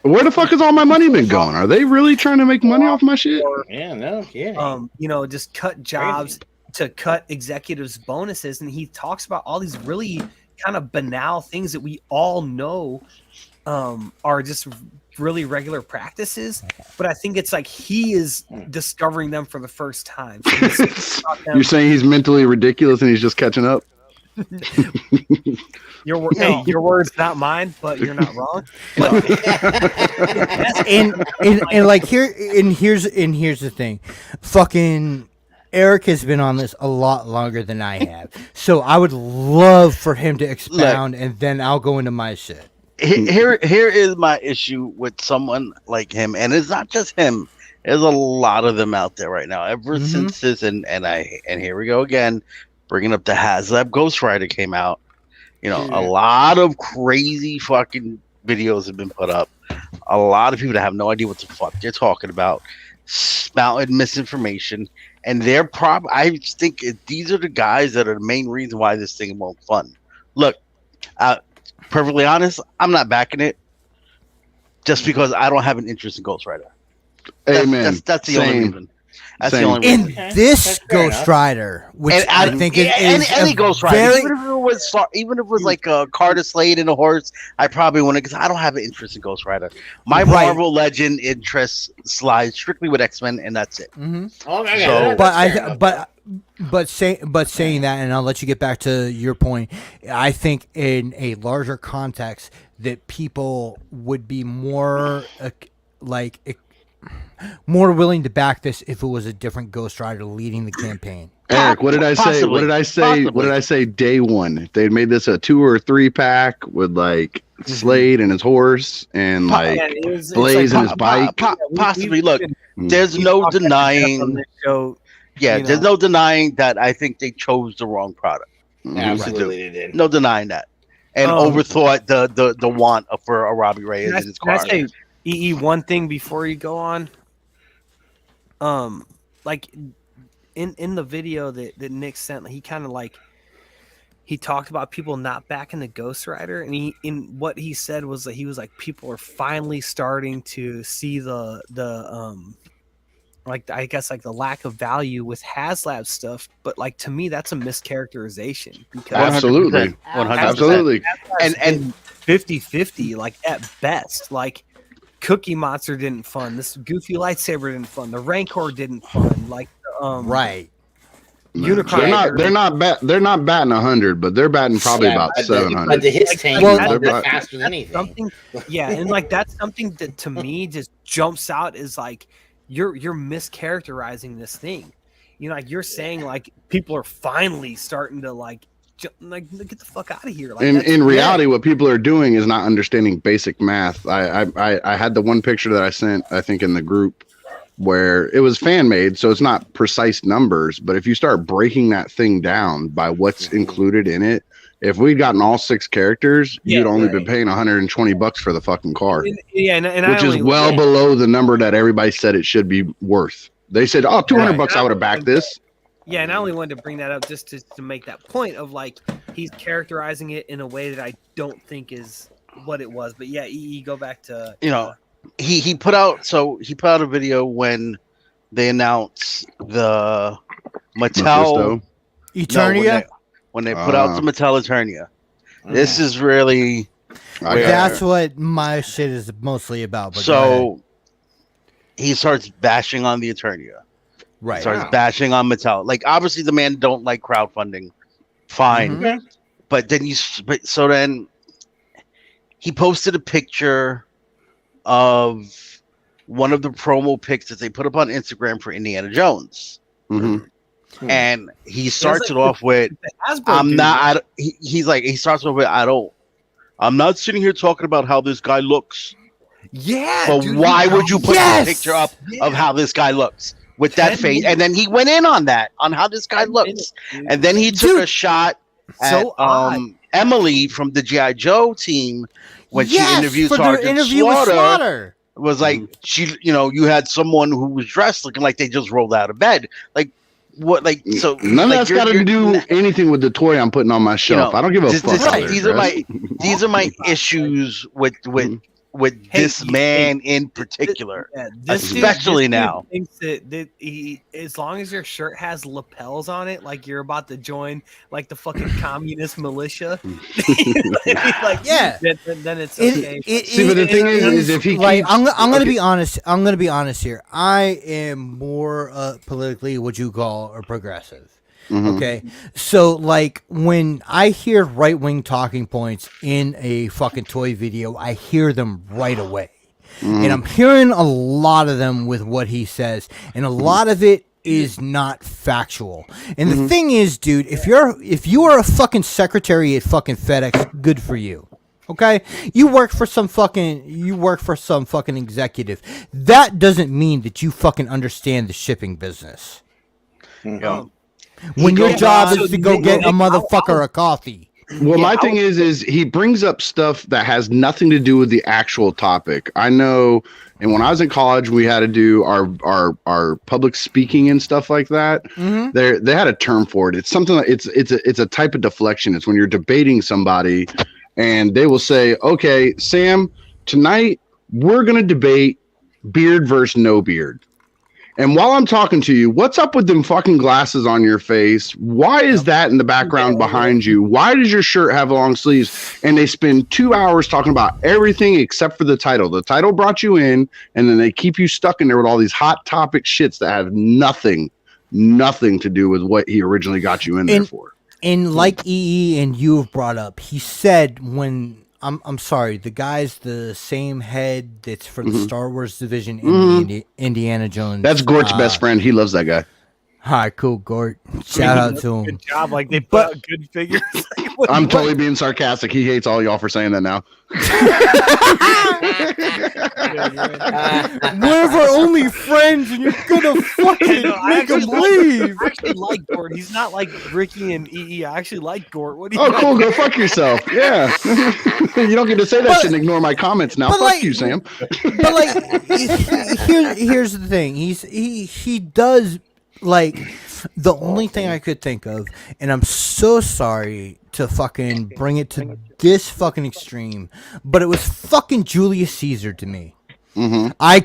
Where the fuck has all my money been going? Are they really trying to make money off my shit? Yeah, no, yeah. You know, just cut jobs to cut executives' bonuses, and he talks about all these really kind of banal things that we all know are just really regular practices. But I think it's like he is discovering them for the first time. So You're saying he's mentally ridiculous and he's just catching up? Your words, not mine, but you're not wrong. But, and like here's the thing, fucking Eric has been on this a lot longer than I have, so I would love for him to expound, and then I'll go into my shit. Here is my issue with someone like him, and it's not just him. There's a lot of them out there right now. Ever since this, and here we go again, bringing up the HasLab Ghost Rider came out. You know, a lot of crazy fucking videos have been put up. A lot of people that have no idea what the fuck they're talking about, spouting misinformation, and they're I think these are the guys that are the main reason why this thing won't fund. Look, perfectly honest, I'm not backing it just because I don't have an interest in Ghost Rider. Amen. That's the only reason. That's the only in reason. this Ghost Rider, which and I think is any Ghost Rider, very... even if it was like a Carter Slade and a horse, I probably wouldn't, because I don't have an interest in Ghost Rider. My Marvel Legend interest slides strictly with X-Men, and that's it. But saying that, and I'll let you get back to your point. I think in a larger context that people would be more more willing to back this if it was a different Ghost Rider leading the campaign. Eric, what did I say? Possibly. What did I say? Possibly. What did I say? Day one, if they made this a 2 or 3 pack with like Slade and his horse and like Blaze and his bike. Possibly. Look, there's no denying. Yeah, there's no denying that I think they chose the wrong product. Absolutely, they did. No denying that, and overthought the want for a Robbie Reyes in his car. Can I say, EE, one thing before you go on? Like in the video that Nick sent, he kind of like he talked about people not backing the Ghost Rider, and in what he said was that he was like people are finally starting to see the like I guess like the lack of value with HasLab stuff, but like to me that's a mischaracterization because Absolutely. 100%. Absolutely. And 50-50 like at best. Like Cookie Monster didn't fund, this Goofy Lightsaber didn't fund, the Rancor didn't fund, like right. Unicron. They're not batting 100, but they're batting probably about 700. But the his tank is faster than anything. And like that's something that to me just jumps out is like you're mischaracterizing this thing. You know, like you're saying like people are finally starting to like get the fuck out of here. Like, in reality, what people are doing is not understanding basic math. I had the one picture that I sent, I think, in the group where it was fan made, so it's not precise numbers. But if you start breaking that thing down by what's included in it, if we'd gotten all 6 characters, you'd only been paying $120 for the fucking car. and which is well below the number that everybody said it should be worth. They said, "Oh, $200, I would have backed this." Yeah, and I only wanted to bring that up just to make that point of like he's characterizing it in a way that I don't think is what it was. But yeah, go back to he put out a video when they announced the Mattel Eternia. When they put out the Mattel Eternia. This is really that's what my shit is mostly about. But so he starts bashing on the Eternia. Right. Starts bashing on Mattel. Like obviously the man don't like crowdfunding. Fine. But then then he posted a picture of one of the promo pics that they put up on Instagram for Indiana Jones. And he starts it off with I'm not sitting here talking about how this guy looks. Yeah. But why would you put the picture up of how this guy looks with that face? And then he went in on that, on how this guy looks. And then he took a shot at Emily from the G.I. Joe team when she interviewed Sergeant Slaughter. It was like you had someone who was dressed looking like they just rolled out of bed. Like what? Like so? None of that's got to do anything with the toy I'm putting on my shelf. I don't give a fuck. These are my issues with this man in particular, especially now. Thinks that he, as long as your shirt has lapels on it, like you're about to join like the fucking communist militia, then it's okay. But the thing is if he like, I'm gonna be honest. I'm gonna be honest here. I am more politically what you call a progressive. Okay, so like when I hear right wing talking points in a fucking toy video, I hear them right away, and I'm hearing a lot of them with what he says, and a lot of it is not factual. And the thing is, dude, if you are a fucking secretary at fucking FedEx, good for you. Okay, you work for some fucking executive. That doesn't mean that you fucking understand the shipping business. When your job is to go get a motherfucker a coffee. Well, my thing is he brings up stuff that has nothing to do with the actual topic. I know, and when I was in college, we had to do our public speaking and stuff like that. They had a term for it. It's something that it's a type of deflection. It's when you're debating somebody, and they will say, "Okay, Sam, tonight we're gonna debate beard versus no beard." And while I'm talking to you, what's up with them fucking glasses on your face? Why is that in the background behind you? Why does your shirt have long sleeves? And they spend 2 hours talking about everything except for the title. The title brought you in, and then they keep you stuck in there with all these hot topic shits that have nothing to do with what he originally got you in there for. And like EE and you have brought up, he said when I'm sorry. The guy's the same head that's for the Mhm. Star Wars division in Mhm. the Indiana Jones. That's Gort's best friend. He loves that guy. Hi, cool Gort. I mean, Shout he out does to a him. Good job. Like they put But- out good figures. Like, what- I'm what- totally being sarcastic. He hates all y'all for saying that now. One of our only friends, and you're gonna fucking No, I make him actually leave. I actually like Gort. He's not like Ricky and EE. I actually like Gort. What do you Oh, cool. Go fuck yourself. Yeah. You don't get to say that But- shit and ignore my comments now. but Fuck like- you, Sam. But like, here's the thing. He does like the only thing I could think of, and I'm so sorry to fucking bring it to this fucking extreme, but it was fucking Julius Caesar to me. Mm-hmm. I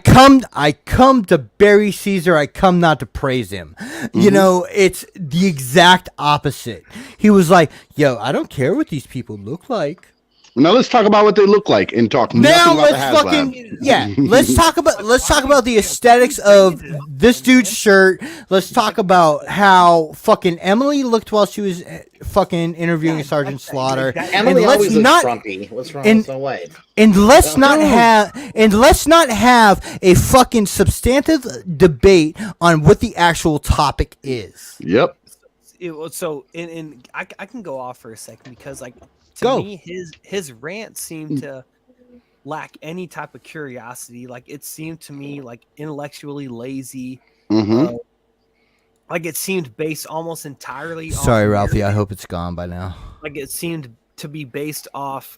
come to bury Caesar. I come not to praise him. You know, it's the exact opposite. He was like, "Yo, I don't care what these people look like." Now let's talk about what they look like and talk Now nothing about the let's HasLab. fucking let's talk about the aesthetics of this dude's shirt. Let's talk about how fucking Emily looked while she was fucking interviewing Sergeant Slaughter. Emily And let's always looks not- frumpy. What's wrong? and- So what? And let's not have a fucking substantive debate on what the actual topic is. Yep. I can go off for a second because like to Go. me his rant seemed to lack any type of curiosity. Like it seemed to me like intellectually lazy. Mm-hmm. Like it seemed based almost entirely. Sorry, off Ralphie. I hope it's gone by now. like it seemed to be based off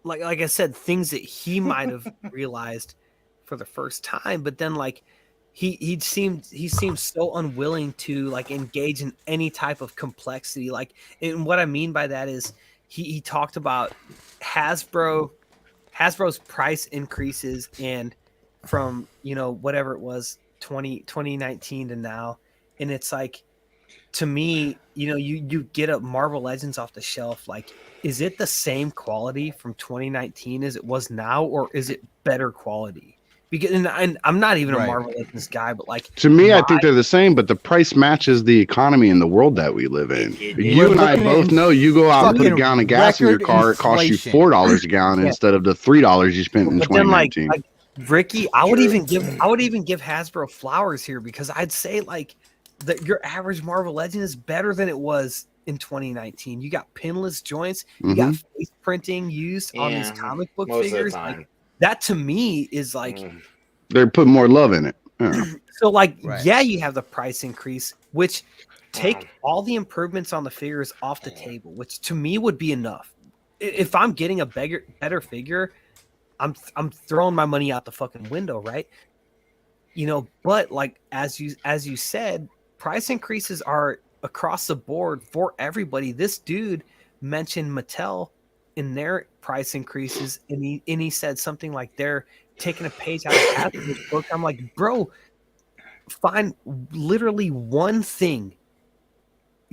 like I said, things that he might have realized for the first time, but then like he seemed so unwilling to like engage in any type of complexity. Like, and what I mean by that is he talked about Hasbro's price increases and from, you know, whatever it was 2019 to now, and it's like, to me, you know, you get a Marvel Legends off the shelf, like, is it the same quality from 2019 as it was now, or is it better quality? Because and I'm not even a Right. Marvel Legends guy, but like To me, I think they're the same, but the price matches the economy and the world that we live in. You and I looking both at know you go out and put a fucking gallon of gas in your record car, it costs you inflation. $4 a gallon Yeah. instead of the $3 you spent in but then like 2019. Ricky, I would even give Hasbro flowers here, because I'd say like that your average Marvel Legend is better than it was in 2019. You got pinless joints, you got face printing used on these comic book most figures. of the time. Like, that to me is like They're putting more love in it. Yeah. so like Right. yeah, you have the price increase, which take all the improvements on the figures off the table, which to me would be enough. If I'm getting a better figure, I'm throwing my money out the fucking window, right? You know, but like as you said, price increases are across the board for everybody. This dude mentioned Mattel in their price increases, and he said something like they're taking a page out of Hasbro's book. I'm like, bro, find literally one thing.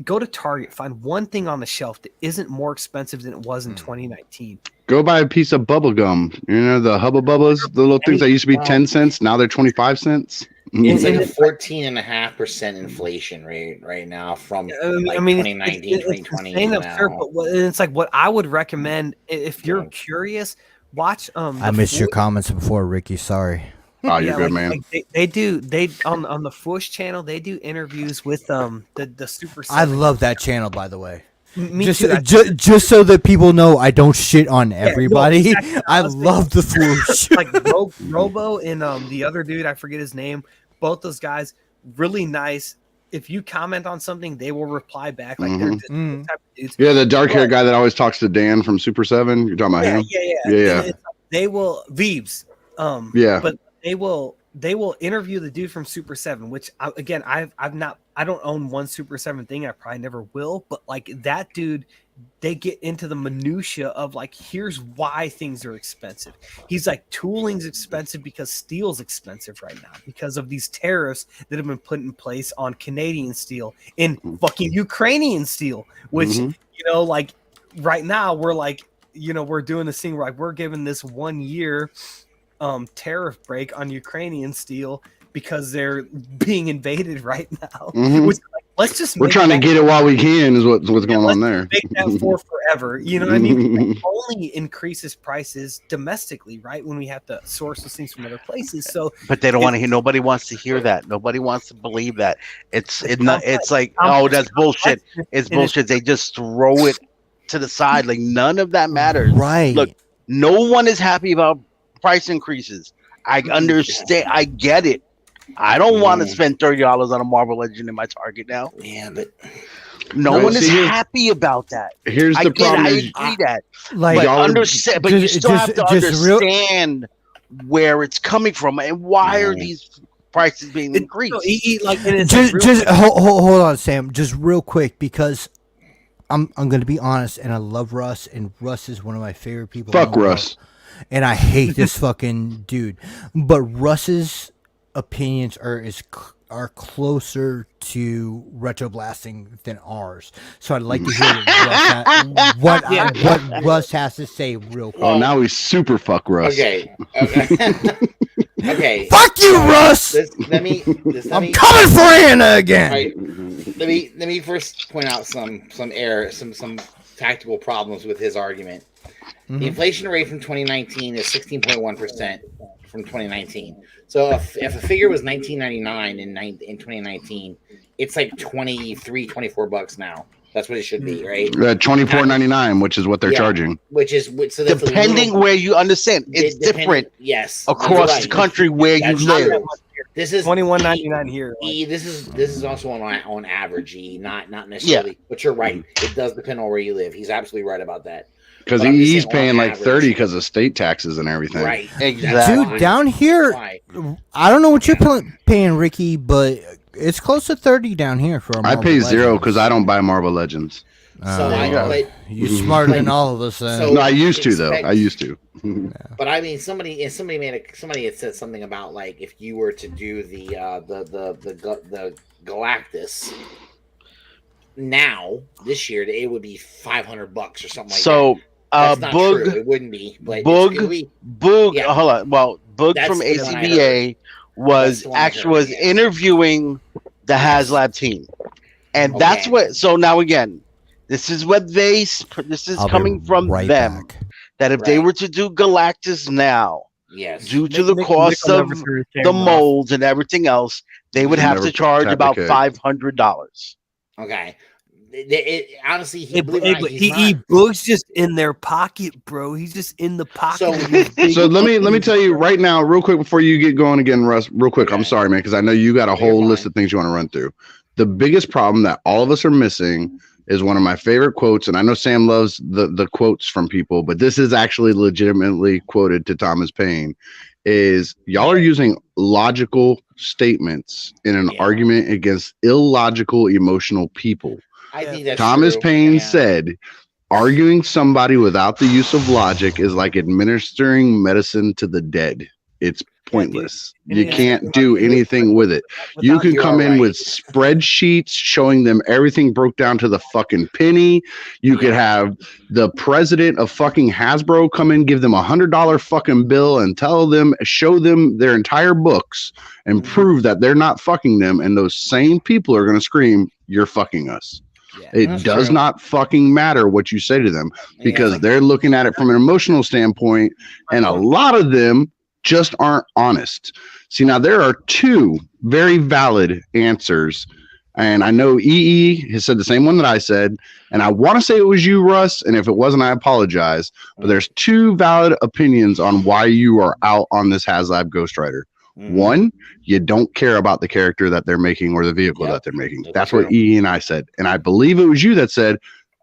Go to Target, find one thing on the shelf that isn't more expensive than it was in 2019. Go buy a piece of bubble gum. You know, the Hubba Bubbles, the little things that used to be 10 cents. Now they're 25 cents. It's like And a 14.5% inflation rate right now from like I mean, 2019, it's 2020 insane, to absurd, now. but it's like what I would recommend if you're curious, watch. I missed your comments before, Ricky. Sorry. Oh, you're good, like, man. Like they on the Fush channel, they do interviews with the Super. I 7. love that channel, by the way. Me Just, too. just so that people know I don't shit on everybody. exactly. I I was love the swoosh. Like Robo and the other dude, I forget his name. Both those guys, really nice. If you comment on something, they will reply back. Like they're just those type of dudes. Yeah, the dark haired guy that always talks to Dan from Super 7. You're talking about him? Yeah. Yeah. And they will Veeves. Yeah. But they will interview the dude from Super 7, which I don't own one Super 7 thing. I probably never will, but like that dude, they get into the minutia of like, here's why things are expensive. He's like, tooling's expensive because steel's expensive right now because of these tariffs that have been put in place on Canadian steel and fucking Ukrainian steel, which, you know, like right now we're like, you know, we're doing this thing where like we're giving this 1 year tariff break on Ukrainian steel because they're being invaded right now, which is like let's just We're make trying to that- get it while we can. Is what's going on let's there. just make that for forever. You know what I mean? It only increases prices domestically, right? When we have to source those things from other places. So, But they don't want to hear. Nobody wants to hear that. Nobody wants to believe that. It's like, oh, that's bullshit. It's bullshit. They just throw it to the side. Like none of that matters. Right. Look, no one is happy about price increases. I understand. I get it. I don't want to spend $30 on a Marvel Legend in my Target now. Yeah, but no one is here's- happy about that. Here's the problem. I Is, agree that. Like, But y'all are- understand. But you just- still have to just real- understand where it's coming from and why are these prices being increased. just hold on, Sam. Just real quick, because I'm gonna be honest, and I love Russ, and Russ is one of my favorite people. in fuck the world. Russ. And I hate this fucking dude. But Russ's opinions are closer to retro blasting than ours. So I'd like to hear what Russ has to say real quick. Oh, now he's super fuck Russ. okay. Okay. Fuck you, Russ! I'm coming for Anna again. Right. Let me first point out some tactical problems with his argument. The inflation rate from 2019 is 16.1% from 2019. So if a figure was $19.99 in 2019, it's like $24 now. That's what it should be, right? $24.99, which is what they're charging. So that's depending where you understand, it's different. Yes, across the country where you live. This is $21.99 here. This is also on average, not necessarily. Yeah. But you're right. It does depend on where you live. He's absolutely right about that. Because he's paying like 30 because of state taxes and everything. Right. Exactly. Dude, down here, I don't know what you're paying, Ricky, but it's close to 30 down here for a Marvel I pay Legends. 0 because I don't buy Marvel Legends. You're smarter than all of us. No, I used to though. I used to. But I mean, somebody had said something about like if you were to do the Galactus now this year, it would be $500 or something like that. So that's not Boog, true. It wouldn't be. But Boog. Yeah. Hold on. Well, Boog That's from the one I ACBA was interviewing the HasLab team, and that's what. So now again, this is what this is coming from them. Back. That if they were to do Galactus now, yes, due to the cost of the molds and everything else, they would have to charge about $500. Okay. Honestly, Boog's just in their pocket, bro. He's just in the pocket. So let me tell you right now, real quick, before you get going again, Russ. Real quick, I'm sorry, man, because I know you got a whole list of things you want to run through. The biggest problem that all of us are missing is one of my favorite quotes, and I know Sam loves the quotes from people, but this is actually legitimately quoted to Thomas Paine. Is y'all are using logical statements in an argument against illogical, emotional people. I think that's Thomas true. Paine said, arguing somebody without the use of logic is like administering medicine to the dead. It's pointless. You can't do anything with it. You can come in with spreadsheets showing them everything broke down to the fucking penny. You could have the president of fucking Hasbro come in, give them $100 fucking bill and show them their entire books and prove that they're not fucking them. And those same people are going to scream, "You're fucking us." It does not fucking matter what you say to them because they're looking at it from an emotional standpoint, and a lot of them just aren't honest. See, now there are two very valid answers, and I know EE has said the same one that I said, and I want to say it was you, Russ, and if it wasn't, I apologize, but there's two valid opinions on why you are out on this HasLab Ghost Rider. One, you don't care about the character that they're making or the vehicle that they're making. That's what EE and I said. And I believe it was you that said,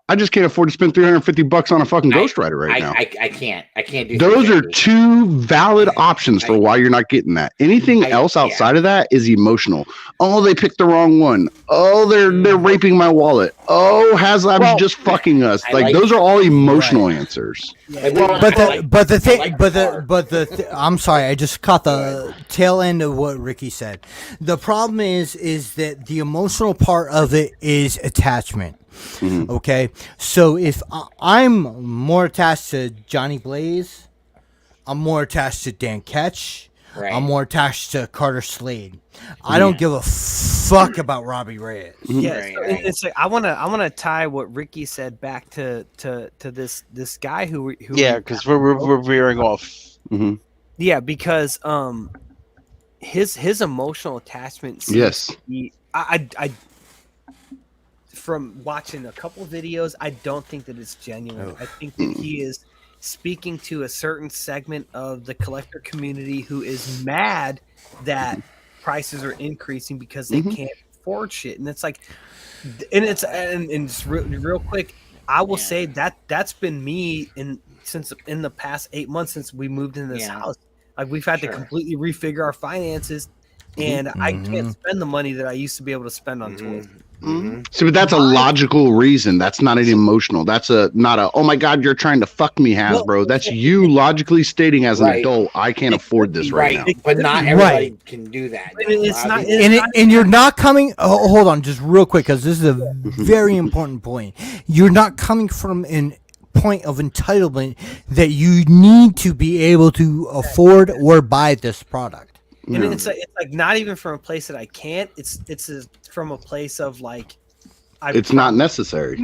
I just can't afford to spend $350 on a fucking Ghost Rider right now. I can't do those are two valid options for why you're not getting that. Anything else outside of that is emotional. Oh, they picked the wrong one. Oh, they're raping my wallet. Oh, HasLab's just fucking us. Like those are all emotional answers. I'm sorry, I just caught the tail end of what Ricky said. The problem is that the emotional part of it is attachment. Okay, so if I'm more attached to Johnny Blaze, I'm more attached to Dan Ketch, Right. I'm more attached to Carter Slade. I don't give a fuck about Robbie Reyes. Yeah, Right, so right. it's like I wanna tie what Ricky said back to this guy who Yeah, because we're veering off. Mm-hmm. Yeah, because his emotional attachment seems Yes. to be, I from watching a couple of videos, I don't think that it's genuine. I think that he is speaking to a certain segment of the collector community who is mad that prices are increasing because they can't afford shit. And it's like, and it's real quick. I will say that that's been me in the past 8 months since we moved into this house. Like we've had to completely refigure our finances, and I can't spend the money that I used to be able to spend on toys. See, but that's a logical reason. That's not an emotional. That's not a, oh my God, you're trying to fuck me, Hasbro. That's you logically stating as an adult, I can't afford this right now. But not everybody can do that. It's not, And you're not coming. Oh, hold on, just real quick, because this is a very important point. You're not coming from an point of entitlement that you need to be able to afford or buy this product. And it's like not even from a place that I can't. It's from a place of like, it's not necessary.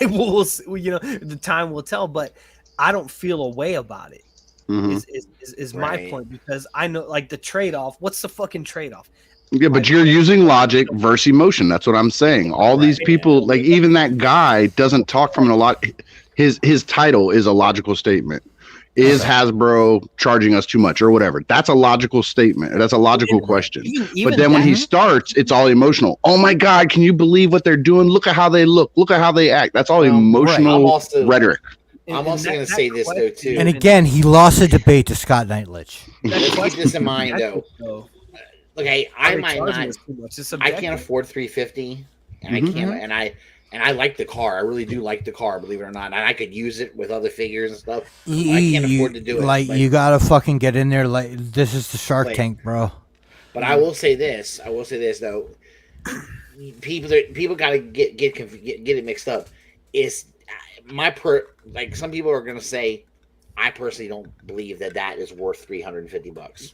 The time will tell. But I don't feel a way about it. Is my point, because I know like the trade off. What's the fucking trade off? Yeah, but you're using logic versus emotion. That's what I'm saying. All these people, like even that guy, doesn't talk from a lot. His title is a logical statement. Is Hasbro charging us too much or whatever? That's a logical statement. That's a logical question. But then when he starts, it's all emotional. Oh my God, can you believe what they're doing? Look at how they look. Look at how they act. That's all emotional rhetoric. I'm also going to say this though too. And again, he lost a debate to Scott Knightlich. Let's keep this in mind though. Okay, I might not. I can't afford $350, and I can't. And I like the car. I really do like the car, believe it or not. And I could use it with other figures and stuff. I can't afford to do it. Like you gotta fucking get in there. Like this is the Shark Tank, bro. But I will say this. Though. People gotta get it mixed up. Is like some people are gonna say, I personally don't believe that is worth $350.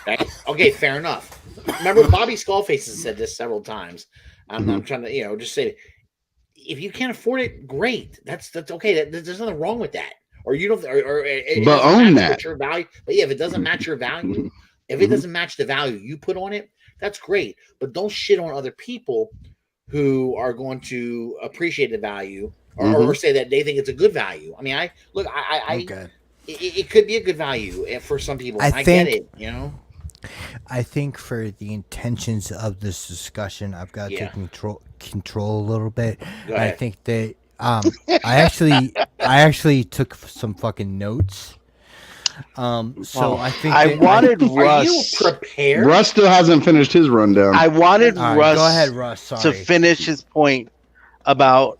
Right? Okay, fair enough. Remember, Bobby Skullface has said this several times. I'm trying to, just say, if you can't afford it, great. That's okay. There's nothing wrong with that. Or you don't, or but own that. Your value. But yeah, if it doesn't match your value, if it doesn't match the value you put on it, that's great. But don't shit on other people who are going to appreciate the value or say that they think it's a good value. I mean, it could be a good value for some people. I get it, I think for the intentions of this discussion, I've got to take control a little bit. I think that I actually took some fucking notes. So I think I wanted Russ. Are you prepared? Russ still hasn't finished his rundown. I wanted Russ. Go ahead, Russ. Sorry. To finish his point about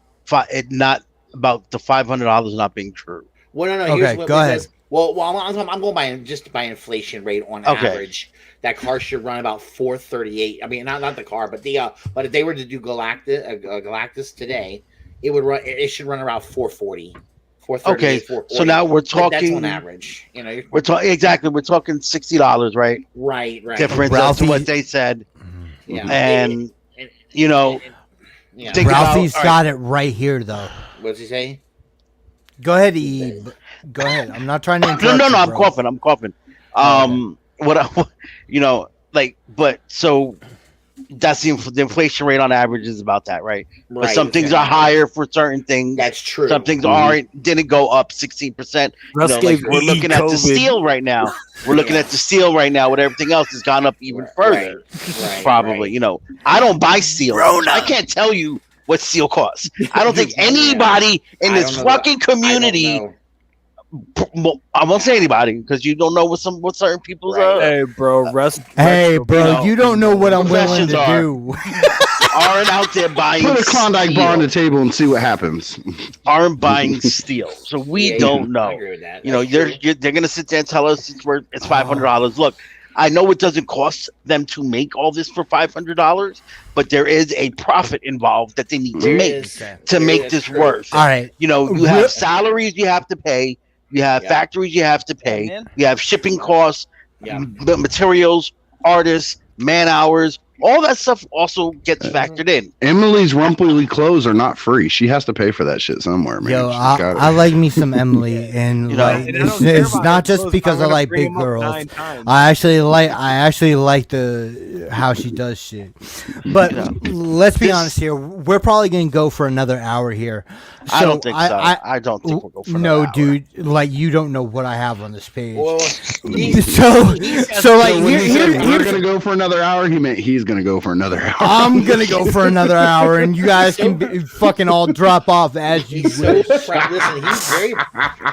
it not about the $500 not being true. Well, no. Okay, go ahead. Well, I'm going by inflation rate on average. That car should run about 438. I mean, not the car, but but if they were to do Galactus today, it should run around 440. 438, okay, 440. so now we're talking that's on average. We're talking $60, right? Right. Difference to what they said. Yeah, and Ralphie's got it right here, though. What's he say? Go ahead, Eve. Go ahead. I'm not trying to interrupt. No, you, I'm bro. coughing. So that's the inflation rate on average is about that, right? But some things are higher for certain things. That's true. Some things didn't go up 16%. We're looking at the steel right now. We're looking at the steel right now. With everything else has gone up even further. Probably. I don't buy steel. I can't tell you what steel costs. I don't think anybody in this fucking community. I won't say anybody because you don't know what certain people's Hey, bro, you don't know what I'm willing to do. Aren't out there buying. Put a Klondike bar on the table and see what happens. Aren't buying steel, so we don't know. I agree with that. They're gonna sit there and tell us it's $500. Look, I know it doesn't cost them to make all this for $500, but there is a profit involved that they need to make this worth. All right, you have salaries you have to pay. You have factories you have to pay. You have shipping costs. materials, artists, man hours, all that stuff also gets factored in. Emily's rumply clothes are not free. She has to pay for that shit somewhere, man. Yo, I like me some Emily, and like it's not just because I like big girls. I actually like the how she does shit. But let's be honest here. We're probably gonna go for another hour here. So I don't think so. I don't think we'll go for another hour. Dude. Like you don't know what I have on this page. Well, so like we're gonna go for another hour. He meant he's gonna go for another hour. I'm gonna go for another hour, and you guys can fucking all drop off as you wish. Listen,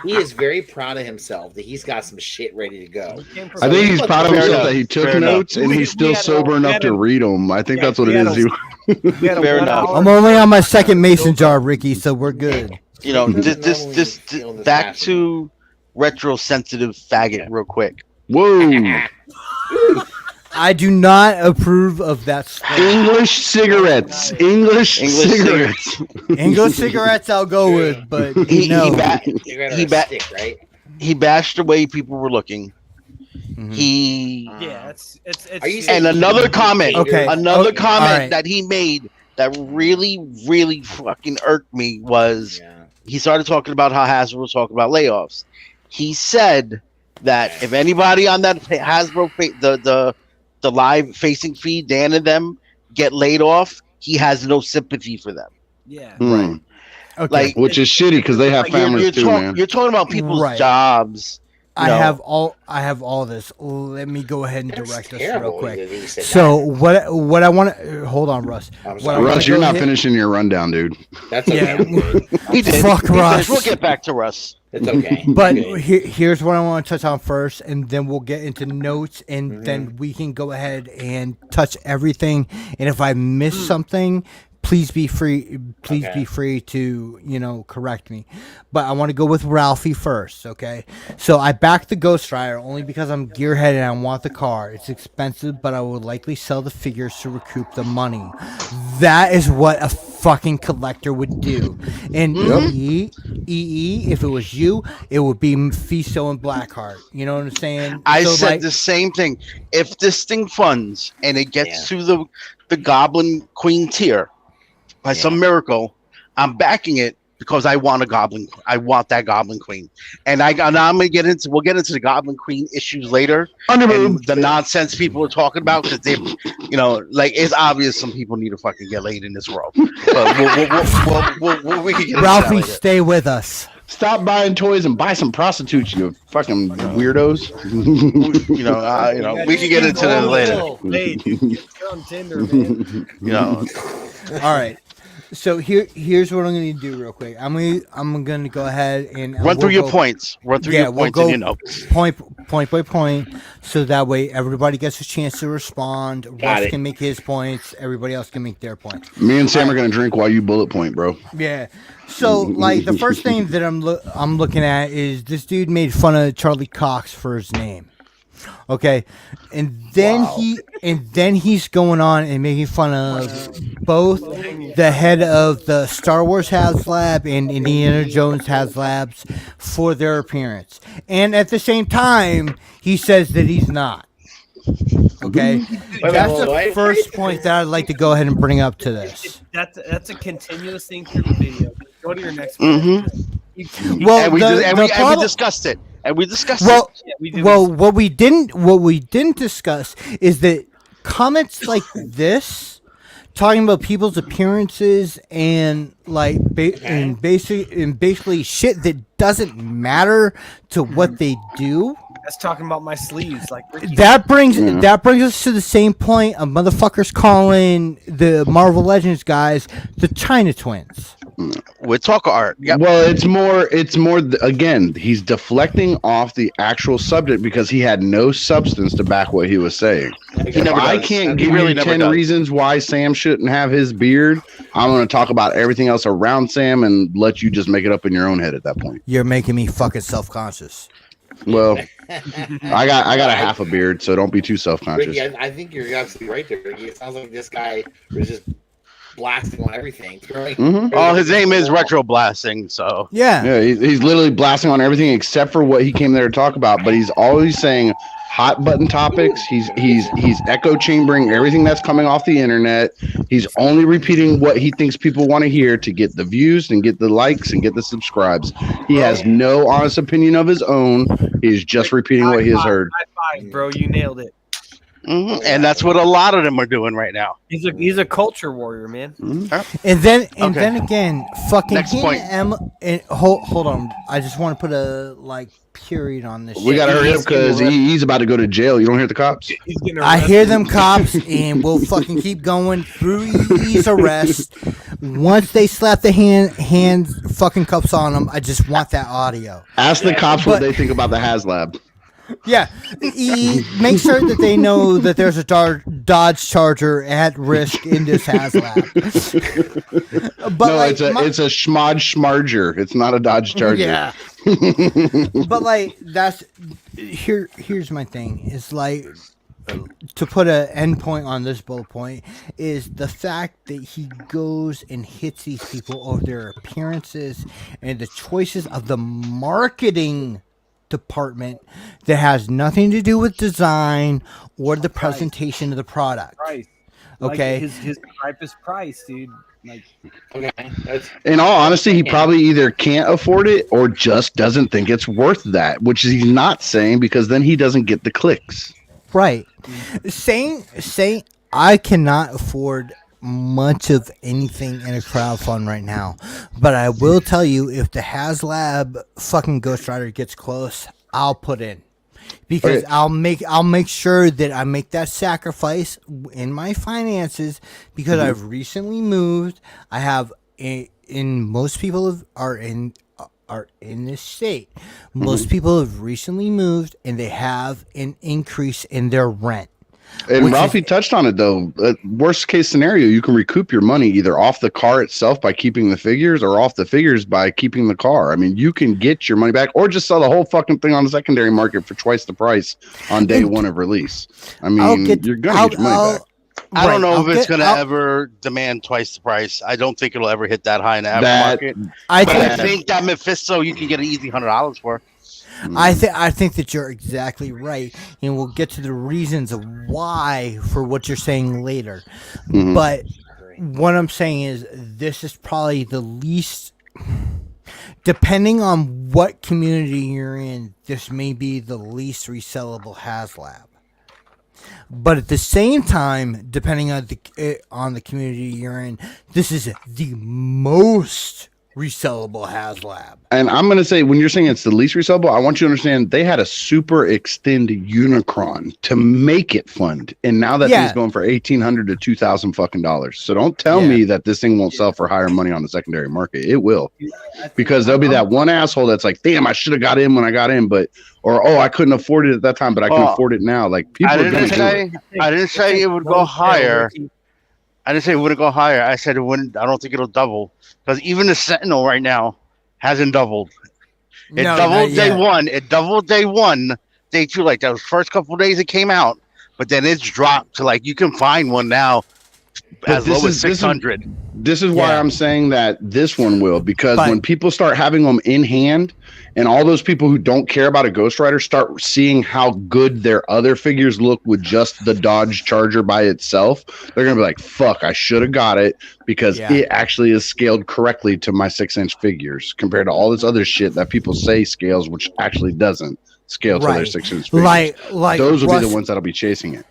he is very proud of himself that he's got some shit ready to go. I think he's proud of himself that he took notes and he's still sober enough to read them. I think that's what it is. Fair enough. I'm only on my second mason jar, Ricky, so we're good. You know, this back to retro sensitive faggot real quick. Whoa. I do not approve of that. English cigarettes. English cigarettes. English cigarettes I'll go with, but he right? bashed the way people were looking. Mm-hmm. It's and another comment. Right. That he made that really fucking irked me was he started talking about how Hasbro was talking about layoffs. He said that if anybody on that Hasbro the live facing feed, Dan and them, get laid off, he has no sympathy for them. Yeah. Right. Okay. Like, which is shitty because they have families too, man. You're talking about people's jobs. I have all this. Let me go ahead and direct us real quick. So what I want to hold on, Russ. Russ, you're not finishing your rundown, dude. That's okay. He did. Fuck Russ. We'll get back to Russ. It's okay. But here's what I want to touch on first, and then we'll get into notes, and then we can go ahead and touch everything. And if I miss something, please be free. Please be free to correct me. But I want to go with Ralphie first. Okay. So I backed the Ghost Rider only because I'm gearheaded and I want the car. It's expensive, but I would likely sell the figures to recoup the money. That is what a fucking collector would do. And if it was you, it would be Mephisto and Blackheart. You know what I'm saying? I said the same thing. If this thing funds and it gets to the Goblin Queen tier by some miracle, I'm backing it because I want a Goblin. I want that Goblin Queen, and we'll get into the Goblin Queen issues later. And the nonsense people are talking about because they, like it's obvious some people need to fucking get laid in this world. But we can get Ralphie, stay with us. Stop buying toys and buy some prostitutes, you fucking weirdos. We can get into that later. On Tinder, man. All right. So here's what I'm going to do real quick. I'm going to go ahead and run through your points. Run through your points and your notes. Point by point, so that way everybody gets a chance to respond. Russ can make his points. Everybody else can make their points. Me and Sam are going to drink while you bullet point, bro. Yeah. So like the first thing that I'm looking at is this dude made fun of Charlie Cox for his name. Okay, and then he's going on and making fun of both the head of the Star Wars HasLab and Indiana Jones HasLabs for their appearance, and at the same time he says that he's not. Okay, that's the first point that I'd like to go ahead and bring up to this. That's a continuous thing through the video. Go to your next one. Well, we discussed it. And we discussed it. What we didn't discuss is that comments like this, talking about people's appearances and basically shit that doesn't matter to what they do. That's talking about my sleeves, like Ricky. That brings us to the same point of motherfuckers calling the Marvel Legends guys the China Twins. With talk art. Yep. Well, it's more again, he's deflecting off the actual subject because he had no substance to back what he was saying. I can't give you 10 reasons why Sam shouldn't have his beard. I'm going to talk about everything else around Sam and let you just make it up in your own head at that point. You're making me fucking self-conscious. Well, I got a half a beard, so don't be too self-conscious. Ricky, I think you're absolutely right there, Ricky. It sounds like this guy was just blasting on everything. Oh, his name is Retro Blasting, so yeah, he's literally blasting on everything except for what he came there to talk about. But he's always saying hot button topics. He's echo chambering everything that's coming off the internet. He's only repeating what he thinks people want to hear to get the views and get the likes and get the subscribes. He has no honest opinion of his own. He's just repeating what he has heard. High five, bro, you nailed it. Mm-hmm. And that's what a lot of them are doing right now. He's a culture warrior, man. Mm-hmm. And then again, fucking Next point. hold on. I just want to put a period on this. We gotta hurry up because he's about to go to jail. You don't hear the cops? I hear them cops, and we'll fucking keep going through his arrest. Once they slap the hand fucking cuffs on him, I just want that audio. Ask the cops what they think about the HasLab. Yeah, make sure that they know that there's a Dodge Charger at risk in this HasLab. But no, it's a Schmodge Schmarger. It's not a Dodge Charger. Yeah. But that's here's my thing. It's to put an end point on this bullet point is the fact that he goes and hits these people over their appearances and the choices of the marketing department that has nothing to do with design or the presentation of the product. Price. Okay. His cheapest price, dude. In all honesty, he probably either can't afford it or just doesn't think it's worth that, which he's not saying because then he doesn't get the clicks. Right. Saying I cannot afford much of anything in a crowdfund right now, but I will tell you, if the HasLab fucking Ghost Rider gets close, I'll put in, because I'll make sure that I make that sacrifice in my finances, because I've recently moved. I have most people are in this state. Most people have recently moved, and they have an increase in their rent. And Ralphie touched on it, though. Worst case scenario, you can recoup your money either off the car itself by keeping the figures or off the figures by keeping the car. I mean, you can get your money back or just sell the whole fucking thing on the secondary market for twice the price on day one of release. I mean, you're going to get your money back. I don't know if it's going to ever demand twice the price. I don't think it'll ever hit that high in the aftermarket. I think that Mephisto you can get an easy $100 for. I think that you're exactly right, and we'll get to the reasons of why for what you're saying later. But what I'm saying is, this is probably the least, depending on what community you're in, this may be the least resellable HasLab. But at the same time, depending on the community you're in, this is the most resellable HasLab. And I'm going to say, when you're saying it's the least resellable, I want you to understand they had a super extend Unicron to make it fun, and now that thing's going for $1,800 to $2,000 fucking dollars. So don't tell me that this thing won't sell for higher money on the secondary market. It will, because there'll be that one asshole that's like, "Damn, I should have got in when I got in," or I couldn't afford it at that time, but I can afford it now. Like, people I didn't say it would go higher. I didn't say it wouldn't go higher. I said it wouldn't. I don't think it'll double, because even the Sentinel right now hasn't doubled. It doubled day one. It doubled day one. Day two, like those first couple of days it came out, but then it's dropped to you can find one now as low as 600. This is why I'm saying that this one will, because when people start having them in hand, and all those people who don't care about a Ghost Rider start seeing how good their other figures look with just the Dodge Charger by itself, they're going to be like, fuck, I should have got it, because it actually is scaled correctly to my 6-inch figures compared to all this other shit that people say scales, which actually doesn't scale to their 6-inch figures. Like those will be the ones that'll be chasing it.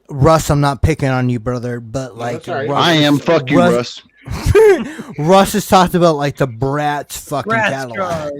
Russ, I'm not picking on you, brother, but I am. Fuck you, Russ. Russ has talked about the Bratz fucking catalog.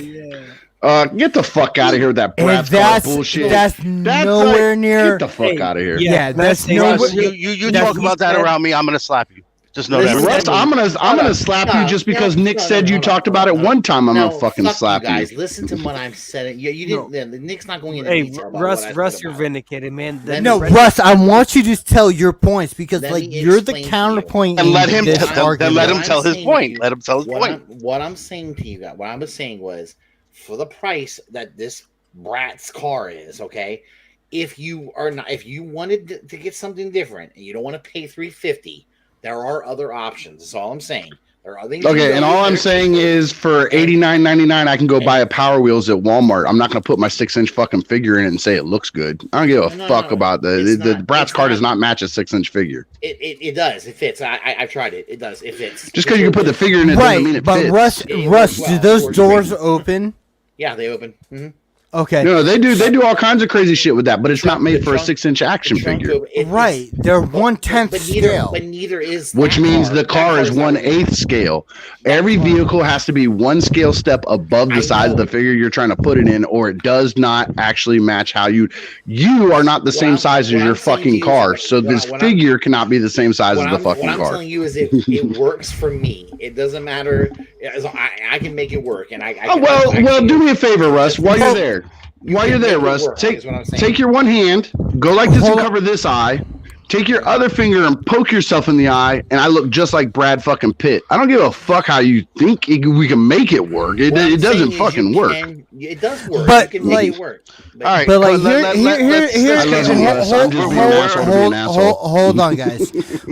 Get the fuck out of here with that Bratz car bullshit. That's nowhere near. Get the fuck out of here. Yeah, that's Russ, you talk about that around me, I'm gonna slap you. Just know that. Russ, I'm gonna slap you just because Nick said you talked about it one time. I'm gonna fucking slap you. Guys, listen to what I'm saying. You didn't. Nick's not going into detail about Russ, you're vindicated, man. Russ, I want you to tell your points, because you're the counterpoint. And let him tell his point. Let him tell his point. What I'm saying to you guys, what I was saying was, for the price that this Bratz car is, okay, if you wanted to get something different and you don't want to pay $350, there are other options. That's all I'm saying. There are things. Okay, and all I'm saying is for $89.99, I can go buy a Power Wheels at Walmart. I'm not going to put my 6-inch fucking figure in it and say it looks good. I don't give a fuck about the Bratz car does not match a 6-inch figure. It does. It fits. I've tried it. It does. It fits. Just because you can put the figure in it doesn't mean it fits. But Russ, do those doors open? Yeah, they open. Mm-hmm. Okay. No, they do all kinds of crazy shit with that, but it's not made for a 6-inch action figure. Right. They're 1/10 scale. But neither is which means the car is 1/8 scale. Every vehicle has to be one scale step above the size of the figure you're trying to put it in, or it does not actually match how you are not the same size as your fucking car. So this figure cannot be the same size as the fucking car. What I'm telling you is it works for me. It doesn't matter. I can make it work, and well, do me a favor, Russ. While you're there, Russ, take your one hand, go like this and cover this eye. Take your other finger and poke yourself in the eye, and I look just like Brad fucking Pitt. I don't give a fuck how you think we can make it work. It doesn't fucking work. It does work. But you can make it work. All right, but like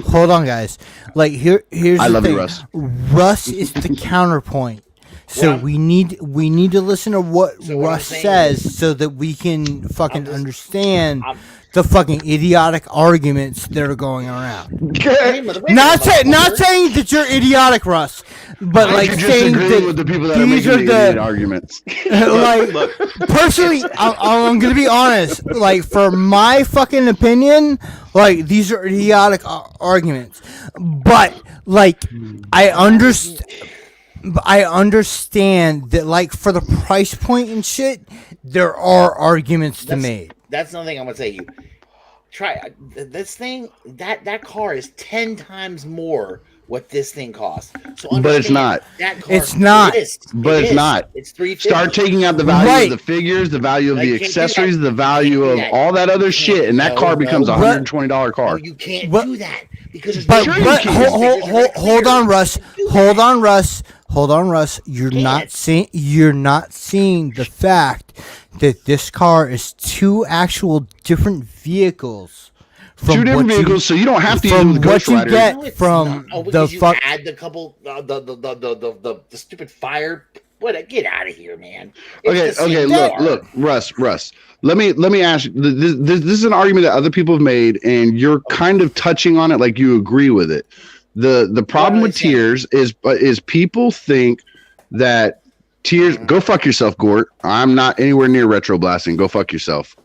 hold on, guys. Like here's the thing. Russ. Russ is the counterpoint. So we need to listen to what Russ says so that we can fucking understand the fucking idiotic arguments that are going around. Not saying that you're idiotic, Russ, but like saying that with the people that these are are making the arguments. Like personally, I'm gonna be honest. Like for my fucking opinion, like these are idiotic arguments. But like I understand that, like, for the price point and shit, there are arguments to make. That's another thing I'm gonna say. You try this thing. That car is 10 times more what this thing costs. So but it's not. That car it's not. But it's not. It's $350. Start taking out the value of the figures, the value of the accessories, the value of all that other shit, and that car becomes a $120 car. No, you can't do that because. Hold on, Russ. Hold on, Russ. You're not seeing the fact that this car is two actual different vehicles. Two different vehicles, so you don't have to use the Ghost Rider. Get from the fuck. Add the couple, the stupid fire. What? Get out of here, man! Okay. Look, Russ. Let me ask you. This is an argument that other people have made, and you're kind of touching on it, like you agree with it. The problem with tiers is people think that tiers. Go fuck yourself, Gort. I'm not anywhere near retro blasting. Go fuck yourself.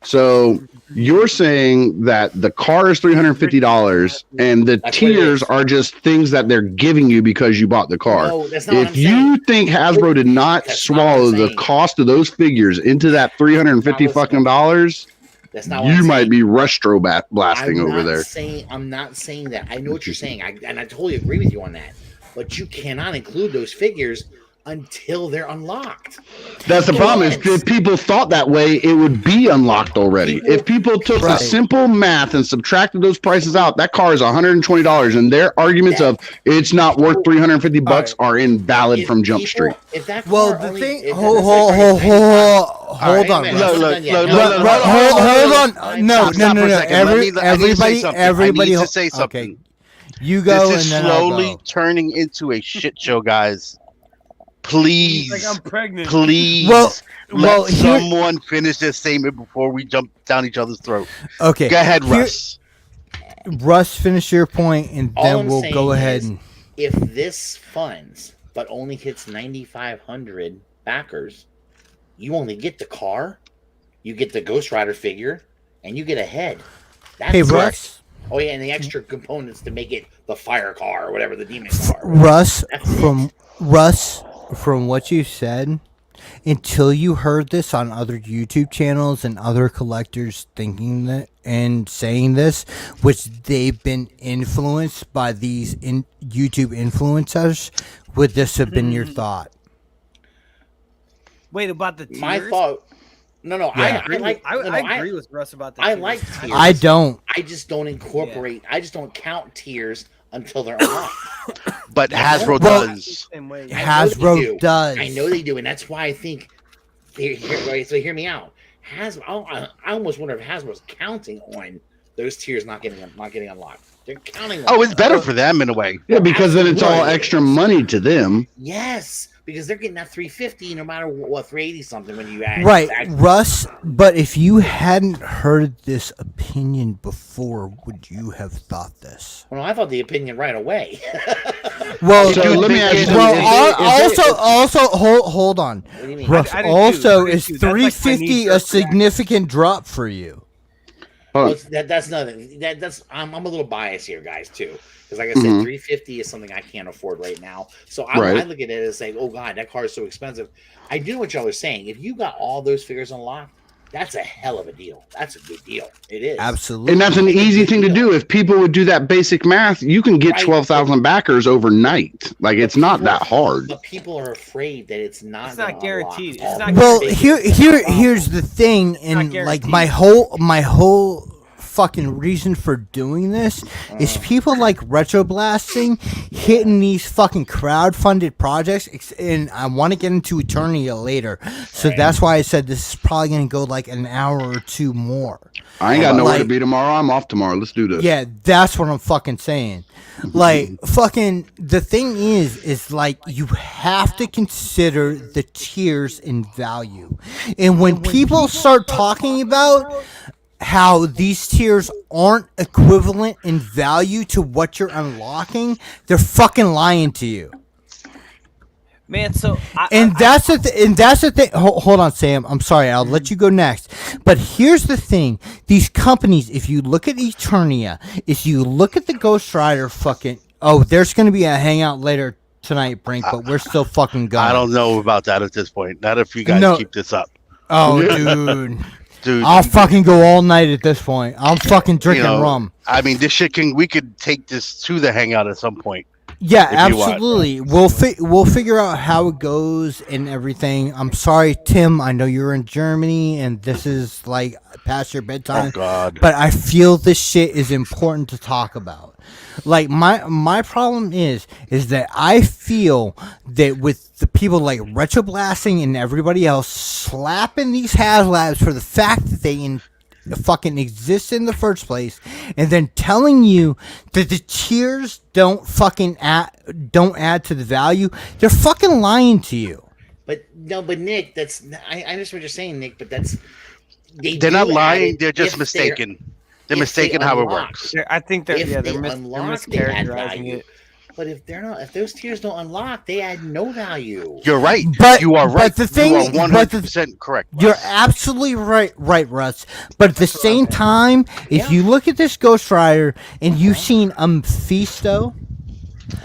So you're saying that the car is $350 and the tiers are just things that they're giving you because you bought the car. No, that's not if you think Hasbro did not swallow the cost of those figures into that $350 fucking dollars, that's not you might be retro blasting over there. I'm not saying that. I know what you're saying, and I totally agree with you on that. But you cannot include those figures until they're unlocked. That's the problem. If people thought that way, it would be unlocked already. If people took the simple math and subtracted those prices out, that car is $120, and their arguments of it's not worth $350 are invalid from Jump Street. Hold on. No. Everybody. To say something. Okay. You go. This is and then slowly turning into a shit show, guys. Please, like I'm pregnant. Please, let someone finish their statement before we jump down each other's throat. Okay, go ahead, Russ. Russ, finish your point, and then we'll go ahead. If this funds but only hits 9,500 backers, you only get the car, you get the Ghost Rider figure, and you get a head. Hey, Russ. Oh yeah, and the extra components to make it the fire car or whatever, the demon car. Russ, from what you said, until you heard this on other YouTube channels and other collectors thinking that and saying this, which they've been influenced by these YouTube influencers, would this have been your thought? Wait, about the tiers? My thought. No. Yeah. I agree with Russ about that. I like tiers. I don't. I just don't incorporate. Yeah. I just don't count tiers until they're unlocked. But Hasbro does. Hasbro does. I know they do, and that's why I think. So hear me out. I almost wonder if Hasbro's counting on those tiers not getting unlocked. They're counting. Oh, it's better for them in a way. Yeah, because then it's all extra money to them. Yes, because they're getting that 350 no matter what 380 something when you add. Right, Russ. But if you hadn't heard this opinion before, would you have thought this? Well, I thought the opinion right away. Well, So let me ask you also, hold on. What do you mean? Russ, I do also, too. is That's like my 350 knee-jerk a significant drop for you? Well, that's nothing. That's I'm a little biased here, guys, too, because like I said, 350 is something I can't afford right now. So I look at it as saying, "Oh God, that car is so expensive." I do what y'all are saying. If you got all those figures unlocked, that's a hell of a deal. That's a good deal. It is Absolutely, and that's an easy thing to do. If people would do that basic math, you can get 12,000 backers overnight. Like it's not that hard. But people are afraid that it's not. It's not guaranteed. It's not Well, guaranteed. here's the thing, and like my whole fucking reason for doing this is people like retro blasting, hitting these fucking crowd-funded projects, and I want to get into Eternia later, so that's why I said this is probably gonna go like an hour or two more. I ain't got nowhere to Like- be tomorrow. I'm off tomorrow. Let's do this. Yeah, that's what I'm fucking saying. Like, fucking, the thing is like, you have to consider the tiers in value. And when people start talking about how these tiers aren't equivalent in value to what you're unlocking, they're fucking lying to you. Man, so That's the thing. Hold on, Sam. I'm sorry. I'll let you go next. But here's the thing: these companies. If you look at Eternia, if you look at the Ghost Rider, fucking. Oh, there's gonna be a hangout later tonight, Brink. But we're still fucking going. I don't know about that at this point. Not if you guys keep this up. Oh, dude. Dude, I'll fucking go all night at this point. I'm fucking drinking rum. I mean, this shit we could take this to the hangout at some point. Yeah, if you want. absolutely. We'll figure out how it goes and everything. I'm sorry, Tim. I know you're in Germany and this is like past your bedtime. Oh God. But I feel this shit is important to talk about. Like my problem is that I feel that with the people like Retro Blasting and everybody else slapping these HasLabs for the fact that they fucking exist in the first place, and then telling you that the tiers don't add to the value, they're fucking lying to you. But Nick, that's I understand what you're saying, Nick. But that's they're not lying. They're just mistaken. They're mistaken how it works. I think they're If they're mischaracterizing it. But if those tiers don't unlock, they add no value. You're right. But you are right. But the thing, you are 100% correct. Russ. You're absolutely right, Russ. But at the same time, if you look at this Ghost Rider and you've seen Mephisto,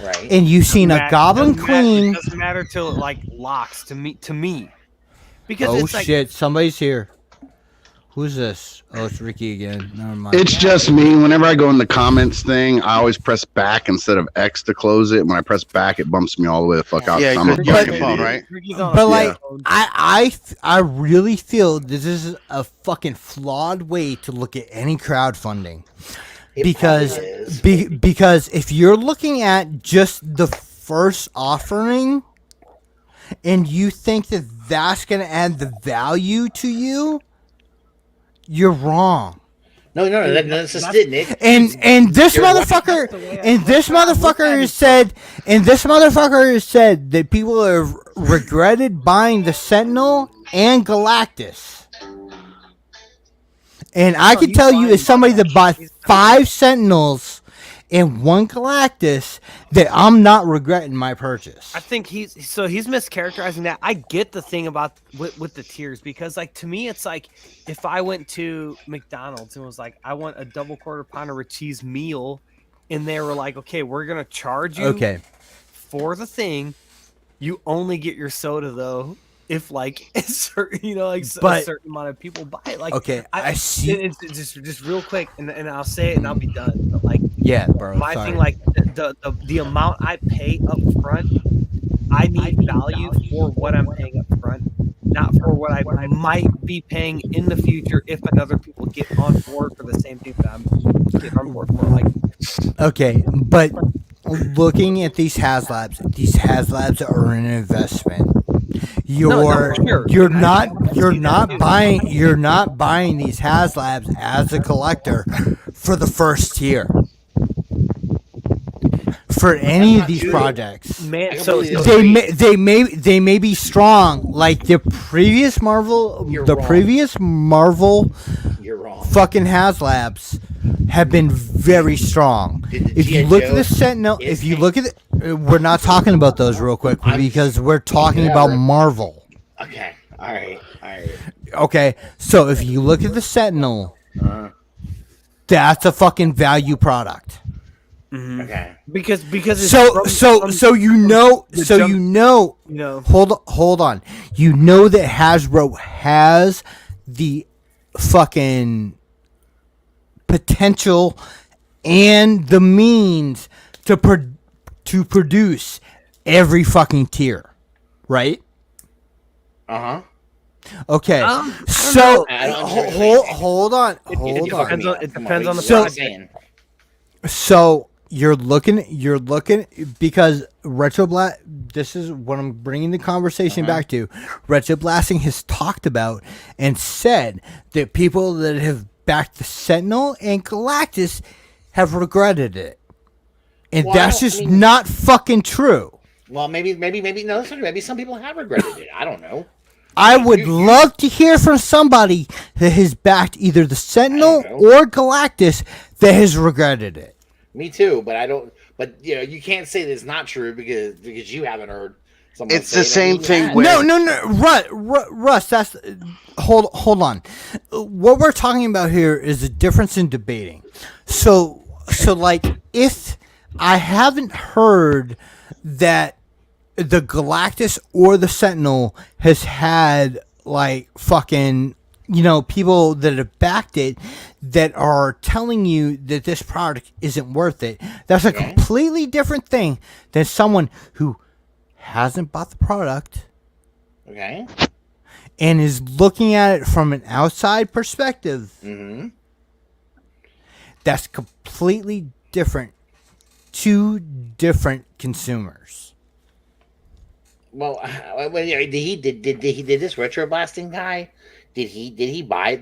right, and you've seen a Goblin Queen, It doesn't matter till it like locks to me. Because oh it's like, shit, somebody's here. Who's this? Oh, it's Ricky again. Never mind. It's just me. Whenever I go in the comments thing, I always press back instead of X to close it. When I press back, it bumps me all the way the fuck out. Yeah, I'm a you're on fucking your phone, idiot. right? But like, I really feel this is a fucking flawed way to look at any crowdfunding, because because if you're looking at just the first offering, and you think that that's gonna add the value to you, you're wrong. No, that's just it, Nick. And this motherfucker has said that people have regretted buying the Sentinel and Galactus. And I can tell you, as somebody that bought 5 Sentinels and 1 Galactus, that I'm not regretting my purchase. I think he's mischaracterizing that. I get the thing about with the tiers, because like to me it's like if I went to McDonald's and was like, I want a double quarter pounder with cheese meal, and they were like, okay, we're gonna charge you for the thing. You only get your soda though if like a certain, a certain amount of people buy it. Like, okay, I see. It's just real quick, and I'll say it and I'll be done. But like, yeah, bro. My thing, like the amount I pay up front, I need value for what I'm paying up front, not for what I might be paying in the future if another people get on board for the same thing that I'm getting on board for. Like, okay, but looking at these HasLabs are an investment. You're sure. you're And I not can you're see that not too. buying these HasLabs as a collector for the first tier. For any not of these true. projects. Man, I so completely They may be strong like the previous Marvel You're wrong. You're wrong. fucking HasLabs have been very strong. Did the If you G.I. look at Joe the Sentinel, is if you tank? look at it, we're not talking about those real quick because we're talking about whatever. Marvel. Okay. All right. Okay, so if you look at the Sentinel, that's a fucking value product. Okay. because it's So you know, you know. hold on. You know that Hasbro has the fucking potential and the means to produce every fucking tier, right? Okay. So I don't understand what you're hold on. It depends on the So- project. So you're looking because this is what I'm bringing the conversation back to. Retro Blasting has talked about and said that people that have backed the Sentinel and Galactus have regretted it, and Well, that's just not fucking true. Well, maybe no. That's not true. Maybe some people have regretted it. I don't know. I would love to hear from somebody that has backed either the Sentinel I don't know. or Galactus that has regretted it. Me too, but I don't. But you can't say that it's not true because you haven't heard. Someone It's say the that same you thing have. with- No, Russ. That's hold on. What we're talking about here is a difference in debating. So like if I haven't heard that the Galactus or the Sentinel has had like fucking people that have backed it that are telling you that this product isn't worth it. That's a completely different thing than someone who hasn't bought the product Okay. and is looking at it from an outside perspective. Mm-hmm. That's completely different. Two different consumers. Well, did this retro blasting guy? Did he buy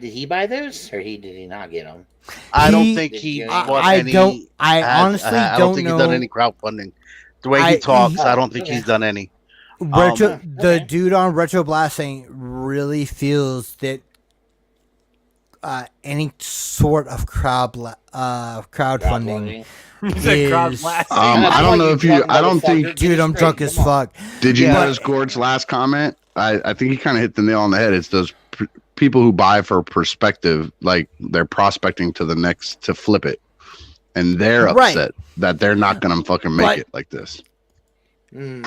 those or did he not get them? I don't He- think he. I bought I any, don't- I has- honestly I don't think know. he's done any crowdfunding. The way I- he talks, he- I don't think Okay. he's done any. The okay. dude on Retro Blasting really feels that any sort of crowdfunding. He's a crowd is- blasting. I don't know if you. I don't think. Dude, I'm drunk as fuck. Did you Yeah. notice Gord's last comment? I think he kind of hit the nail on the head. It's those people who buy for perspective, like they're prospecting to the next to flip it, and they're Right. upset that they're not going to fucking make But- it like this. Hmm.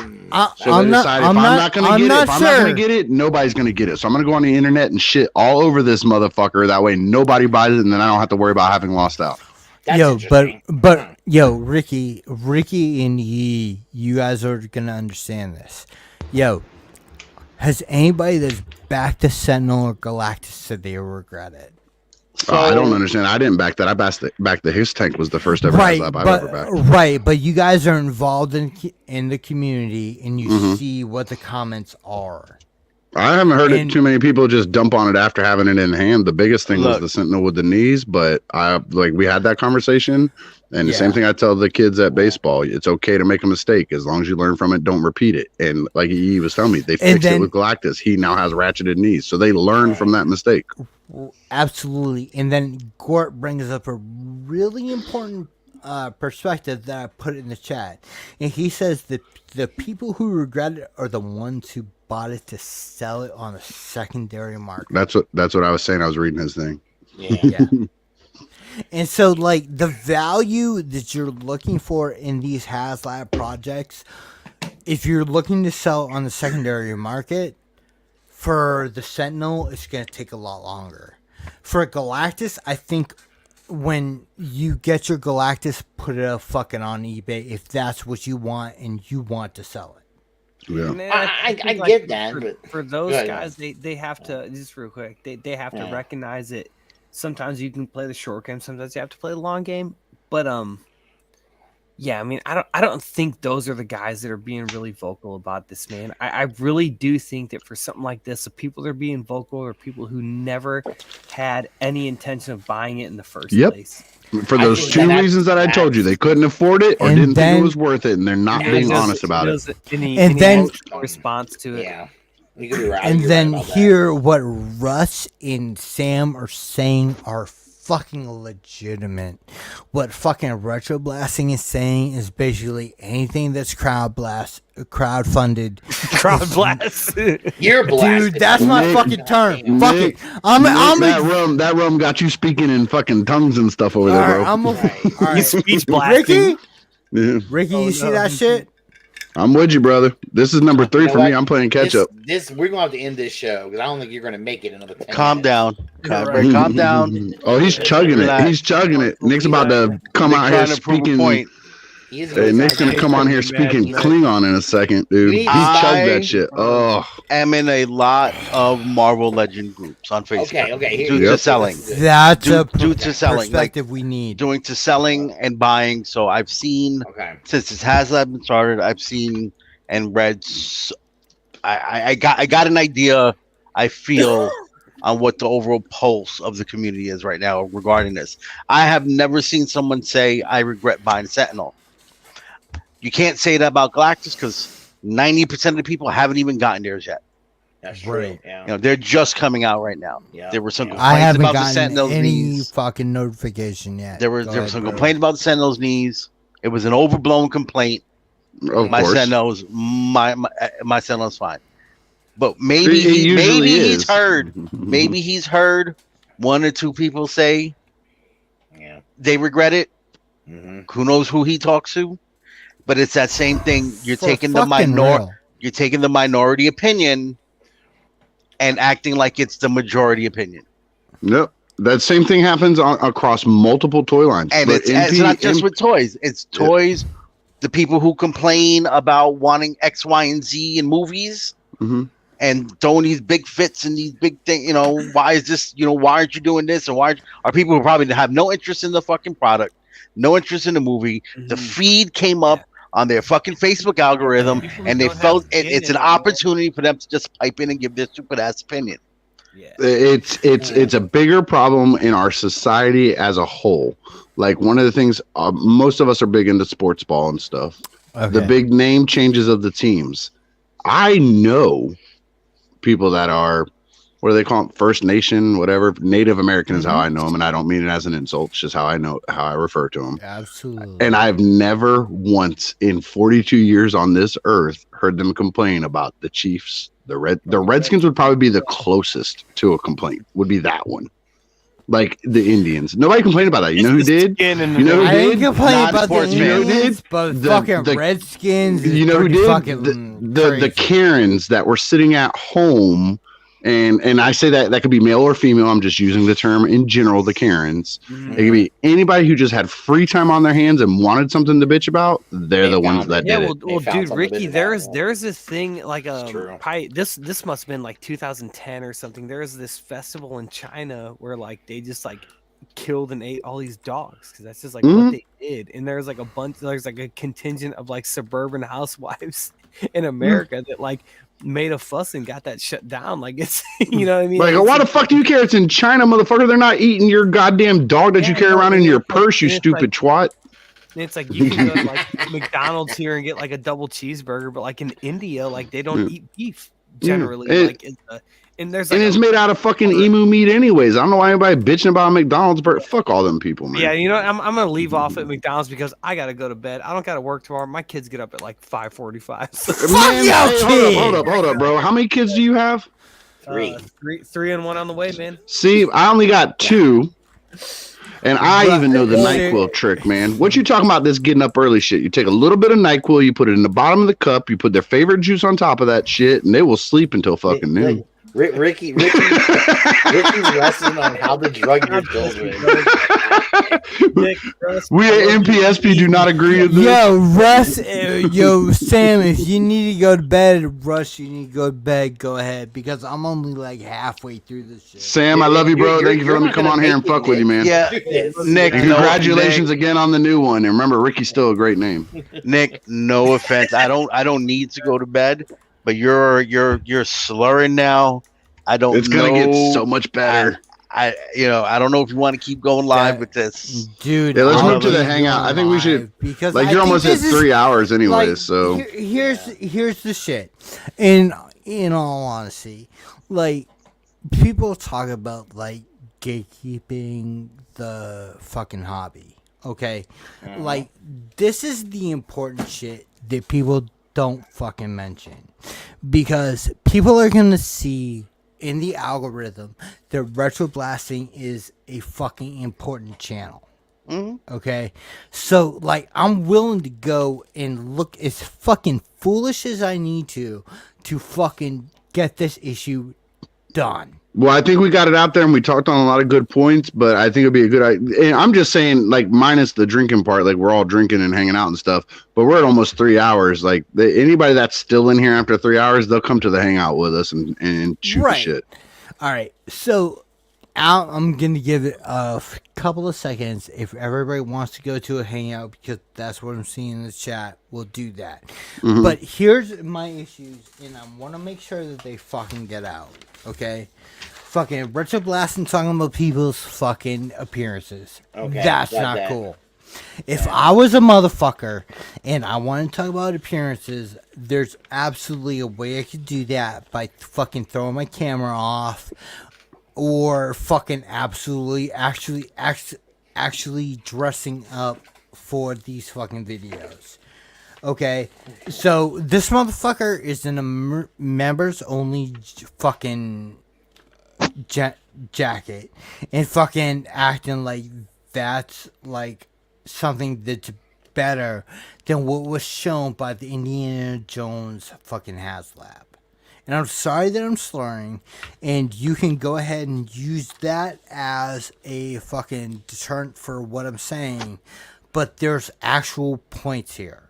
So I'm they not. decide I'm if not. I'm not going to I'm get it, not if I'm not sure. going to get it, nobody's going to get it. So I'm going to go on the internet and shit all over this motherfucker. That way nobody buys it, and then I don't have to worry about having lost out. That's Yo, interesting. but Ricky and Yee, you guys are gonna understand this. Yo, has anybody that's backed the Sentinel or Galactus said they regret it? I don't understand. I didn't back that. I backed the His Tank was the first ever Right, HasLab I've ever backed. but you guys are involved in the community and you see what the comments are. I haven't heard And- it too many people just dump on it after having it in hand. The biggest thing was Look. the Sentinel with the knees, but we had that conversation, and the same Yeah. thing I tell the kids at baseball. It's okay to make a mistake as long as you learn from it. Don't repeat it. And like he was telling me, they fixed it with Galactus. He now has ratcheted knees, so they learn from that mistake. Absolutely. And then Gort brings up a really important perspective that I put in the chat. And he says that the people who regret it are the ones who bought it to sell it on a secondary market. That's what I was saying. I was reading his thing. Yeah. Yeah. And so, like, the value that you're looking for in these HasLab projects, if you're looking to sell on the secondary market, for the Sentinel, it's going to take a lot longer. For Galactus, I think when you get your Galactus, put it up fucking on eBay if that's what you want and you want to sell it. Yeah. Man, I think, get that, but for those go ahead. guys, they have to just real quick. They have to Yeah. recognize it. Sometimes you can play the short game. Sometimes you have to play the long game. But Yeah, I mean, I don't think those are the guys that are being really vocal about this, man. I really do think that for something like this, the people that are being vocal are people who never had any intention of buying it in the first place. For those two reasons that I told you, they couldn't afford it or didn't think it was worth it, and they're not being honest about it. And then response to it. Yeah. And then hear what Russ and Sam are saying are fucking legitimate. What fucking Retro Blasting is saying is basically anything that's crowdfunded. Crowd blast. You're blasted. Dude, that's my Nick, fucking term. Nick, Fuck it. That rum got you speaking in fucking tongues and stuff over there, bro. All right. He's speech blasting. Yeah. Ricky, you see that shit? I'm with you, brother. This is number 3 for me. I'm playing catch up. This we're gonna have to end this show because I don't think you're gonna make it another 10 Calm minutes. down. Calm down. Oh, he's chugging it. He's chugging it. Nick's about to come out here speaking. Nick's gonna come on here speaking Klingon in a second, dude. He chugged that shit. Oh, I'm in a lot of Marvel Legend groups on Facebook. Okay. Due to selling. That's Due to selling. perspective we need. Doing to selling and buying. So I've seen since this has been started, I've seen and read. I got an idea. I feel on what the overall pulse of the community is right now regarding this. I have never seen someone say I regret buying Sentinel. You can't say that about Galactus because 90% of the people haven't even gotten theirs yet. That's true. Yeah. You know, they're just coming out right now. Yeah. There were some I complaints haven't about the gotten Sentinel's any knees. fucking notification yet. There was some complaints about the Sentinel's knees. It was an overblown complaint. My Sentinel's fine. But maybe he's heard. Maybe he's heard 1 or 2 people say they regret it. Mm-hmm. Who knows who he talks to? But it's that same thing. You're taking the minority opinion and acting like it's the majority opinion. Nope. That same thing happens across multiple toy lines. And it's not just with toys. It's toys. The people who complain about wanting X, Y, and Z in movies and throwing these big fits and these big things. You know, why is this? You know, why aren't you doing this? And why are people who probably have no interest in the fucking product, no interest in the movie? The feed came up on their fucking Facebook algorithm, and they felt it's an opportunity for them to just pipe in and give their stupid ass opinion. Yeah. It's a bigger problem in our society as a whole. Like one of the things, most of us are big into sports ball and stuff. Okay. The big name changes of the teams. I know people that are, what do they call it? First Nation, whatever. Native American is how I know them, and I don't mean it as an insult. It's just how I refer to them. Absolutely. And I've never once in 42 years on this earth heard them complain about the Chiefs. The Redskins would probably be the closest to a complaint. Would be that one. Like the Indians. Nobody complained about that. You know who did? You know who did? I didn't complain about the Indians, but fucking Redskins. You know who did? The Karens that were sitting at home. And I say that could be male or female. I'm just using the term in general, the Karens. It could be anybody who just had free time on their hands and wanted something to bitch about. They're the ones that did it. Well, dude, Ricky, there's this thing like this must have been like 2010 or something. There's this festival in China where like they just like killed and ate all these dogs because that's just like what they did. And there's like a contingent of like suburban housewives in America that like made a fuss and got that shut down. Like it's, you know what I mean? Like, why the fuck do you care? It's in China, motherfucker. They're not eating your goddamn dog that you carry around in your purse, you stupid twat. It's like you can go to like McDonald's here and get like a double cheeseburger, but like in India, like they don't eat beef generally. And it's made out of fucking emu meat anyways. I don't know why anybody bitching about McDonald's, but fuck all them people, man. Yeah, you know, I'm gonna leave off at McDonald's because I gotta go to bed. I don't gotta work tomorrow. My kids get up at like 5:45. So. Hold up, bro. How many kids do you have? Three and one on the way, man. See, I only got 2. And I even know the NyQuil trick, man. What you talking about? This getting up early shit. You take a little bit of NyQuil, you put it in the bottom of the cup, you put their favorite juice on top of that shit, and they will sleep until fucking noon. Ricky's lesson on how to drug your children. Nick, Russ, We at MPSP do not agree with this. Yo, Russ, Sam, if you need to go to bed, Russ, you need to go to bed, go ahead, because I'm only like halfway through this shit. Sam, I love you, bro. Thank you for letting me not come gonna on here and make it, fuck with you, man. Yeah, Nick. And congratulations again on the new one. And remember, Ricky's still a great name. Nick, no offense. I don't need to go to bed, but you're slurring now. I don't. It's gonna get so much better. I don't know if you want to keep going live with this, Dude. Yeah, let's I'll move to the be hangout. I think we should, because like, I you're think almost at this is, 3 hours anyway. like, So here's the shit. In all honesty, like, people talk about like gatekeeping the fucking hobby. Okay, like, this is the important shit that people don't fucking mention, because people are gonna see in the algorithm that retro blasting is a fucking important channel. Okay, so like, I'm willing to go and look as fucking foolish as I need to fucking get this issue done. well, I think we got it out there and we talked on a lot of good points, but I think it'd be a good idea. And I'm just saying, like, minus the drinking part, like, we're all drinking and hanging out and stuff, but we're at almost 3 hours. Like, anybody that's still in here after 3 hours, they'll come to the hangout with us and shoot the shit. All right, so I'm gonna give it a couple of seconds. If everybody wants to go to a hangout, because that's what I'm seeing in the chat, we'll do that. But here's my issues, and I want to make sure that they fucking get out. Okay, fucking retro blasting, talking about people's fucking appearances. Okay, That's got not that. cool. If I was a motherfucker and I want to talk about appearances, there's absolutely a way I could do that by fucking throwing my camera off, or fucking actually dressing up for these fucking videos. Okay, so this motherfucker is in a members only fucking jacket and fucking acting like that's like something that's better than what was shown by the Indiana Jones fucking HasLab. And I'm sorry that I'm slurring, and you can go ahead and use that as a fucking deterrent for what I'm saying, but there's actual points here.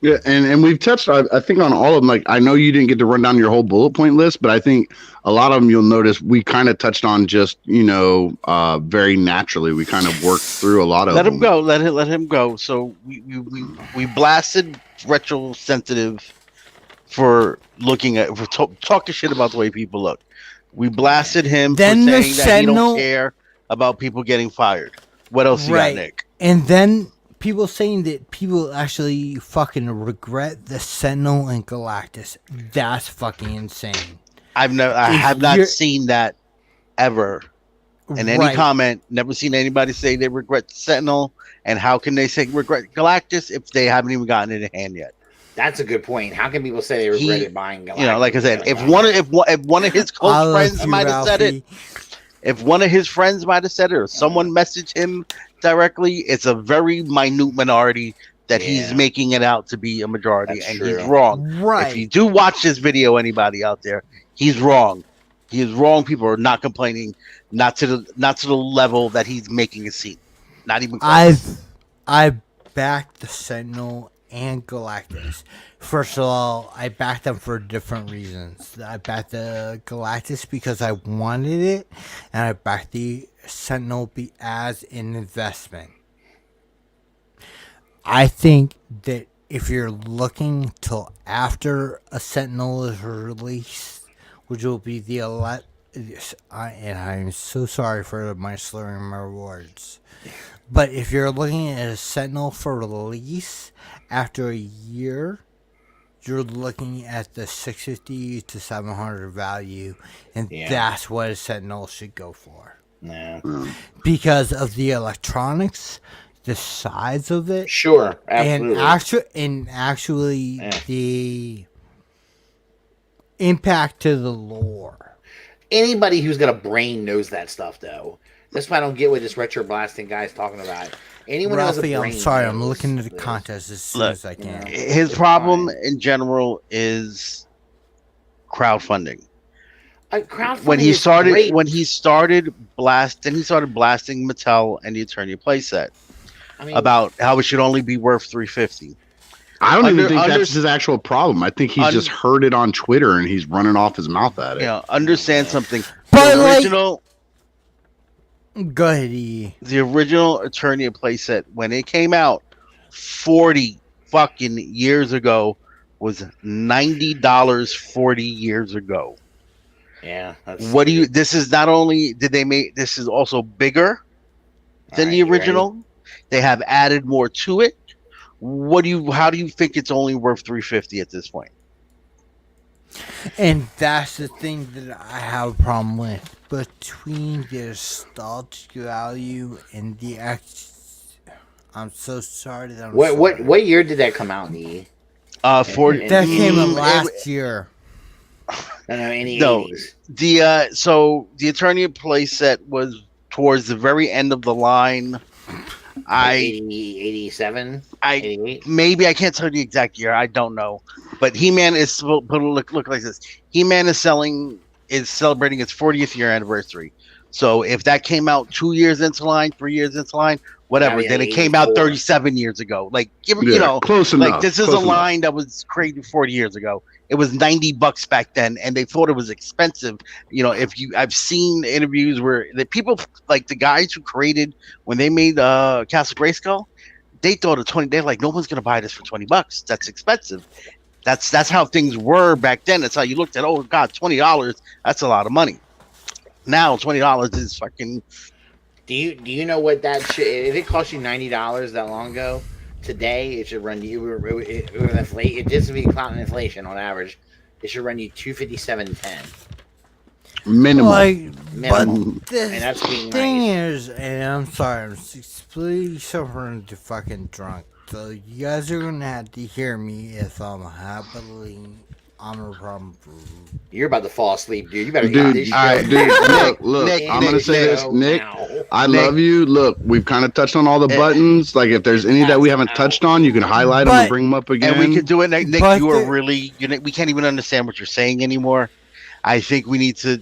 Yeah, and we've touched, I think, on all of them. Like, I know you didn't get to run down your whole bullet point list, but I think a lot of them you'll notice we kind of touched on just, very naturally. We kind of worked through a lot of them. let him go. Let him go. So we blasted retro sensitive for looking at talking shit about the way people look. We blasted him Then for the saying that he don't Sentinel- care about people getting fired. What else you got, Nick? And then people saying that people actually fucking regret the Sentinel and Galactus. That's fucking insane. I have not seen that ever in any comment. Never seen anybody say they regret Sentinel. And how can they say regret Galactus if they haven't even gotten it in hand yet? That's a good point. How can people say they regretted buying Galactus? Like I said, if one of his close friends might have said it, if one of his friends might have said it, or someone messaged him directly, it's a very minute minority that he's making it out to be a majority. That's true. He's wrong. Right. If you do watch this video, anybody out there, he's wrong. He is wrong. People are not complaining, not to the level that he's making it seem. Not even close. I've backed the Sentinel and Galactus. First of all, I backed them for different reasons. I backed the Galactus because I wanted it, and I backed the Sentinel as an investment. I think that if you're looking till after a Sentinel is released, which will be the and I'm so sorry for my slurring my words, but if you're looking at a Sentinel for release after a year, you're looking at the 650 to 700 value, and that's what a Sentinel should go for. Yeah. Because of the electronics, the size of it, sure, absolutely, and actually the impact to the lore. Anybody who's got a brain knows that stuff, though. That's why I don't get what this retro blasting guy's talking about. Anyone who has a brain I'm sorry, I'm knows looking at the this. contest as soon as I can. His problem in general is crowdfunding. Crowdfunding when he is started great. blasting Mattel and the Attorney playset I mean, about how it should only be worth $350. I don't even think under- that's his actual problem. I think he's just heard it on Twitter and he's running off his mouth at it. You know, understand something. But, The like- original, Go ahead, E. the original Attorney playset when it came out 40 fucking years ago was $90 40 years ago. yeah. What do you? This is not only did they make this is also bigger than the Alright, you original. They have added more to it. How do you think it's only worth $350 at this point? And that's the thing that I have a problem with. Between the nostalgic value and the I'm so sorry that I'm What year did that come out, E? that came out last year. No, in the No. 80s. So the Attorney playset was towards the very end of the line. 87, I 88. maybe I can't tell you the exact year. I don't know, but He-Man is look like this. He-Man is celebrating its 40th year anniversary. So if that came out 2 years into line, 3 years into line, whatever, Yeah, then it came out 84. 37 years ago. Like you Yeah, know, close enough. like this is close a enough. line that was created 40 years ago. It was $90 back then, and they thought it was expensive. You know, I've seen interviews where the people, like the guys who created when they made Castle Grayskull, they thought of 20. They're like, no one's gonna buy this for $20. That's expensive. That's how things were back then. That's how you looked at. Oh God, $20. That's a lot of money. Now $20 is fucking. Do you know what that should? If it cost you $90 that long ago, today it should run you. It would inflate. It just be clouding inflation on average. It should run you $257.10. Minimum. Like, Minimum. but the And that's being thing nice. is, and I'm sorry, I'm completely suffering to fucking drunk. So you guys are gonna have to hear me if I'm happily on a problem. You're about to fall asleep, dude. You better Dude, get this all right, shit. dude, look, Nick, I'm gonna say this, Nick. Now. I Nick. love you. Look, we've kind of touched on all the buttons. Like, if there's any that we haven't touched on, you can highlight them and But- bring them up again. And we could do it, Nick. But You are the- really, we can't even understand what you're saying anymore. I think we need to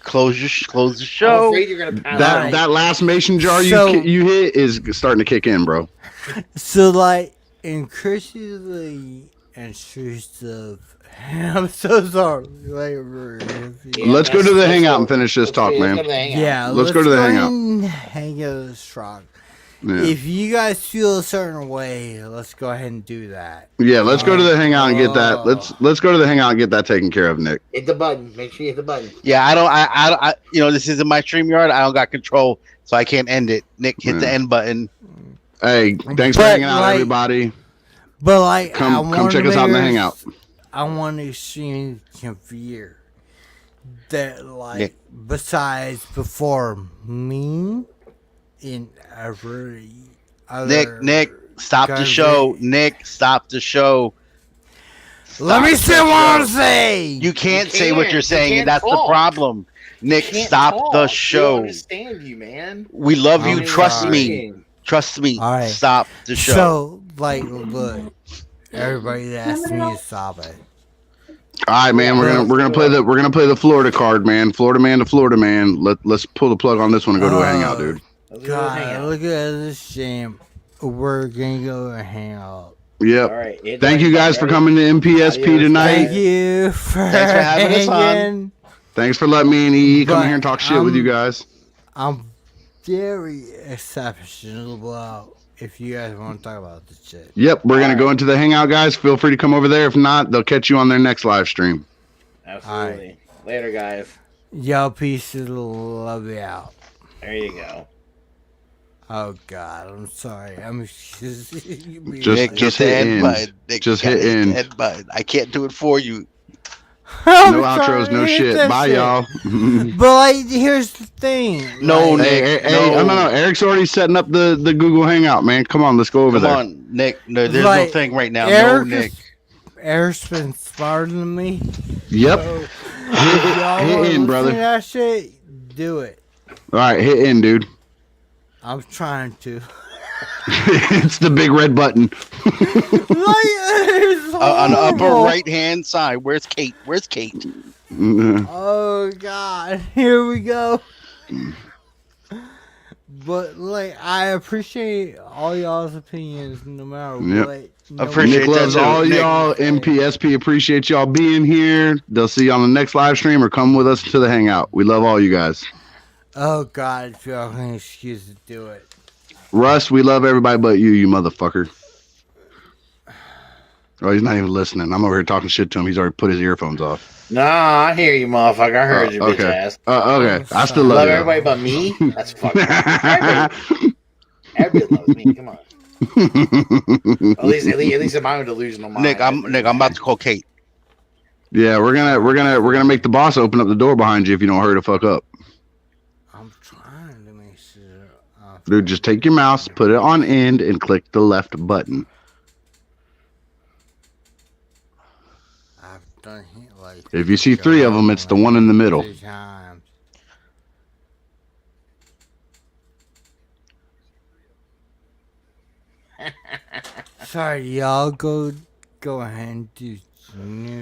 close the I'm show. afraid you're gonna pass that out. that last mason jar So- you hit is starting to kick in, bro. So like increasingly intrusive. I'm so sorry. Like, Yeah, Let's go to the that's hangout what- and finish this let's talk, go man. to the hangout. yeah, Let's go to the hangout. and hang out this truck. Yeah, If you guys feel a certain way, let's go ahead and do that. yeah. Let's go to the hangout and get that. Oh. Let's go to the hangout and get that taken care of, Nick. Hit the button. Make sure you hit the button. Yeah, I this isn't my StreamYard. I don't got control, so I can't end it. Nick, hit the Yeah. end button. Hey, thanks for But, hanging out, like, everybody. But like, Come check us out in the hangout. I want to extremely confused that like Nick. besides before me in every other Nick, stop the show. Nick, stop the show. Let me Stop say the what I'm show. saying. You can't You say what can't. you're You saying, can't and that's the talk. problem. Nick, Can't stop talk. the We don't show. understand you, man. We love you. I'm Trust sorry. me. Trust me. All right. Stop the show. So like, look, everybody asked me to stop it. All right, man. We're gonna play the Florida card, man. Florida man to Florida man. Let's pull the plug on this one and go to a hangout, dude. Let's go to the God, hangout. look at this jam. We're gonna go and hang out. Yep. All right. hit the Thank you button, guys for ready? coming to MPSP Adios, tonight. Thank you for Thanks for having us on. hanging. Thanks for letting me and EE come But, in here and talk shit with you guys. I'm very exceptional about if you guys want to talk about this shit. Yep, we're gonna go into the hangout, guys. Feel free to come over there. If not, they'll catch you on their next live stream. Absolutely. Later, guys. Yo, peace and love you out. There you go. Oh God, I'm sorry. I'm Just- Nick, just hit the hit end in. button. Nick, Just you gotta hit in. the end button. I can't do it for you. No outros, no shit. Bye, y'all. But like, here's the thing. No, like, Nick. No. Eric's already setting up the Google Hangout, man. Come on, let's go over Come there. on, Nick. No, there's Like, no thing right now. Eric No, Nick. Eric's been smarter than me. Yep. So, Hit, y'all hit wanna in, listen to brother. that shit? Do it. All right, hit in, dude. I'm trying to. It's the big red button. Like, it's on the upper horrible. right hand side. Where's Kate? Where's Kate? Oh God, here we go. But like, I appreciate all y'all's opinions, no matter Yep. what. Appreciate Nick that loves too. all Nick. y'all. MPSP appreciate y'all being here. They'll see you on the next live stream or come with us to the hangout. We love all you guys. Oh God, if y'all have an excuse to do it. Russ, we love everybody but you motherfucker. Oh, he's not even listening. I'm over here talking shit to him. He's already put his earphones off. Nah, I hear you, motherfucker. I heard you, bitch Okay. ass. Okay. I still Love love you. everybody but me? That's fucked up. Everybody loves me. Come on. At least in my own delusional mind. Nick, I'm about to call Kate. Yeah, we're gonna make the boss open up the door behind you if you don't hurry the fuck up. I'm trying to make sure. Dude, just take your mouse, put it on end, and click the left button. I've done it like. If you see 3 of them, it's the one in the middle. 3 times. Sorry, y'all. Go ahead and do.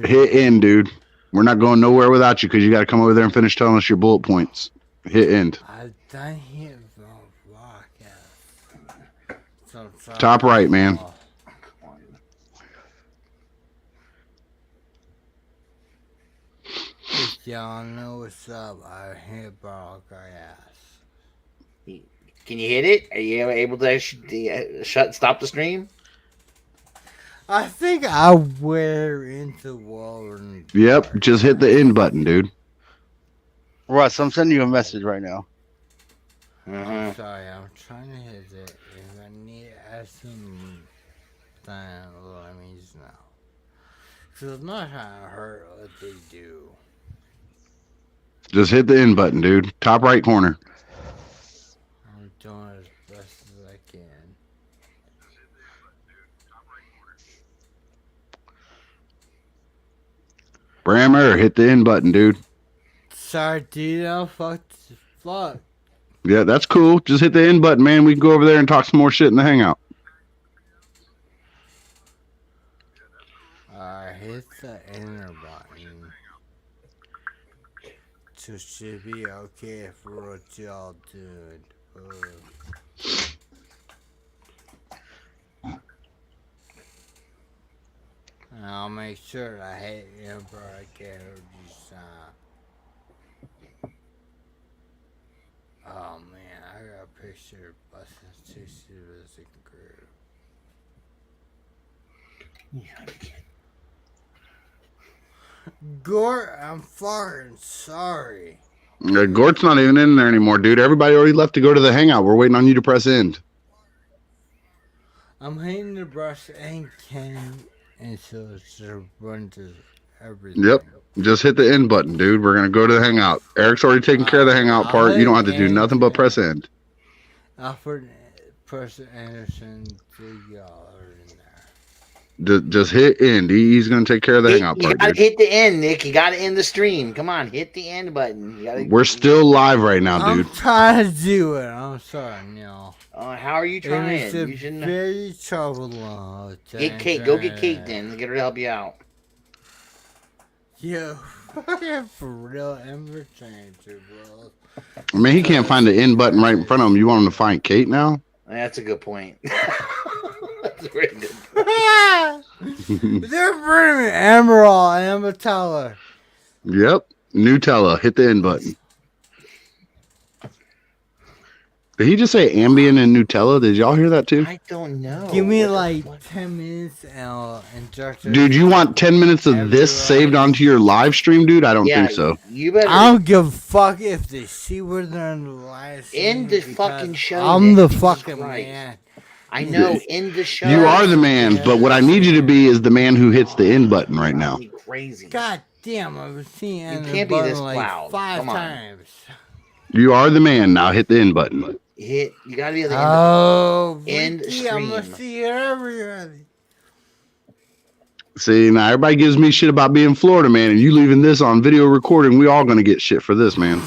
Hit end, dude. We're not going nowhere without you because you got to come over there and finish telling us your bullet points. Hit end. I've done hit the rocket. Top right, man. If y'all know what's up, I hit broadcast. Can you hit it? Are you able to stop the stream? I think I wear into wall. Yep, just hit the end button, dude. Russ, I'm sending you a message right now. I'm sorry, I'm trying to hit it. If I need to add some time, let me know. Because I'm not trying to hurt what they do. Just hit the end button, dude. Top right corner. I'm doing as best as I can. Brammer, hit the end button, dude. Sorry, dude. I'm fucked. Fuck. Yeah, that's cool. Just hit the end button, man. We can go over there and talk some more shit in the hangout. Hit the enter button. So should be okay for what y'all doing. And I'll make sure I hit Emperor I can't hear you sound. Oh man, I got a picture of busting two as a group. Gort, I'm fucking sorry. Gort's not even in there anymore, dude. Everybody already left to go to the hangout. We're waiting on you to press end. I'm hitting the brush and Ken until it just runs everything. Yep. Just hit the end button, dude. We're going to go to the hangout. Eric's already taken care of the hangout part. You don't have to do nothing but press end. Alfred, Person Anderson, y'all are in there. Just hit end. He's going to take care of the hangout part, You gotta dude. hit the end, Nick. You gotta end the stream. Come on, hit the end button. You gotta, We're still live right now, dude. I'm trying to do it. I'm sorry, Neil. how are you trying? It's a You shouldn't. very troubled. Get Kate. Go get Kate then. Get her to help you out. Yo, fucking for real, Ember Changer, bro. I mean, he can't find the end button right in front of him. You want him to find Kate now? That's a good point. That's a very good point. They're bringing me Emerald and Amatella. Yep. Nutella. Hit the end button. Did he just say Ambien and Nutella? Did y'all hear that too? I don't know. Give me What the like fuck? 10 minutes and instructor. Dude, you want 10 minutes of this saved onto your live stream, dude? I don't Yeah, think so. You better I don't give a fuck if they see where they're in the live stream. end the because fucking show. I'm Nick. the Jesus fucking Christ. man. I know. End the show. You are the man, but what I need you to be is the man who hits the end button right now. You crazy. God damn, I've seen You the can't be button this like loud. 5 Come on. times. You are the man. Now hit the end button. You gotta be at the end. Oh, End Ricky, I'm gonna stream. see everybody. See, now everybody gives me shit about being Florida man, and you leaving this on video recording. We all gonna get shit for this, man.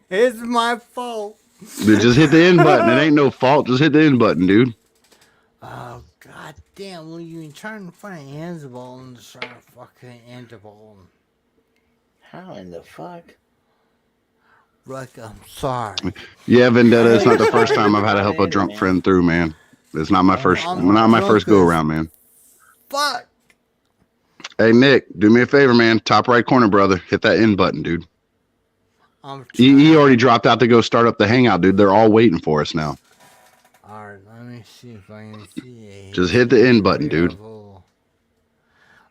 It's my fault. Dude, just hit the end button. It ain't no fault. Just hit the end button, dude. Oh, god damn, well, you been trying to find Ansible and just trying to fucking Ansible. How in the fuck? Like, I'm sorry. Yeah, Vendetta. It's not the Sorry, first time I've had to help a man. drunk friend through, man. It's not my first, I'm not my drunk first go as around, man. Fuck. Hey Nick, do me a favor, man. Top right corner, brother. Hit that end button, dude. He already dropped out to go start up the hangout, dude. They're all waiting for us now. Alright, let me see if I can see it. Just hit the end button, dude.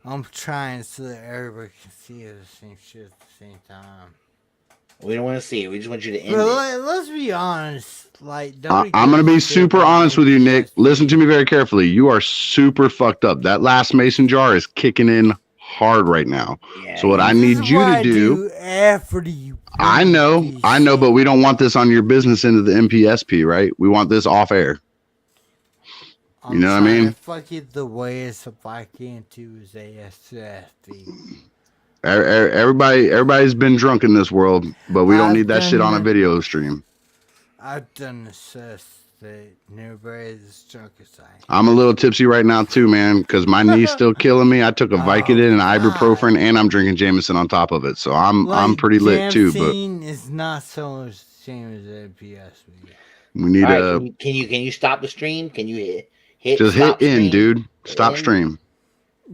I'm trying so that everybody can see the same shit at the same time. We don't want to see it. We just want you to end But it. let's be honest. Like, I'm gonna be super honest with you, Nick. Listen to me very carefully. You are super fucked up. That last mason jar is kicking in hard right now. Yeah, So what I need you to do, after you. I know, but we don't want this on your business end of the MPSP, right? We want this off air. You know what I mean? Fuck it the way it's if I can too is ASFB. Everybody's been drunk in this world, but we don't need that shit on a video stream. I've done assess that nobody's drunk as I am. I'm a little tipsy right now too, man, because my knee's still killing me. I took a Vicodin and ibuprofen, and I'm drinking Jameson on top of it, so I'm pretty lit too. But is not so much the same as MPSP. We need right, can you stop the stream? Can you hit just hit in, dude. Stop stream.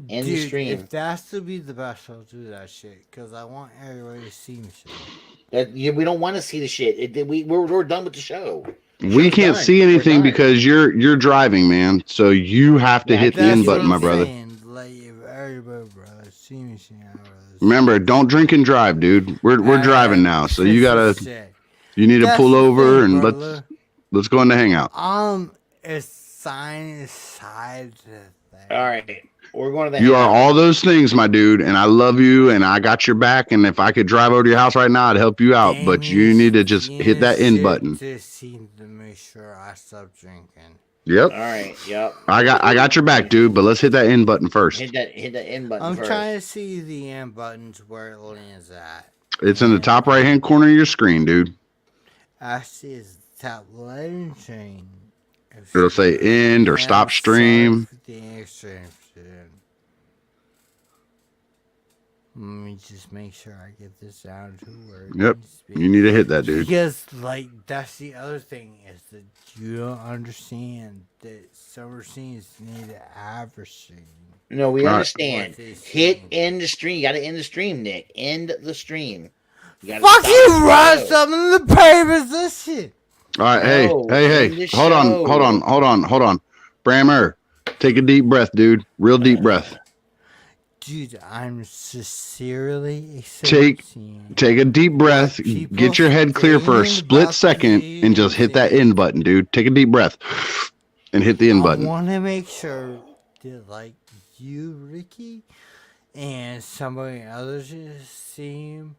End the stream. If that's to be the best, I'll do that shit because I want everybody to see me. We don't want to see the shit. We're done with the show. We can't see anything because you're driving, man. So you have to hit the end button, my brother. Like if everybody, brother, see me. Remember, don't drink and drive, dude. We're driving now, so you need to pull over and let's go in the hangout. Assign aside to that. All right, we're going to the. You are all those things, my dude, and I love you, and I got your back. And if I could drive over to your house right now, I'd help you out. But you need to just hit that end button. Just seem to make sure I stop drinking. Yep. All right. Yep. I got your back, dude. But let's hit that end button first. Hit that end button. I'm first. trying to see the end buttons where it lands at. It's in the top right hand corner of your screen, dude. I see it's the top left screen. It'll say end or stop stream. Let me just make sure I get this down to where. Yep. You need to hit that, dude. Because, like, that's the other thing is that you don't understand that summer scenes need to advertising. No, we understand. Hit end the stream. You got to end the stream, Nick. End the stream. Fuck you, write something in the papers. This shit. All right, hey, hold on. Brammer, take a deep breath, dude. Real deep breath. Dude, I'm sincerely take a deep breath. Get your head clear for a split second and just hit that end button, dude. Take a deep breath and hit the end button. I want to make sure that, like, you, Ricky, and somebody others seem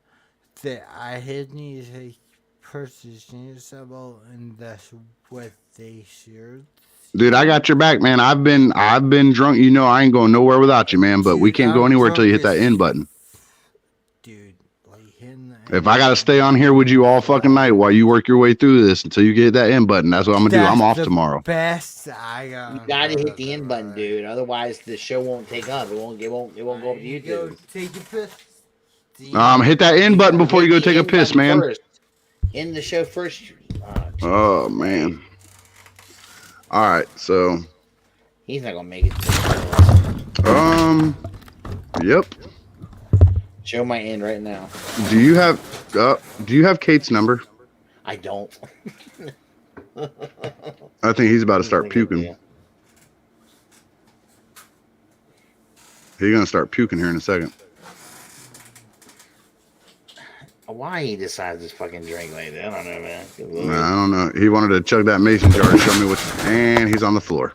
that I had need to purchase symbol, and that's what they shared. Dude, I got your back, man. I've been drunk. You know I ain't going nowhere without you, man. But we can't go anywhere till you hit that end button. Dude, like hitting if I gotta stay on here with you all fucking night while you work your way through this until you get that end button, that's what I'm gonna do. I'm off tomorrow. Best I got. You gotta hit the end button, dude. Otherwise, the show won't take up. It won't go up to YouTube. Take a piss. Hit that end button before you go take a piss, man. First. End the show first. Oh man. All right, so he's not gonna make it. Yep. Show my end right now. Do you have Kate's number? I don't. I think he's about to start puking. He's gonna start puking here in a second. Why he decides to fucking drink like that? I don't know, man. I don't know. He wanted to chug that mason jar and show me what. And he's on the floor.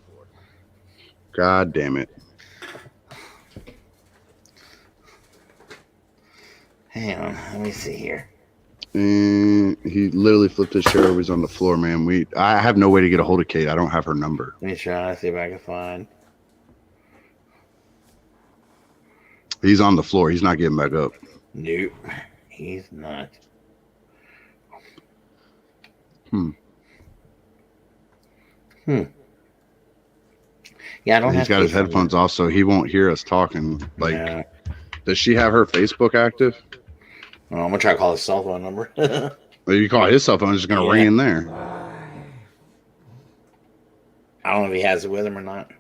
God damn it. Hang on. Let me see here. And he literally flipped his chair over. He's on the floor, man. I have no way to get a hold of Kate. I don't have her number. Let me try to see if I can find. He's on the floor. He's not getting back up. Nope. He's not. Yeah, I don't And have he's got his Kate phone headphones off, so he won't hear us talking. Like, Yeah. does she have her Facebook active? Well, I'm gonna try to call his cell phone number. Well, you call his cell phone, it's just gonna Yeah. ring in there. I don't know if he has it with him or not.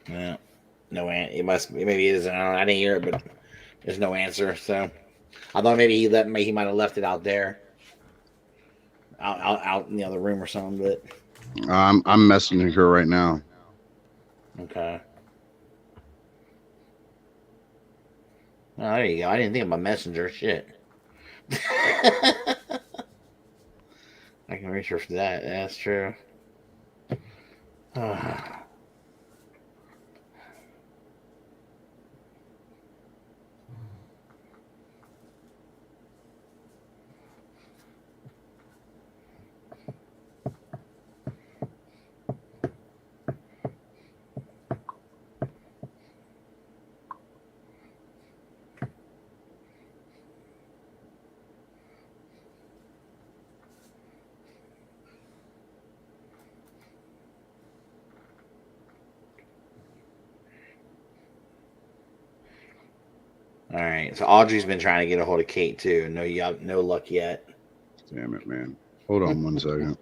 Yeah, no answer. It must. Maybe it isn't. I don't know. I didn't hear it, but there's no answer. So I thought maybe he might have left it out there, out in the other room or something. But I'm messaging her right now. okay. Oh, there you go. I didn't think about Messenger. Shit. I can reach her for that. That's true. All right. So Audrey's been trying to get a hold of Kate too. No luck yet. Damn it, man. Hold on 1 second.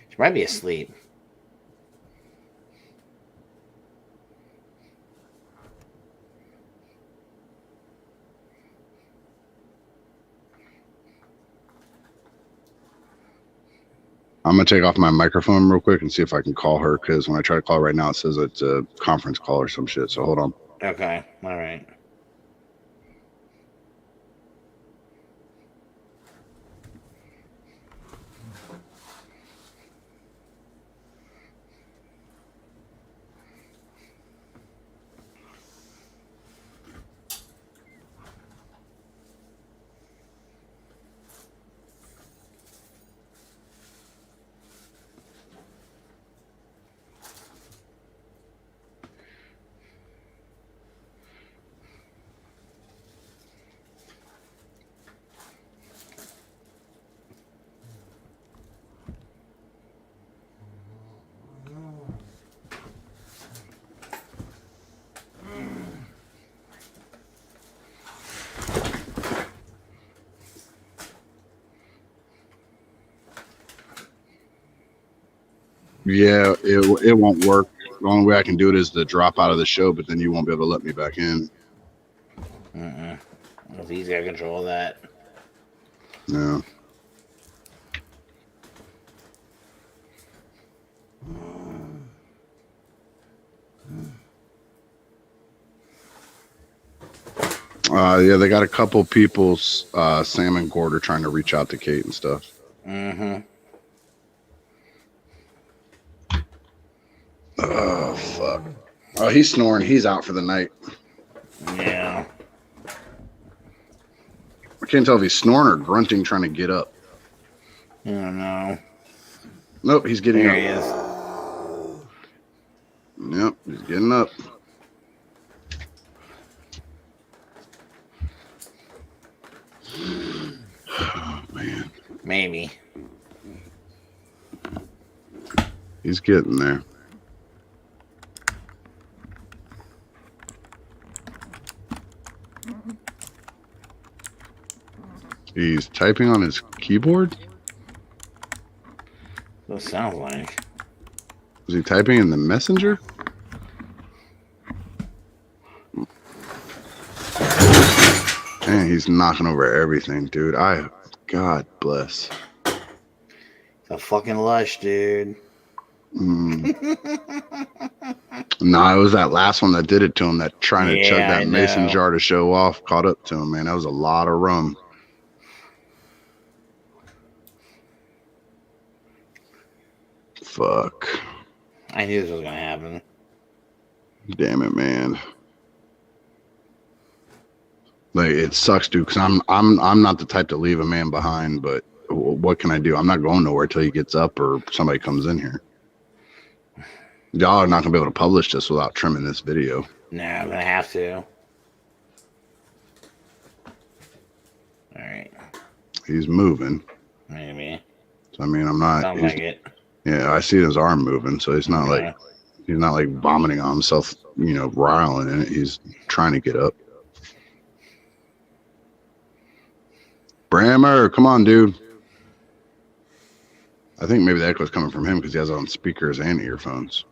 She might be asleep. I'm gonna take off my microphone real quick and see if I can call her, because when I try to call right now, it says it's a conference call or some shit. So hold on. Okay. All right. Yeah, it won't work. The only way I can do it is to drop out of the show, but then you won't be able to let me back in. It's easy to control that. Yeah. Yeah, they got a couple people's Sam and Gord are trying to reach out to Kate and stuff. Mm-hmm. Oh, fuck. Oh, he's snoring. He's out for the night. Yeah. I can't tell if he's snoring or grunting trying to get up. I don't know. Nope, he's getting There up. he is. Yep, he's getting up. Oh, man. Maybe. He's getting there. He's typing on his keyboard? What it sounds like. Is he typing in the messenger? Man, he's knocking over everything, dude. God bless. It's a fucking lush, dude. Nah, it was that last one that did it to him, that trying to chug that mason jar to show off, caught up to him, man. That was a lot of rum. Fuck. I knew this was gonna happen. Damn it, man. Like, it sucks, dude, because I'm not the type to leave a man behind, but what can I do? I'm not going nowhere till he gets up or somebody comes in here. Y'all are not gonna be able to publish this without trimming this video. No, I'm gonna have to. All right. He's moving. Maybe. So I mean, I'm not. Sounds like it. Yeah, I see his arm moving, so he's not like vomiting on himself, you know, riling in it. He's trying to get up. Brammer, come on, dude. I think maybe the echo's coming from him because he has it on speakers and earphones.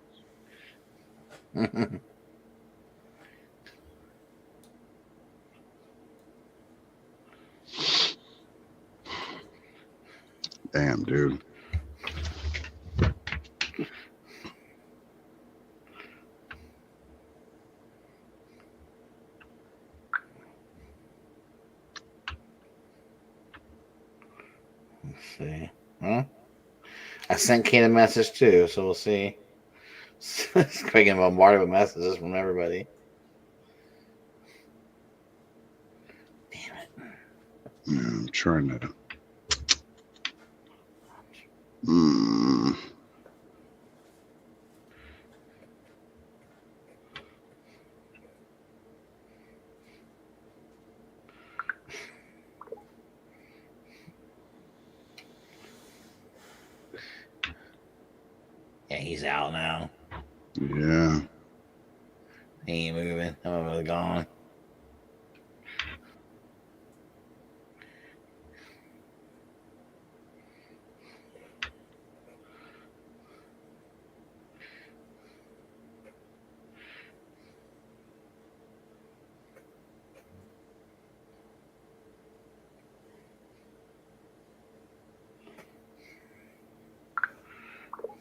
Damn, dude. Let's see. Huh? I sent Kane a message too, so we'll see. It's getting bombarded with messages from everybody. Damn it. Yeah, I'm trying to. Yeah, he's out now. Yeah. He ain't moving. I'm over gone.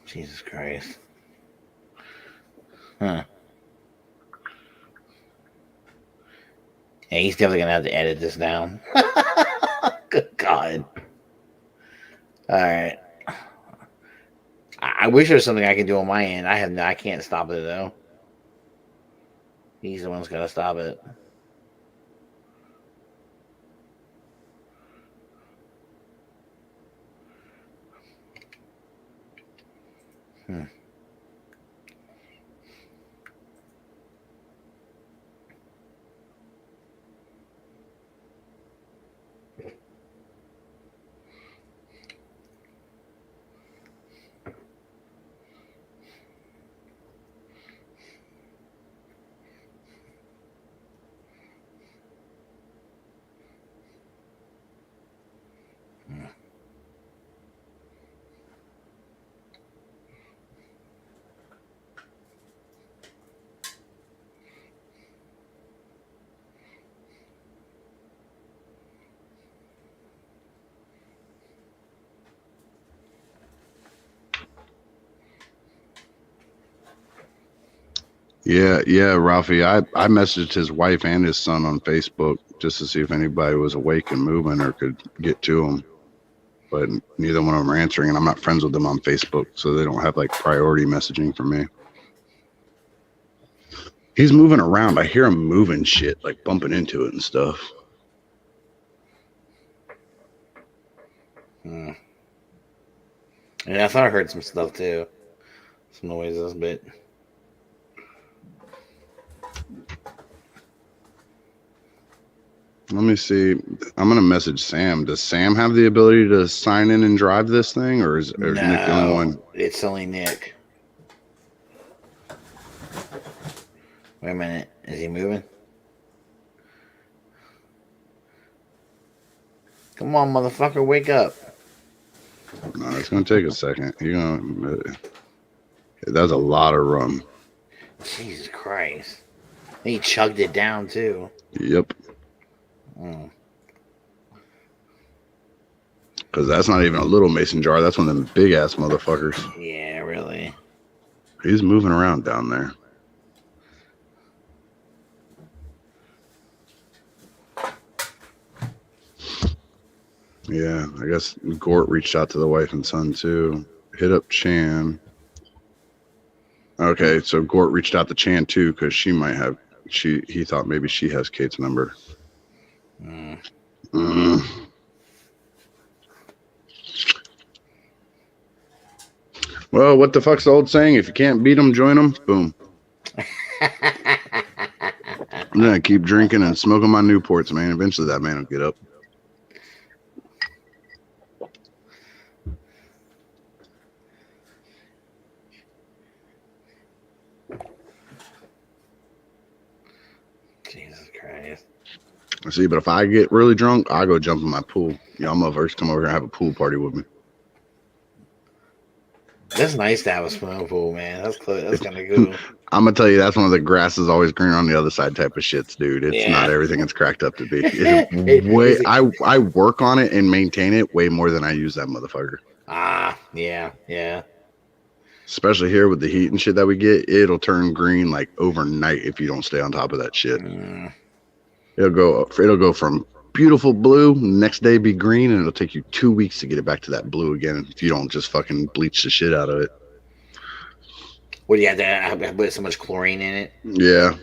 Jesus Christ. Huh. Yeah, he's definitely gonna have to edit this down. Good God. Alright. I wish there was something I can do on my end. I can't stop it though. He's the one that's gotta stop it. Yeah, Ralphie. I messaged his wife and his son on Facebook just to see if anybody was awake and moving or could get to him. But neither one of them are answering, and I'm not friends with them on Facebook, so they don't have like priority messaging for me. He's moving around. I hear him moving shit, like bumping into it and stuff. Yeah, I thought I heard some stuff too. Some noises, but let me see. I'm gonna message Sam. Does Sam have the ability to sign in and drive this thing, or is Nick the only one? It's only Nick. Wait a minute. Is he moving? Come on, motherfucker, wake up. No, it's gonna take a second. You're gonna. That's a lot of rum. Jesus Christ. He chugged it down too. Yep. Because that's not even a little mason jar. That's one of them big ass motherfuckers. Yeah, really. He's moving around down there. Yeah, I guess Gort reached out to the wife and son too. Hit up Chan. Okay, so Gort reached out to Chan too because she might have. He thought maybe she has Kate's number. Well, what the fuck's the old saying? If you can't beat them, join them. Boom. I'm gonna keep drinking and smoking my Newports, man. Eventually, that man will get up. Jesus Christ. See, but if I get really drunk, I go jump in my pool. Y'all motherfuckers come over here and have a pool party with me. That's nice to have a swimming pool, man. That's cool. That's kind of cool. I'm gonna tell you, that's one of the grass is always green on the other side type of shits, dude. It's not everything it's cracked up to be. It's I work on it and maintain it way more than I use that motherfucker. Yeah. Especially here with the heat and shit that we get, it'll turn green like overnight if you don't stay on top of that shit. It'll go from beautiful blue, next day be green, and it'll take you 2 weeks to get it back to that blue again if you don't just fucking bleach the shit out of it. What do you have to put so much chlorine in it? Yeah.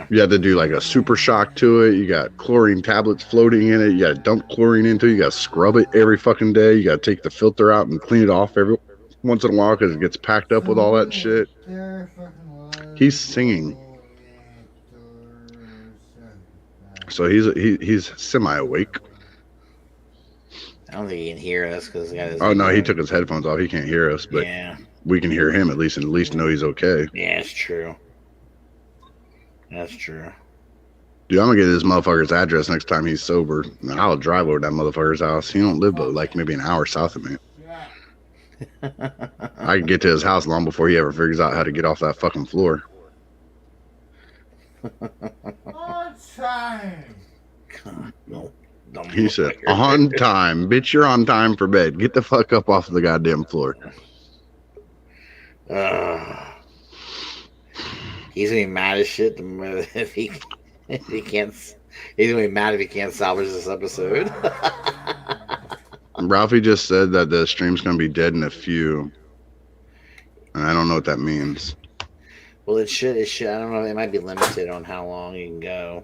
You have to do like a super shock to it. You got chlorine tablets floating in it. You got to dump chlorine into it. You got to scrub it every fucking day. You got to take the filter out and clean it off every once in a while because it gets packed up with all that shit. He's singing. So he's semi-awake. I don't think he can hear us because oh no, he took his headphones off. He can't hear us, but we can hear him at least, and at least know he's okay. Yeah, it's true. That's true. Dude, I'm gonna get this motherfucker's address next time he's sober. And I'll drive over to that motherfucker's house. He don't live but like maybe an hour south of me. I can get to his house long before he ever figures out how to get off that fucking floor. On time. God, no. He said, on time. Bitch, you're on time for bed. Get the fuck up off the goddamn floor. He's gonna be mad as shit if he can't. He's gonna be mad if he can't salvage this episode. Ralphie just said that the stream's gonna be dead in a few, and I don't know what that means. Well, it should. I don't know. It might be limited on how long you can go.